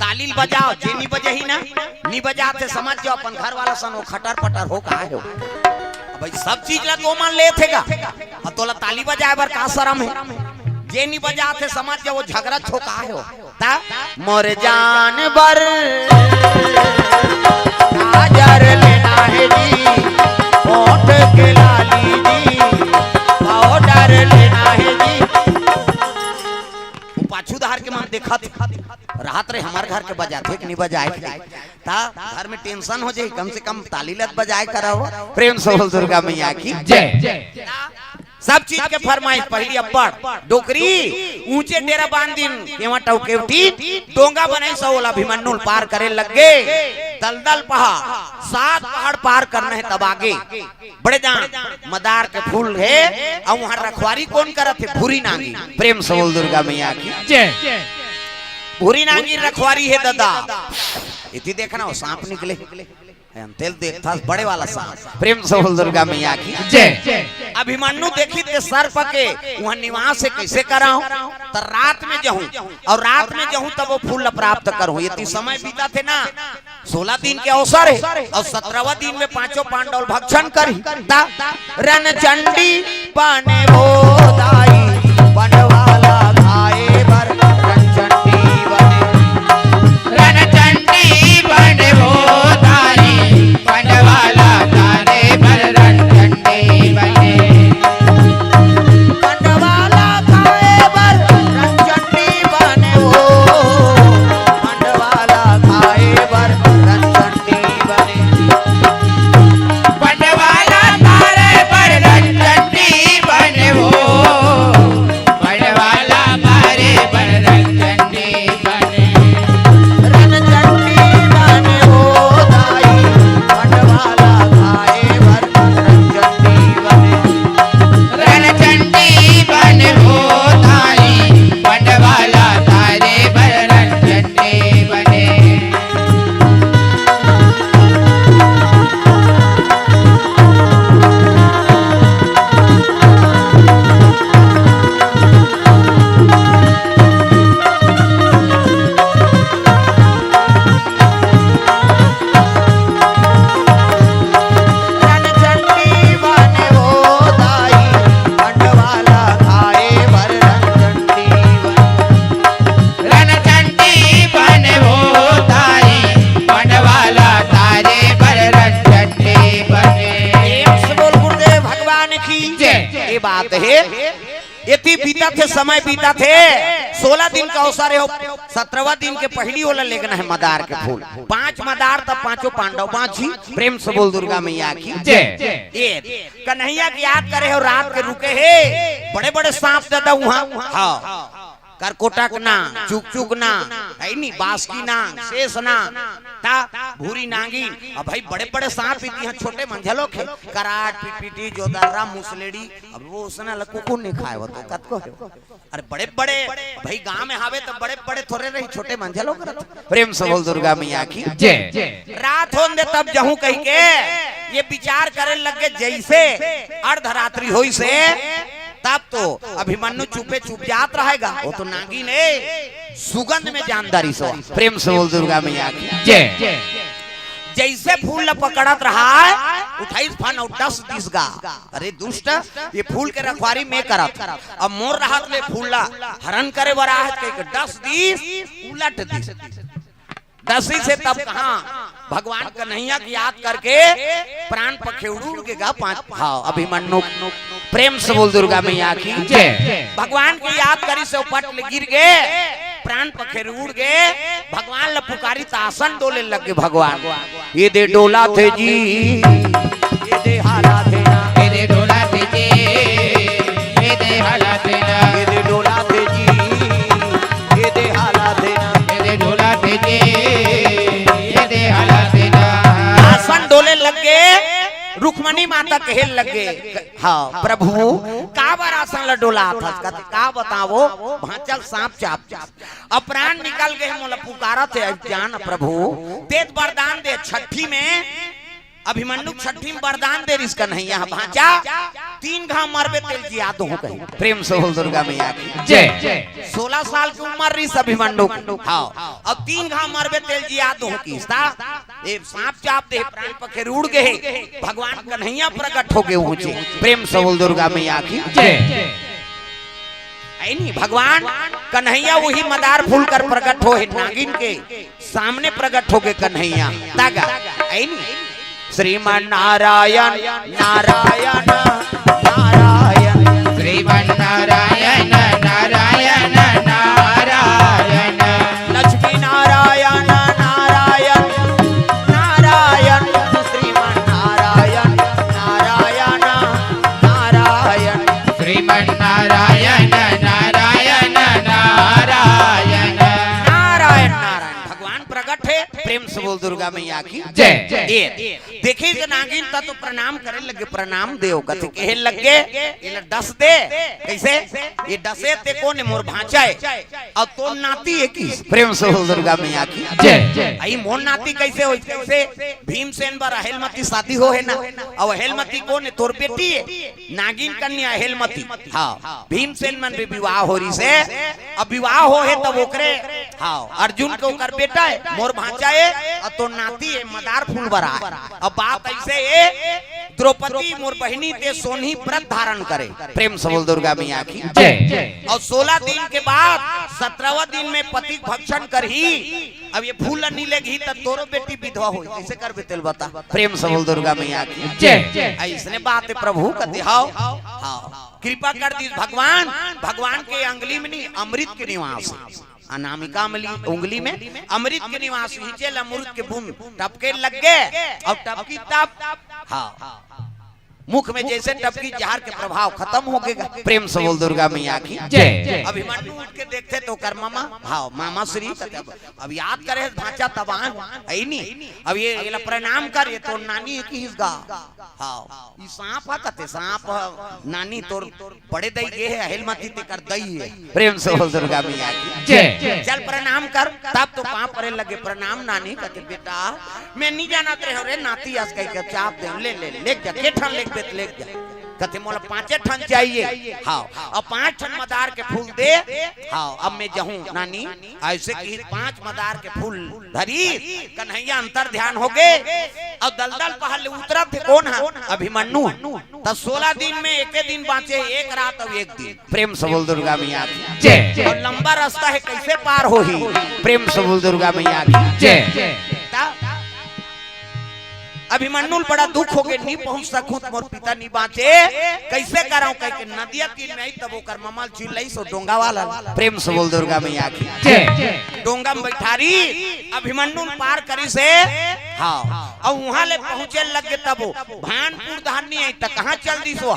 तालील बजाओ जे नी बजे ही ना नी बजाते समझ जाओ अपन घर वाला सन वो खटर पटर हो का है भाई सब चीज ला तो मान ले थेगा और तोला ताली बजाए बर का शर्म है जे नी बजाते समझ जाओ वो झगड़ा छोका है ता मोर जान बर काजर लेना है जी ओठ के लाली जी पाउडर लेना है जी पाछू धार के मन देखा राहत रे हमार घर के बजाते कि नहीं बजाए ता घर में टेंशन हो जाए कम से कम ताली लत बजाए कराओ प्रेम से बोल दुर्गा मैया की जय। सब चीज के फरमाइश पहली अब्बड़ डोकरी ऊंचे डेरा बांध दिन केवा टौकेवटी डोंगा बनाई सौला अभिमन्युल पार करे लग गए दलदल पहाड़ 7 पहाड़ पार करना है तब आगे बड़े जान मदार के फूल है और वहां रखवारी कौन करत है भूरी नांगी प्रेम से बोल दुर्गा मैया की जय। भूरी नांगी रखवारी है दादा इति देखना वो सांप निकले तेल देखता बड़े वाला सांप प्रेम से बोल दुर्गा मैया की जय। अभिमन्यु देखी ते सर्प के वहां निवास से कैसे कराऊं तो रात में जाऊं और रात में जाऊं तब वो फूल प्राप्त करूं ये समय बीता थे ना 16 दिन के अवसर है और 17वां दिन में 5 पांडव भक्षण करी रण चंडी पाने वो दाई बनवाला खाए बर रण चंडी बने रण चंडी बने वो दाई बनवाला खाए बर रण चंडी बने बनवाला खाए बर रण चंडी बने वो बनवाला खाए बर रण चंडी बने बनवाला खाए बर रण चंडी बने वो बनवाला खाए बर रण चंडी बने रण चंडी बने वो दाई बनवाला खाए बर रण चंडी बने रण चंडी बने वो दाई बनवाला खाए बर रण चंडी बने। रण चंडी बने वो दाई बनवाला खाए बर रण चंडी बने रण चंडी बने वो दाई बनवाला तारे बर रण चंडी बने। बोल गुरुदेव भगवान की जय। ये बात है इति बीता थे समय बीता थे 16 दिन का अवसर हो 17वां दिन के पहली ओला लेना है मदार के फूल 5 मदार तब 5 पांडव बांची प्रेम से बोल दुर्गा मैया की जय। ये कन्हैया की याद करे हो रात के रुके है बड़े बड़े सांप ज्यादा वहां हाँ करकोटक ना चुक चुक ना है नी बास की ना शेष ना ता भूरी नांगी अब भाई बड़े बड़े सांप इतने छोटे मंझलों के कराट पीपीटी जोदर्रा मुसलेड़ी अब वो उसने लकुकुन नहीं खाए वो तो कत को अरे बड़े बड़े भाई गांव में हावे तो बड़े बड़े थोड़े रही छोटे मंझलों करत प्रेम से बोल दुर्गा मैया की जय। रात होन दे तब जहूं कह के ये विचार करे लगे जैसे अर्धरात्रि होई से तब तो अभिमन्यु चुपे चुप जात रहेगा। वो तो नागिन है सुगंध में जानदारी सो। प्रेम से बोल दुर्गा मैया की जय। जैसे फूल ल पकड़त रहा है 28 फन और 10 गा। अरे दुष्ट ये फूल के रखवारी में करत अब मोर राहत ले फूल ला हरण करे बरा है के 10 उलट दी 10 से तब कहां भगवान कन्हैया की याद करके प्राण पखेड़ू के गा 5 हाँ अभिमन्यु। प्रेम से बोल दुर्गा मैया की जय। भगवान की याद करी से पट गिर गए प्राण पखेर उड़ गए। भगवान ल पुकारी तासन डोले लगे। भगवान ये दे डोला थे जी ये दे हाला थे ना ये दे डोला थे जी ये दे हाला थे ना ये दे डोला थे जी ये दे हाला थे ना ये दे डोला थे जी ये दे हाला थे ना। तासन डोले लगे रुक्मणी माता कहे लगे हाँ प्रभु का बार आसन ल डोला था का बताओ भांचल सांप चाप अब प्राण निकल गए मोला पुकारा थे जान प्रभु तेज वरदान दे। छठी में अभिमन्यु छठी में वरदान दे इसका नहीं यहाँ भांचा 3 घाव मरबे तेल जी याद हो कहीं। प्रेम से बोल दुर्गा मैया की जय। 16 साल की उम्र रही अभिमन्यु हाँ अब 3 घाव मरबे तेल जी याद हो की ये सांप चाप दे प्राण पखेर उड़ गए। भगवान कन्हैया प्रकट हो गए ऊंचे। प्रेम से बोल दुर्गा मैया की जय। नहीं भगवान कन्हैया वही मदार फूल कर प्रकट हो है नागिन के सामने प्रकट हो गए कन्हैया दागा नहीं श्रीमान नारायण नारायण नारायण श्रीमान नारायण नारायण नारायण लक्ष्मी नारायण नारायण नारायण श्रीमान नारायण नारायण नारायण श्रीमान नारायण नारायण नारायण नारायण नारायण भगवान प्रकट है। प्रेम से बोल दुर्गा मैया की जय। देखिए कि नागिन ता तो प्रणाम करे लगे प्रणाम देओ कथे कहे लगे ये 10 दे कैसे ये 10 ते कोने मोर भांचा है और तो नाती है की। प्रेम से बोल दुर्गा मैया की जय। आई मोर नाती कैसे हो कैसे भीमसेन बर अहेलमती शादी हो है ना और अहेलमती कौन है तोर बेटी है नागिन कन्या अहेलमती हाँ भीमसेन मन भी विवाह हो रही से अब विवाह हो है तब ओकरे हाँ अर्जुन के ओकर बेटा है मोर भांचा है और तो नाती है मदार फूल बरा है। अब बात ऐसे है द्रौपदी मोर बहिनी ते सोनी व्रत धारण करे। प्रेम से बोल दुर्गा मैया की जय। और 16 दिन के बाद 17वां दिन में पति भक्षण कर ही अब ये फूल नहीं लेगी तब तोरो बेटी विधवा हो कैसे कर बेतेल बता। प्रेम से बोल दुर्गा मैया की जय। ऐसने बात है प्रभु का दिखाओ हाँ कृपा कर दी भगवान। भगवान के अंगुली में नहीं अमृत के निवास अनामिका उंगली में अमृत के निवास नीचे अमृत के बूंद टपके लग गए और टपकी टप हाँ मुख में जैसे टपकी जहर के प्रभाव खत्म हो गएगा। प्रेम से बोल दुर्गा मैया की जय। अभिमन्यु उठ के देखते तो कर मामा हाँ मामा श्री अब याद करे भांचा तबान है नहीं अब ये प्रणाम कर ये तो नानी की हिस्सा हाँ ये सांप है कते सांप नानी तोर बड़े दई गे है हेलमती ते कर दई है। प्रेम से बोल दुर्गा मैया की जय। चल प्रणाम कर तब तो पांव परे लगे प्रणाम नानी कते बेटा मैं नहीं जाना तेरे रे नाती आज कह के चाप दे ले ले ले जा के ठन ले बेत ले जा कथे मोला 5 ठन चाहिए हाँ अब 5 ठन मदार के फूल दे हाँ अब मैं जाऊं नानी ऐसे की 5 मदार के फूल धरी कन्हैया अंतर ध्यान हो गए और दलदल पहाड़ उतरा थे कौन है अभिमन्यु तब 16 दिन में एक दिन बाँचे एक रात और एक दिन। प्रेम से बोल दुर्गा मैया की जय। और लंबा रास्ता है कैसे पार हो ही। प्रेम से बोल दुर्गा मैया की जय। अभिमन्यु बड़ा दुख हो गए नहीं पहुंच सकूं मोर पिता नहीं बाँचे कैसे कराऊं कह के नदिया तीन में तब ओकर ममल चिल्लाई सो डोंगा वाला। प्रेम से बोल दुर्गा मैया की जय। डोंगा में बैठारी अभिमन्यु पार करी से हाँ और वहां ले पहुंचे लगे तब भानपुर धानी आई तक कहां चल दी सो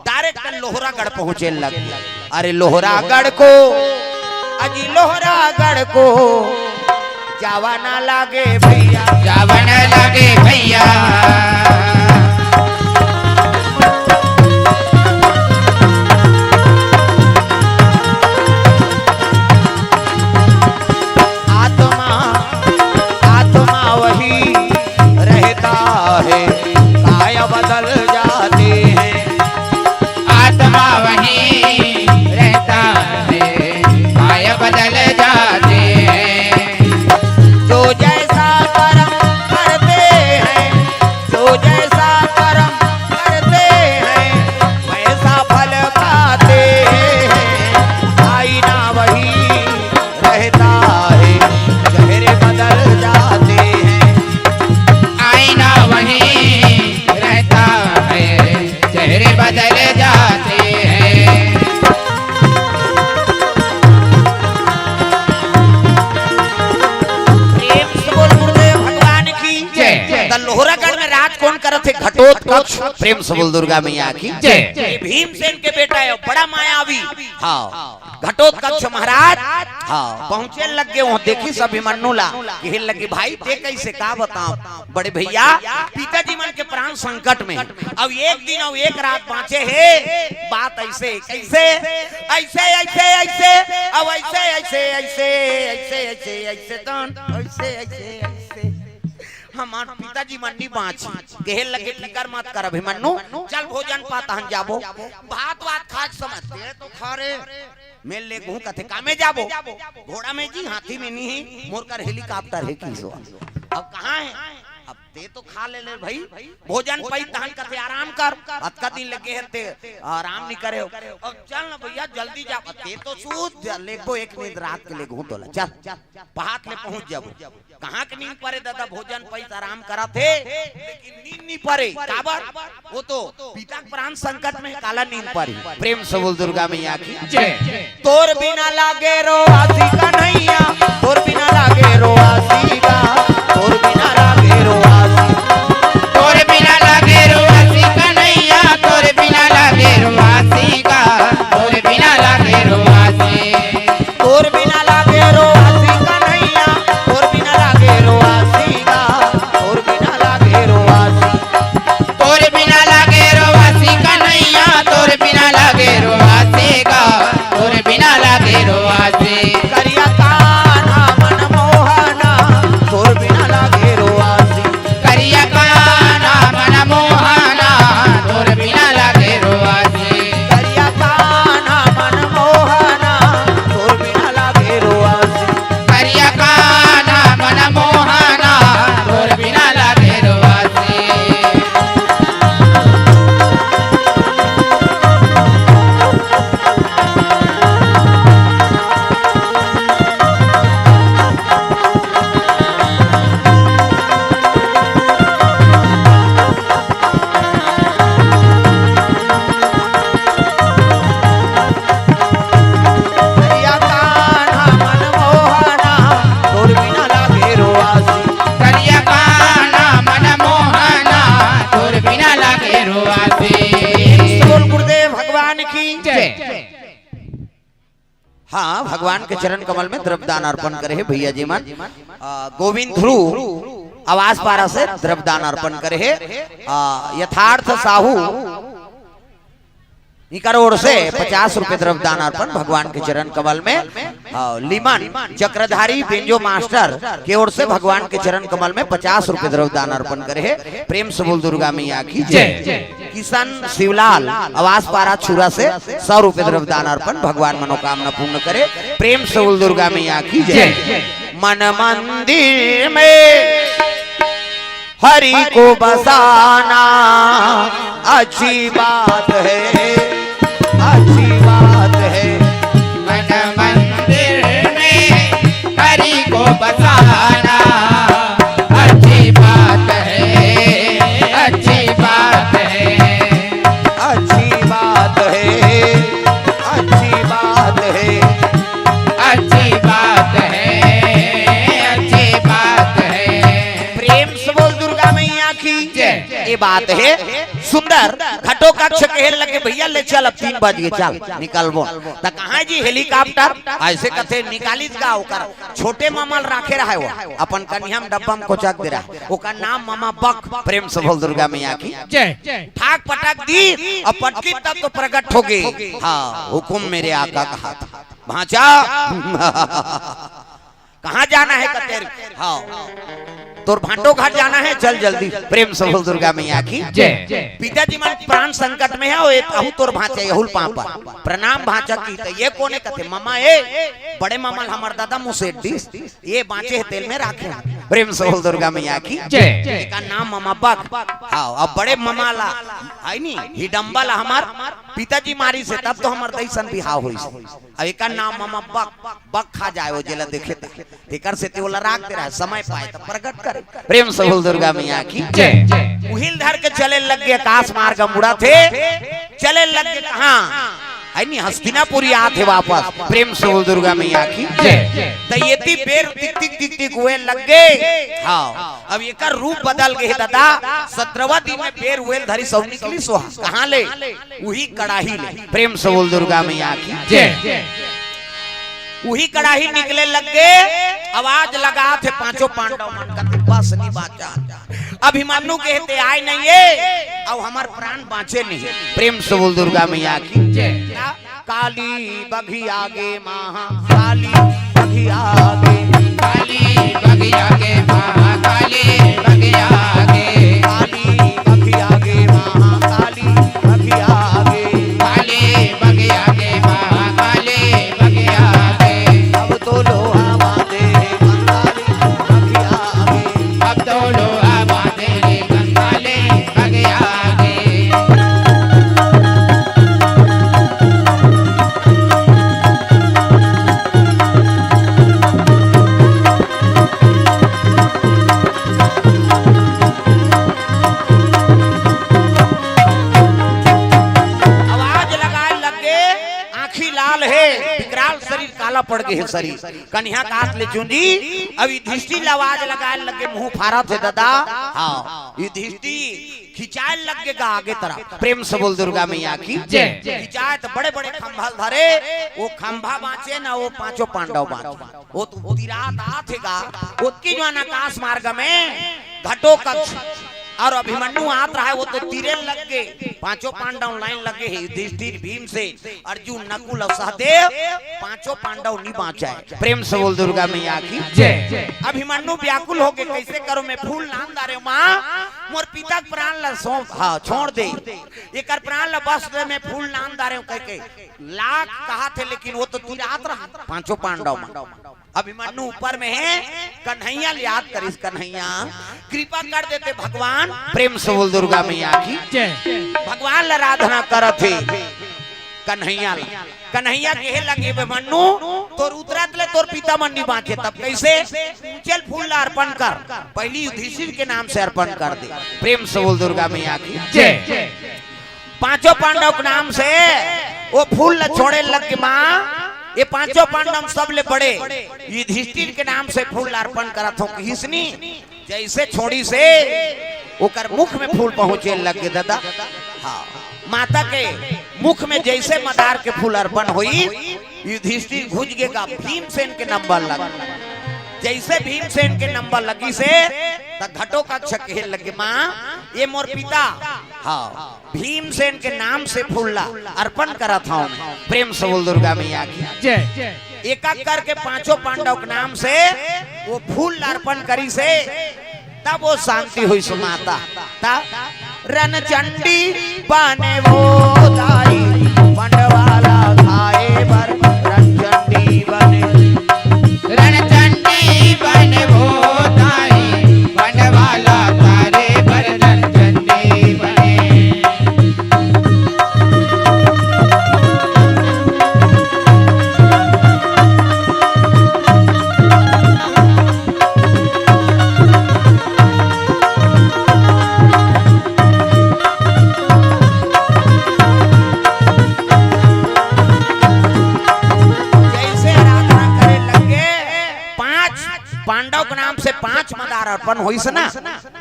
डायरेक्ट लोहरागढ़ पहुंचे लग। अरे लोहरागढ़ को अजी लोहरागढ़ को जावा ना लागे भैया जावन लगे भैया आत्मा आत्मा वही रहता है काया बदल जाते हैं आत्मा वही घटोत्कच प्रेम से बोल दुर्गा मैया की जय। भीमसेन के बेटा है बड़ा मायावी। हाँ घटोत्कच महाराज हाँ पहुंचे लग गए वहां देखी सब अभिमन्यु ला कहे लगे भाई ते कैसे का बताओ बड़े भैया पिताजी मन के प्राण संकट में अब एक दिन और एक रात बाँचे है बात ऐसे कैसे ऐसे ऐसे ऐसे अब ऐसे ऐसे ऐसे ऐसे ऐसे ऐसे ऐसे ऐसे ऐसे हमार पिताजी मंडी बाँच कहे लगे फिकर मत कर अभिमन्यु चल भोजन पाता हम जाबो भात वात खाज समझते तो खा रे मेल ले गहूं कथे कामे जाबो घोड़ा में जी हाथी में नहीं मोर कर हेलीकॉप्टर है किसो अब कहाँ है अब ते तो खा ले भाई भोजन पाई तहन कथे आराम कर अतका दिन लगे है ते आराम नहीं करे अब चल ना भैया जल्दी जा ते तो सूत लेको एक नींद रात के ले घूम तोला चल पहाड़ में पहुंच जाबो कहाँ के नींद परे दादा भोजन पाई आराम करा थे लेकिन नींद नहीं परे काबर वो तो पिता प्राण संकट में काला नींद परी प्रेम से बोल दुर्गा मैया की जय। तोर बिना लागे रो आसी का नैया तोर बिना लागे रो आसी का तोर बिना लागे रो आसी तोर बिना लागे रो आसी का नैया तोर बिना लागे रो आसी का तोर बिना लागे रो आसी तोर बिना लागे रो आसी का नैया तोर बिना लागे रो आसी का तोर बिना लागे रो आसी तोर बिना लागे रो आसी का नैया तोर बिना लागे रो आसी का तोर बिना लागे रो आसी करिया कान्हा मन मोहना तोर बिना लागे रो आसी करिया कान्हा मन मोहना तोर बिना लागे रो आसी करिया कान्हा मन मोहना तोर बिना लागे रो आसी करिया कान्हा मन मोहना तोर बिना लागे रो आसी करिया कान्हा मन मोहना तोर बिना लागे रो आसी करिया कान्हा मन मोहना तोर बिना लागे रो आसी बोल गुरुदेव भगवान की जय। हाँ भगवान के चरण कमल में द्रव्यदान अर्पण करे है भैया जी मन गोविंद ध्रुव आवास पारा से द्रव्यदान अर्पण करे है यथार्थ साहू इकर ओर से 50 रुपए द्रव्यदान अर्पण भगवान के चरण कमल में लिमन चक्रधारी बेंजो मास्टर की ओर से भगवान के चरण कमल में 50 रुपए द्रव्यदान अर्पण करे है प्रेम से बोल दुर्गा मैया की जय। किशन शिवलाल आवास पारा छुरा से 100 रुपए द्रव्यदान अर्पण भगवान मनोकामना पूर्ण करे प्रेम से बोल दुर्गा मैया की जय। मन मंदिर में हरि को बसाना अच्छी बात है अच्छी बात है मन मंदिर में हरि को बसाना अच्छी बात है अच्छी बात है अच्छी बात है अच्छी बात है अच्छी बात है अच्छी बात है प्रेम से बोल दुर्गा मैया की जय। ये बात है सुंदर घटोत्कच कहे लगे भैया ले चल अब 3 बज गए चल निकलबो त कहाँ जी हेलीकॉप्टर ऐसे कथे निकाली का ओकर छोटे मामल राखे रहा वो अपन कन्या में डब्बा में कोचक दे रहा ओकर नाम मामा बक प्रेम से बोल दुर्गा मैया की जय। ठाक पटक दी और पटकी तब तो प्रकट हो गए हाँ हुकुम मेरे आका का हाथ भांचा कहाँ जाना है कतेर हाँ तोर भांटो घाट जाना है चल जल्दी प्रेम से बोल दुर्गा मैया की जय। पिताजी मन प्राण संकट में है ओ अहू तोर भांचे यहुल पापा प्रणाम भांचा की तो ये कोने कथे मामा ए बड़े मामा हमार दादा मुसेड्डी ये बांचे है तेल में राखे प्रेम से बोल दुर्गा मैया की जय। का नाम मामा बक हाँ अब बड़े मामा ला है नी हिडम्बा ला हमार पिताजी मारी से तब तो हमार दैसन बिहाव हुई अब एक नाम मामा बक बक खा जाए वो जेला देखे तेकर से तेवला राख दे रहा है समय पाए तो प्रकट करे प्रेम से बोल दुर्गा मैया की जय। उहिल धर के चले लग गए आकाश मार्ग मुड़ा थे चले लग गए कहाँ है नहीं हस्तिनापुरी आते वापस प्रेम से बोल दुर्गा मैया की दैयती पेड़ टिक टिक टिक टिक हुए लग गए। हाँ अब एक रूप बदल गए दादा 17वां दिन में पेड़ हुए धरी सब निकली सोहा कहाँ ले वही कड़ाही ले प्रेम से बोल दुर्गा मैया की वही कड़ाही निकले लग गए। आवाज लगा थे पांचों पांडव मन का बस नहीं बाचा अभिमन्यु कहते आए नहीं है अब हमार प्राण बाँचे नहीं प्रेम से बोल दुर्गा मैया की काली बघी आगे महा काली बघी आगे काली बघी आगे महाकाली बघी आगे काली बघी आगे महा काली बघी आगे काली बघी आगे महाकाली बघी आगे अब तो लोहा बांधे कंगाली बघी आगे अब तो लोहा बांधे रे कंगाले बघी आगे काला पड़ गए है शरीर कन्या काट ले चुंदी अब युधिष्ठिर आवाज लगाए लगे मुंह फाड़ा थे दादा। हाँ युधिष्ठिर खिंचाए लग गए आगे तरफ प्रेम से बोल दुर्गा मैया की खिंचाए तो बड़े बड़े खंभा धरे वो खंभा बाँचे ना वो पांचों पांडव बाँचे वो तो तिरात आथेगा उसकी जो आकाश मार्ग में घटो कक्ष और अभिमन्यु आत रहा है वो तो तीरे लग गए पांचों पांडव लाइन लगे हैं युधिष्ठिर भीमसेन अर्जुन नकुल और सहदेव पांचों पांडव नहीं बाँचा प्रेम से बोल दुर्गा मैया की अभिमन्यु व्याकुल हो गए कैसे करो मैं फूल नाम दारे माँ मोर पिता प्राण ला हाँ छोड़ दे एक प्राण ला बस में फूल नाम दारे कह के लाख कहा थे लेकिन वो तो तीरात रहा पांचों पांडव अभिमन्यु ऊपर में है कन्हैया याद करिस कन्हैया कृपा कर देते भगवान प्रेम से बोल दुर्गा मैया की भगवान ला आराधना करत थे कन्हैया कन्हैया कहे लगे अभिमन्यु तोर उतरत ले तोर पिता मन नहीं बाँचे तब कैसे चल फूल ला अर्पण कर पहली युधिष्ठिर के नाम से अर्पण कर दे प्रेम से बोल दुर्गा मैया की पांचों पांडव के नाम से वो फूल ला छोड़े लग के माँ ये पांचों पांडव सब ले बड़े युधिष्ठिर के नाम से फूल अर्पण करत हो हिसनी जैसे छोड़ी से ओकर मुख में फूल पहुंचे लगे दादा। हाँ माता के मुख में जैसे मदार के फूल अर्पण हुई युधिष्ठिर घुस गएगा भीमसेन के नंबर लग जैसे भीमसेन के नंबर लगी से घटो का कहे लगे माँ ये मोर पिता हाँ भीमसेन के नाम से फूल अर्पण करा था प्रेम से बोल दुर्गा मैया की एक एक करके पांचों पांडव के नाम से वो फूल अर्पण करी से तब वो शांति हुई सो माता तब रणचंडी बने वो दाई पंडवाला खाए बर रणचंडी बने रणचंडी बने वो दाई पंडवाला तारे बर रणचंडी बने पांडव के नाम से 5 मदार अर्पण हुई से ना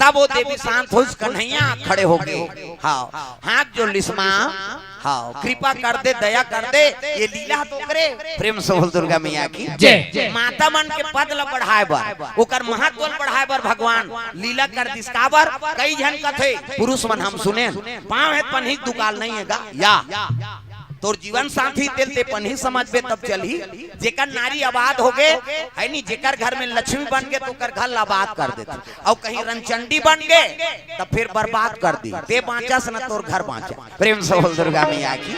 तब वो देवी शांत हुई कन्हैया खड़े हो गए। हाँ हाथ जो लिस्मा हाँ कृपा कर दे दया कर दे ये लीला तो करे प्रेम से बोल दुर्गा मैया की माता मन के पद ला बढ़ाए बर ओकर महत्व बढ़ाए बर भगवान लीला कर दिसकाबर कई जन कथे पुरुष मन हम सुने पाँव है पन्ही दुकाल नहीं है या तोर जीवन साथी तेलते पन्ही समझ बे तब चली जेकर नारी आबाद हो गए है नी जेकर घर में लक्ष्मी बन गए तो कर घर आबाद कर देते और कहीं रणचंडी बन गए तब फिर बर्बाद कर दी ते बाँचा से न तोर घर बाँचा प्रेम से बोल दुर्गा मैया की।